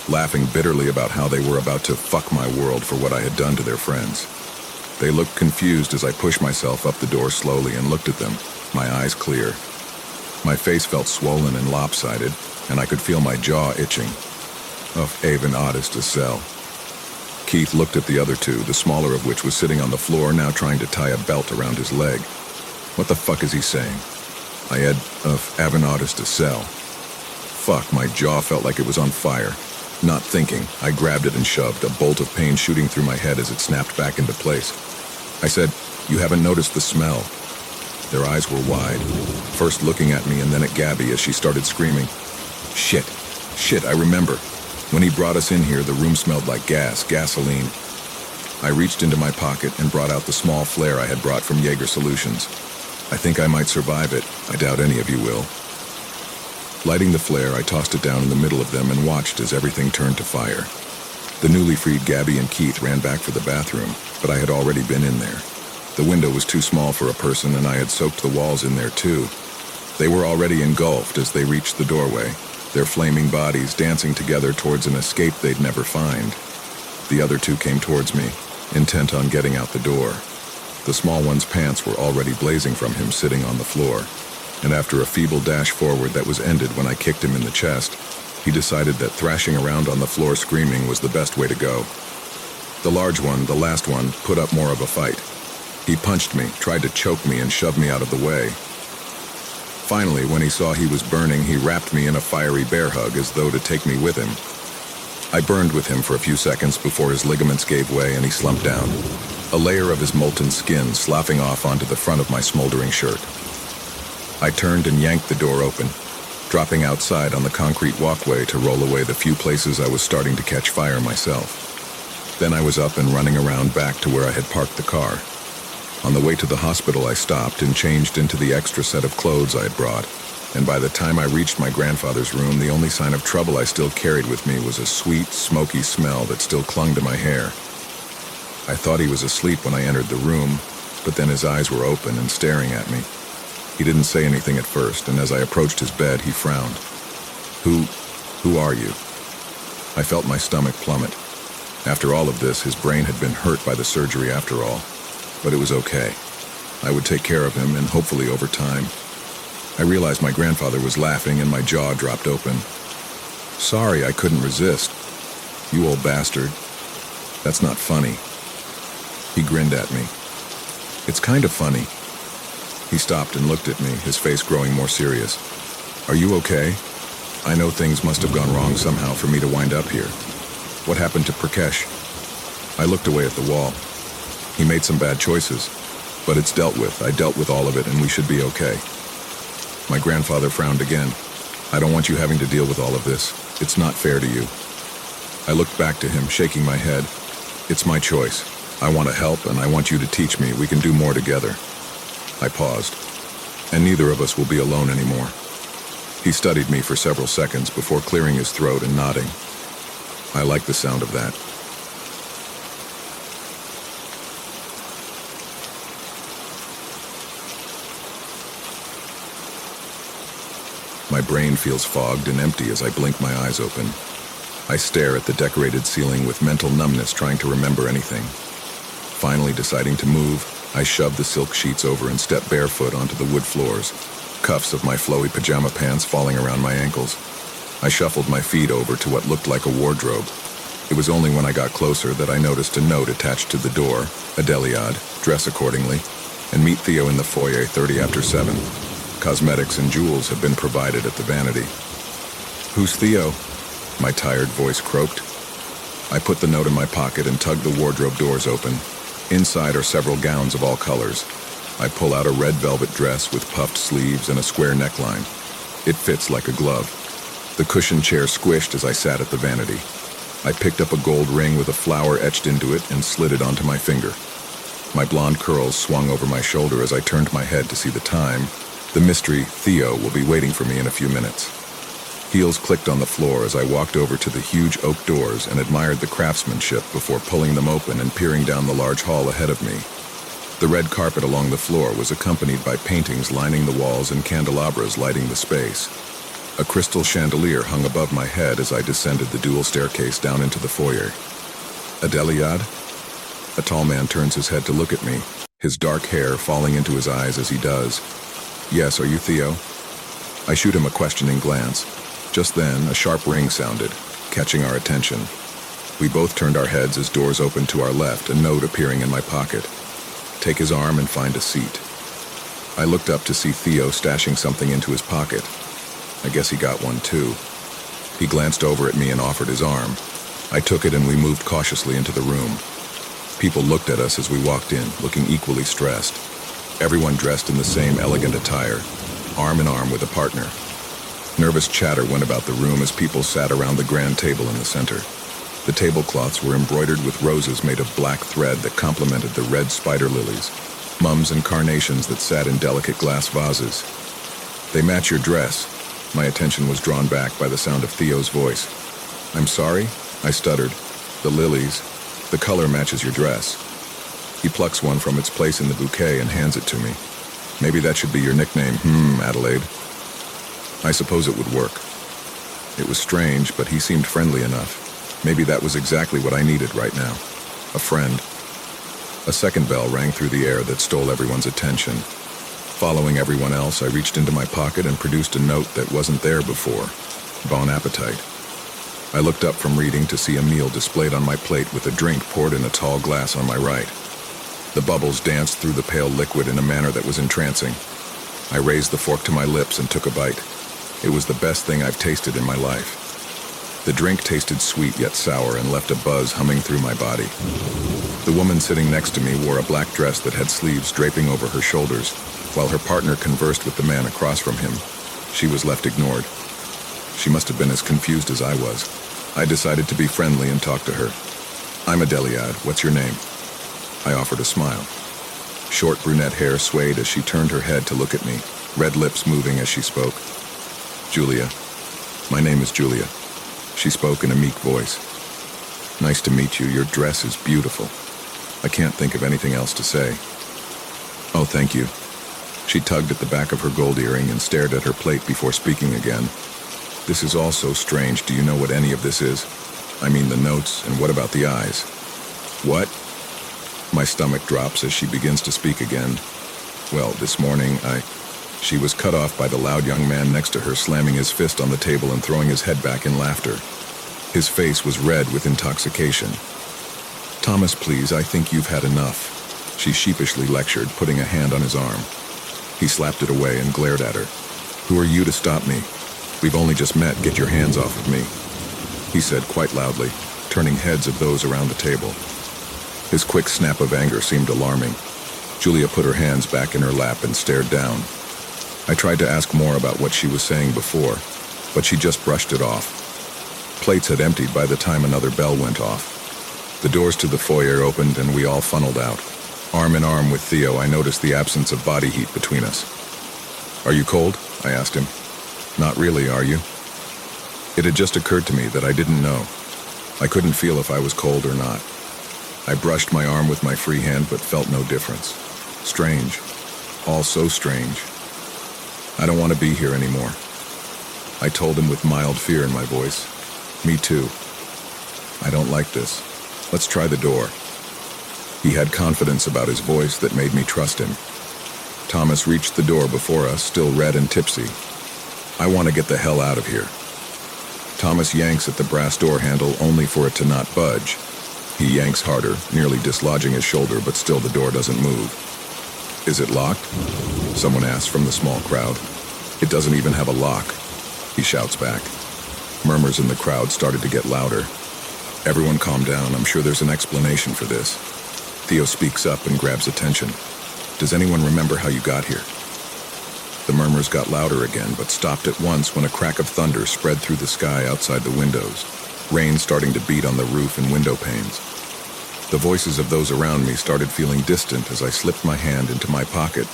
laughing bitterly about how they were about to fuck my world for what I had done to their friends. They looked confused as I pushed myself up the door slowly and looked at them, my eyes clear. My face felt swollen and lopsided, and I could feel my jaw itching. Of even oddest to sell. Keith looked at the other 2, the smaller of which was sitting on the floor, now trying to tie a belt around his leg. What the fuck is he saying? I had of Avanaudis to sell. Fuck, my jaw felt like it was on fire. Not thinking, I grabbed it and shoved, a bolt of pain shooting through my head as it snapped back into place. I said, "You haven't noticed the smell." Their eyes were wide, first looking at me and then at Gabby as she started screaming. Shit, I remember. When he brought us in here, the room smelled like gasoline. I reached into my pocket and brought out the small flare I had brought from Jaeger Solutions. I think I might survive it. I doubt any of you will. Lighting the flare, I tossed it down in the middle of them and watched as everything turned to fire. The newly freed Gabby and Keith ran back for the bathroom, but I had already been in there. The window was too small for a person, and I had soaked the walls in there too. They were already engulfed as they reached the doorway, their flaming bodies dancing together towards an escape they'd never find. The other 2 came towards me, intent on getting out the door. The small one's pants were already blazing from him sitting on the floor, and after a feeble dash forward that was ended when I kicked him in the chest, he decided that thrashing around on the floor screaming was the best way to go. The large one, the last one, put up more of a fight. He punched me, tried to choke me, and shoved me out of the way. Finally, when he saw he was burning, he wrapped me in a fiery bear hug as though to take me with him. I burned with him for a few seconds before his ligaments gave way and he slumped down, a layer of his molten skin sloughing off onto the front of my smoldering shirt. I turned and yanked the door open, dropping outside on the concrete walkway to roll away the few places I was starting to catch fire myself. Then I was up and running around back to where I had parked the car. On the way to the hospital, I stopped and changed into the extra set of clothes I had brought, and by the time I reached my grandfather's room, the only sign of trouble I still carried with me was a sweet, smoky smell that still clung to my hair. I thought he was asleep when I entered the room, but then his eyes were open and staring at me. He didn't say anything at first, and as I approached his bed, he frowned. Who are you?" I felt my stomach plummet. After all of this, his brain had been hurt by the surgery after all. But it was okay. I would take care of him, and hopefully over time. I realized my grandfather was laughing, and my jaw dropped open. "Sorry, I couldn't resist. You old bastard. That's not funny." He grinned at me. "It's kind of funny." He stopped and looked at me, his face growing more serious. "Are you okay? I know things must have gone wrong somehow for me to wind up here. What happened to Prakash?" I looked away at the wall. "He made some bad choices, but it's dealt with. I dealt with all of it, and we should be okay." My grandfather frowned again. "I don't want you having to deal with all of this. It's not fair to you." I looked back to him, shaking my head. "It's my choice. I want to help, and I want you to teach me. We can do more together." I paused. "And neither of us will be alone anymore." He studied me for several seconds before clearing his throat and nodding. "I like the sound of that." My brain feels fogged and empty as I blink my eyes open. I stare at the decorated ceiling with mental numbness, trying to remember anything. Finally deciding to move, I shove the silk sheets over and step barefoot onto the wood floors, cuffs of my flowy pajama pants falling around my ankles. I shuffled my feet over to what looked like a wardrobe. It was only when I got closer that I noticed a note attached to the door, Adeliad, dress accordingly, and meet Theo in the foyer 30 after 7. Cosmetics and jewels have been provided at the vanity. "Who's Theo?" my tired voice croaked. I put the note in my pocket and tugged the wardrobe doors open. Inside are several gowns of all colors. I pull out a red velvet dress with puffed sleeves and a square neckline. It fits like a glove. The cushioned chair squished as I sat at the vanity. I picked up a gold ring with a flower etched into it and slid it onto my finger. My blonde curls swung over my shoulder as I turned my head to see the time. The mystery, Theo, will be waiting for me in a few minutes. Heels clicked on the floor as I walked over to the huge oak doors and admired the craftsmanship before pulling them open and peering down the large hall ahead of me. The red carpet along the floor was accompanied by paintings lining the walls and candelabras lighting the space. A crystal chandelier hung above my head as I descended the dual staircase down into the foyer. "Adeliad?" A tall man turns his head to look at me, his dark hair falling into his eyes as he does. "Yes, are you Theo?" I shoot him a questioning glance. Just then, a sharp ring sounded, catching our attention. We both turned our heads as doors opened to our left, a note appearing in my pocket. "Take his arm and find a seat." I looked up to see Theo stashing something into his pocket. I guess he got one too. He glanced over at me and offered his arm. I took it and we moved cautiously into the room. People looked at us as we walked in, looking equally stressed. Everyone dressed in the same elegant attire, arm in arm with a partner. Nervous chatter went about the room as people sat around the grand table in the center. The tablecloths were embroidered with roses made of black thread that complemented the red spider lilies, mums and carnations that sat in delicate glass vases. "They match your dress." My attention was drawn back by the sound of Theo's voice. "I'm sorry?" I stuttered. "The lilies. The color matches your dress." He plucks one from its place in the bouquet and hands it to me. "Maybe that should be your nickname, Adelaide." I suppose it would work. It was strange, but he seemed friendly enough. Maybe that was exactly what I needed right now. A friend. A second bell rang through the air that stole everyone's attention. Following everyone else, I reached into my pocket and produced a note that wasn't there before. Bon appetit. I looked up from reading to see a meal displayed on my plate with a drink poured in a tall glass on my right. The bubbles danced through the pale liquid in a manner that was entrancing. I raised the fork to my lips and took a bite. It was the best thing I've tasted in my life. The drink tasted sweet yet sour and left a buzz humming through my body. The woman sitting next to me wore a black dress that had sleeves draping over her shoulders, while her partner conversed with the man across from him. She was left ignored. She must have been as confused as I was. I decided to be friendly and talk to her. "I'm Adeliad. What's your name?" I offered a smile. Short brunette hair swayed as she turned her head to look at me, red lips moving as she spoke. "Julia. My name is Julia." She spoke in a meek voice. "Nice to meet you. Your dress is beautiful." I can't think of anything else to say. "Oh, thank you." She tugged at the back of her gold earring and stared at her plate before speaking again. "This is all so strange. Do you know what any of this is? I mean the notes, and what about the eyes?" "What?" My stomach drops as she begins to speak again. "Well, this morning, She was cut off by the loud young man next to her, slamming his fist on the table and throwing his head back in laughter. His face was red with intoxication. "Thomas, please, I think you've had enough," she sheepishly lectured, putting a hand on his arm. He slapped it away and glared at her. "Who are you to stop me? We've only just met. Get your hands off of me," he said quite loudly, turning heads of those around the table. His quick snap of anger seemed alarming. Julia put her hands back in her lap and stared down. I tried to ask more about what she was saying before, but she just brushed it off. Plates had emptied by the time another bell went off. The doors to the foyer opened and we all funneled out. Arm in arm with Theo, I noticed the absence of body heat between us. "Are you cold?" I asked him. "Not really, are you?" It had just occurred to me that I didn't know. I couldn't feel if I was cold or not. I brushed my arm with my free hand but felt no difference. Strange. All so strange. "I don't want to be here anymore," I told him with mild fear in my voice. "Me too. I don't like this. Let's try the door." He had confidence about his voice that made me trust him. Thomas reached the door before us, still red and tipsy. "I want to get the hell out of here." Thomas yanks at the brass door handle only for it to not budge. He yanks harder, nearly dislodging his shoulder, but still the door doesn't move. "Is it locked?" someone asked from the small crowd. "It doesn't even have a lock," he shouts back. Murmurs in the crowd started to get louder. "Everyone calm down. I'm sure there's an explanation for this." Theo speaks up and grabs attention. "Does anyone remember how you got here?" The murmurs got louder again, but stopped at once when a crack of thunder spread through the sky outside the windows, rain starting to beat on the roof and window panes. The voices of those around me started feeling distant as I slipped my hand into my pocket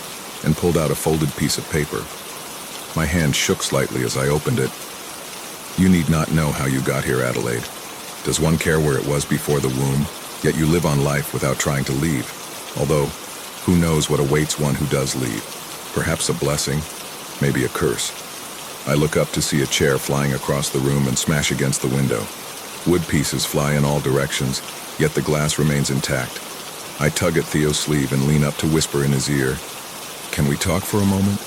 and pulled out a folded piece of paper. My hand shook slightly as I opened it. "You need not know how you got here, Adelaide. Does one care where it was before the womb? Yet you live on life without trying to leave. Although, who knows what awaits one who does leave? Perhaps a blessing, maybe a curse." I look up to see a chair flying across the room and smash against the window. Wood pieces fly in all directions, yet the glass remains intact. I tug at Theo's sleeve and lean up to whisper in his ear, "Can we talk for a moment?"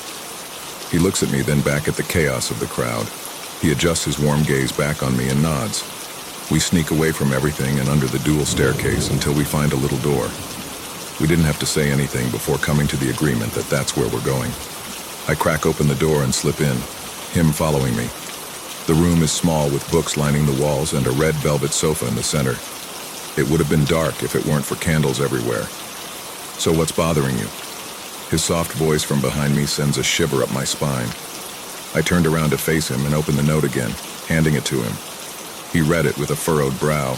He looks at me, then back at the chaos of the crowd. He adjusts his warm gaze back on me and nods. We sneak away from everything and under the dual staircase until we find a little door. We didn't have to say anything before coming to the agreement that that's where we're going. I crack open the door and slip in, him following me. The room is small with books lining the walls and a red velvet sofa in the center. It would have been dark if it weren't for candles everywhere. "So what's bothering you?" His soft voice from behind me sends a shiver up my spine. I turned around to face him and opened the note again, handing it to him. He read it with a furrowed brow.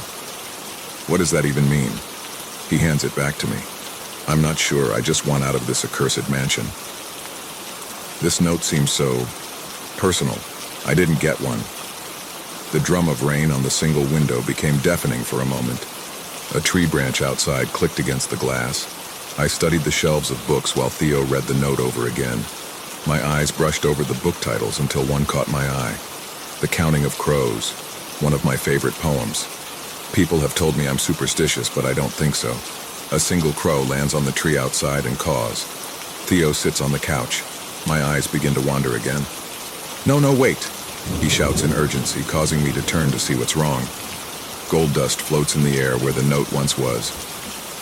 "What does that even mean?" He hands it back to me. "I'm not sure. I just want out of this accursed mansion." This note seems so personal. I didn't get one. The drum of rain on the single window became deafening for a moment. A tree branch outside clicked against the glass. I studied the shelves of books while Theo read the note over again. My eyes brushed over the book titles until one caught my eye. The Counting of Crows, one of my favorite poems. People have told me I'm superstitious, but I don't think so. A single crow lands on the tree outside and caws. Theo sits on the couch. My eyes begin to wander again. "No, wait!" he shouts in urgency, causing me to turn to see what's wrong. Gold dust floats in the air where the note once was.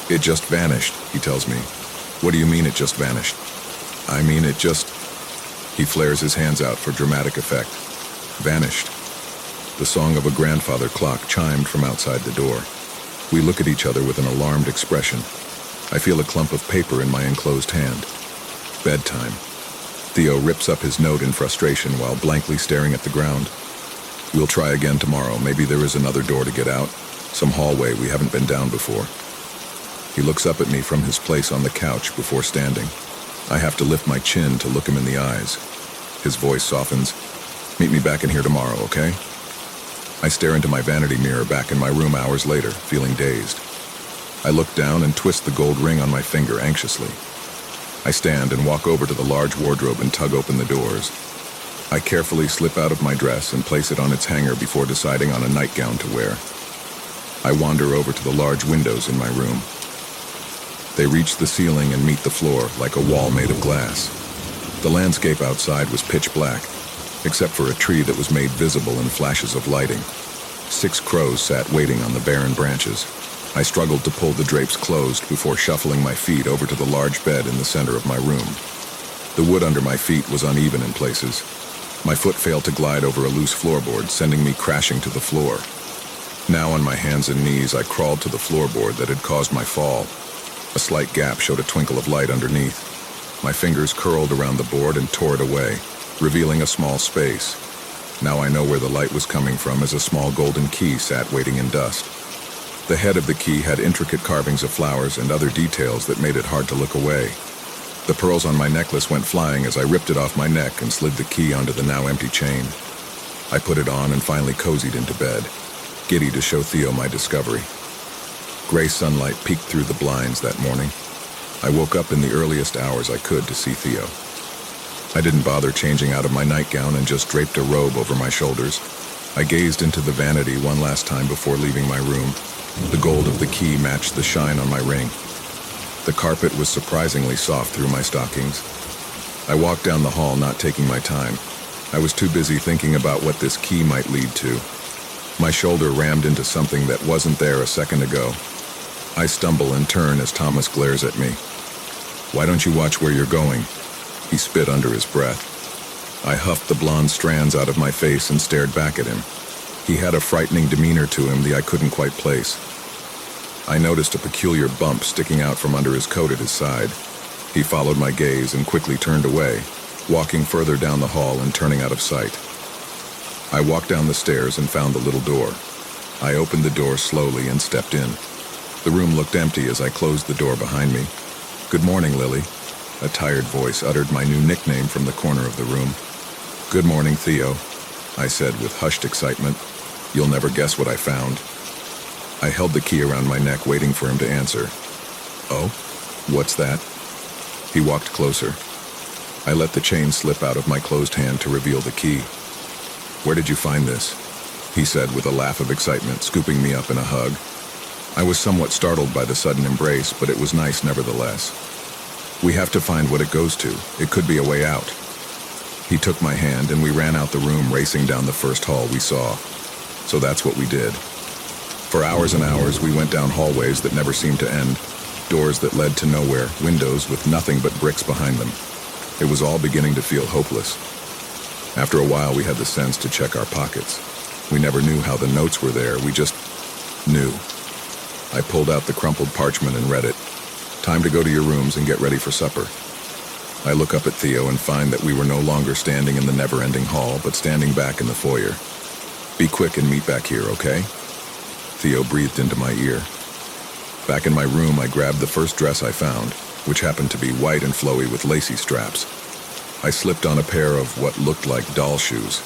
It just vanished, he tells me. What do you mean it just vanished? I mean it just... He flares his hands out for dramatic effect. Vanished. The song of a grandfather clock chimed from outside the door. We look at each other with an alarmed expression. I feel a clump of paper in my enclosed hand. Bedtime. Theo rips up his note in frustration while blankly staring at the ground. We'll try again tomorrow. Maybe there is another door to get out. Some hallway we haven't been down before. He looks up at me from his place on the couch before standing. I have to lift my chin to look him in the eyes. His voice softens. Meet me back in here tomorrow, okay? I stare into my vanity mirror back in my room hours later, feeling dazed. I look down and twist the gold ring on my finger anxiously. I stand and walk over to the large wardrobe and tug open the doors. I carefully slip out of my dress and place it on its hanger before deciding on a nightgown to wear. I wander over to the large windows in my room. They reach the ceiling and meet the floor like a wall made of glass. The landscape outside was pitch black, except for a tree that was made visible in flashes of lighting. 6 crows sat waiting on the barren branches. I struggled to pull the drapes closed before shuffling my feet over to the large bed in the center of my room. The wood under my feet was uneven in places. My foot failed to glide over a loose floorboard, sending me crashing to the floor. Now on my hands and knees, I crawled to the floorboard that had caused my fall. A slight gap showed a twinkle of light underneath. My fingers curled around the board and tore it away, revealing a small space. Now I know where the light was coming from, as a small golden key sat waiting in dust. The head of the key had intricate carvings of flowers and other details that made it hard to look away. The pearls on my necklace went flying as I ripped it off my neck and slid the key onto the now empty chain. I put it on and finally cozied into bed, giddy to show Theo my discovery. Gray sunlight peeked through the blinds that morning. I woke up in the earliest hours I could to see Theo. I didn't bother changing out of my nightgown and just draped a robe over my shoulders. I gazed into the vanity one last time before leaving my room. The gold of the key matched the shine on my ring. The carpet was surprisingly soft through my stockings. I walked down the hall, not taking my time. I was too busy thinking about what this key might lead to. My shoulder rammed into something that wasn't there a second ago. I stumble and turn as Thomas glares at me. "Why don't you watch where you're going?" He spit under his breath. I huffed the blonde strands out of my face and stared back at him. He had a frightening demeanor to him that I couldn't quite place. I noticed a peculiar bump sticking out from under his coat at his side. He followed my gaze and quickly turned away, walking further down the hall and turning out of sight. I walked down the stairs and found the little door. I opened the door slowly and stepped in. The room looked empty as I closed the door behind me. "Good morning, Lily." A tired voice uttered my new nickname from the corner of the room. "Good morning, Theo," I said with hushed excitement. "You'll never guess what I found." I held the key around my neck, waiting for him to answer. "Oh? What's that?" He walked closer. I let the chain slip out of my closed hand to reveal the key. "Where did you find this?" he said with a laugh of excitement, scooping me up in a hug. I was somewhat startled by the sudden embrace, but it was nice nevertheless. "We have to find what it goes to. It could be a way out." He took my hand and we ran out the room, racing down the first hall we saw. So that's what we did. For hours and hours, we went down hallways that never seemed to end, doors that led to nowhere, windows with nothing but bricks behind them. It was all beginning to feel hopeless. After a while, we had the sense to check our pockets. We never knew how the notes were there, we just knew. I pulled out the crumpled parchment and read it. "Time to go to your rooms and get ready for supper." I look up at Theo and find that we were no longer standing in the never-ending hall, but standing back in the foyer. "Be quick and meet back here, okay?" Theo breathed into my ear. Back in my room, I grabbed the first dress I found, which happened to be white and flowy with lacy straps. I slipped on a pair of what looked like doll shoes.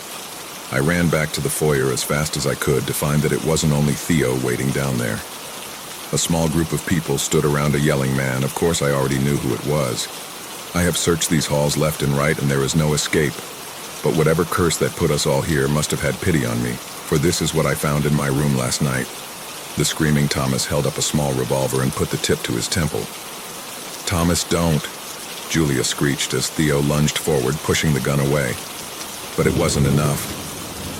I ran back to the foyer as fast as I could to find that it wasn't only Theo waiting down there. A small group of people stood around a yelling man. Of course, I already knew who it was. I have searched these halls left and right, and there is no escape. But whatever curse that put us all here must have had pity on me, for this is what I found in my room last night. The screaming Thomas held up a small revolver and put the tip to his temple. "Thomas, don't!" Julia screeched as Theo lunged forward, pushing the gun away. But it wasn't enough.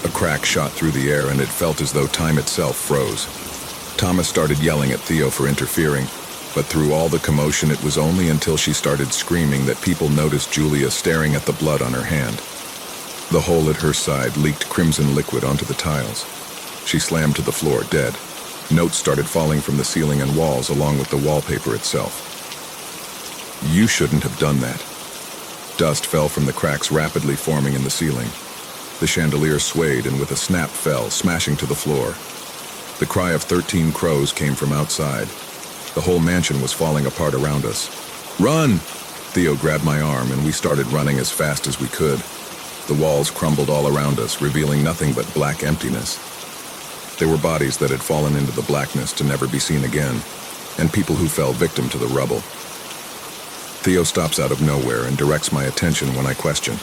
A crack shot through the air, and it felt as though time itself froze. Thomas started yelling at Theo for interfering. But through all the commotion, it was only until she started screaming that people noticed Julia staring at the blood on her hand. The hole at her side leaked crimson liquid onto the tiles. She slammed to the floor, dead. Notes started falling from the ceiling and walls along with the wallpaper itself. "You shouldn't have done that." Dust fell from the cracks rapidly forming in the ceiling. The chandelier swayed and with a snap fell, smashing to the floor. The cry of 13 crows came from outside. The whole mansion was falling apart around us. "Run!" Theo grabbed my arm and we started running as fast as we could. The walls crumbled all around us, revealing nothing but black emptiness. There were bodies that had fallen into the blackness to never be seen again, and people who fell victim to the rubble. Theo stops out of nowhere and directs my attention when I question.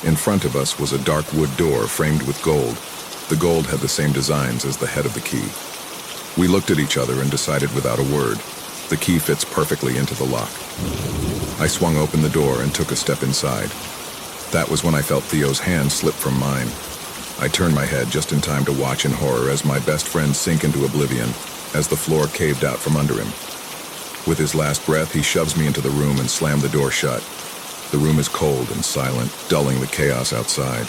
In front of us was a dark wood door framed with gold. The gold had the same designs as the head of the key. We looked at each other and decided without a word. The key fits perfectly into the lock. I swung open the door and took a step inside. That was when I felt Theo's hand slip from mine. I turned my head just in time to watch in horror as my best friend sink into oblivion, as the floor caved out from under him. With his last breath, he shoves me into the room and slammed the door shut. The room is cold and silent, dulling the chaos outside.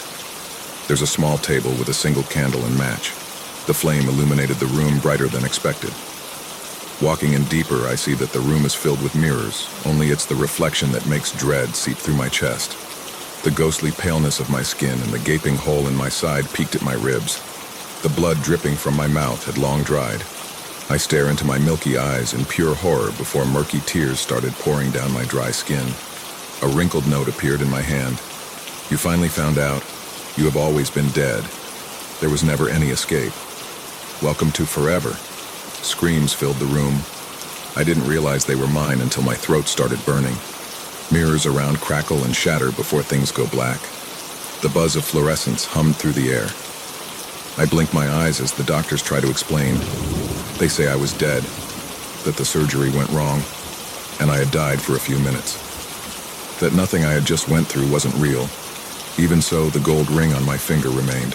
There's a small table with a single candle and match. The flame illuminated the room brighter than expected. Walking in deeper, I see that the room is filled with mirrors, only it's the reflection that makes dread seep through my chest. The ghostly paleness of my skin and the gaping hole in my side peeked at my ribs. The blood dripping from my mouth had long dried. I stare into my milky eyes in pure horror before murky tears started pouring down my dry skin. A wrinkled note appeared in my hand. "You finally found out. You have always been dead. There was never any escape. Welcome to forever." Screams filled the room. I didn't realize they were mine until my throat started burning. Mirrors around crackle and shatter before things go black. The buzz of fluorescence hummed through the air. I blink my eyes as the doctors try to explain. They say I was dead, that the surgery went wrong, and I had died for a few minutes. That nothing I had just went through wasn't real. Even so, the gold ring on my finger remained.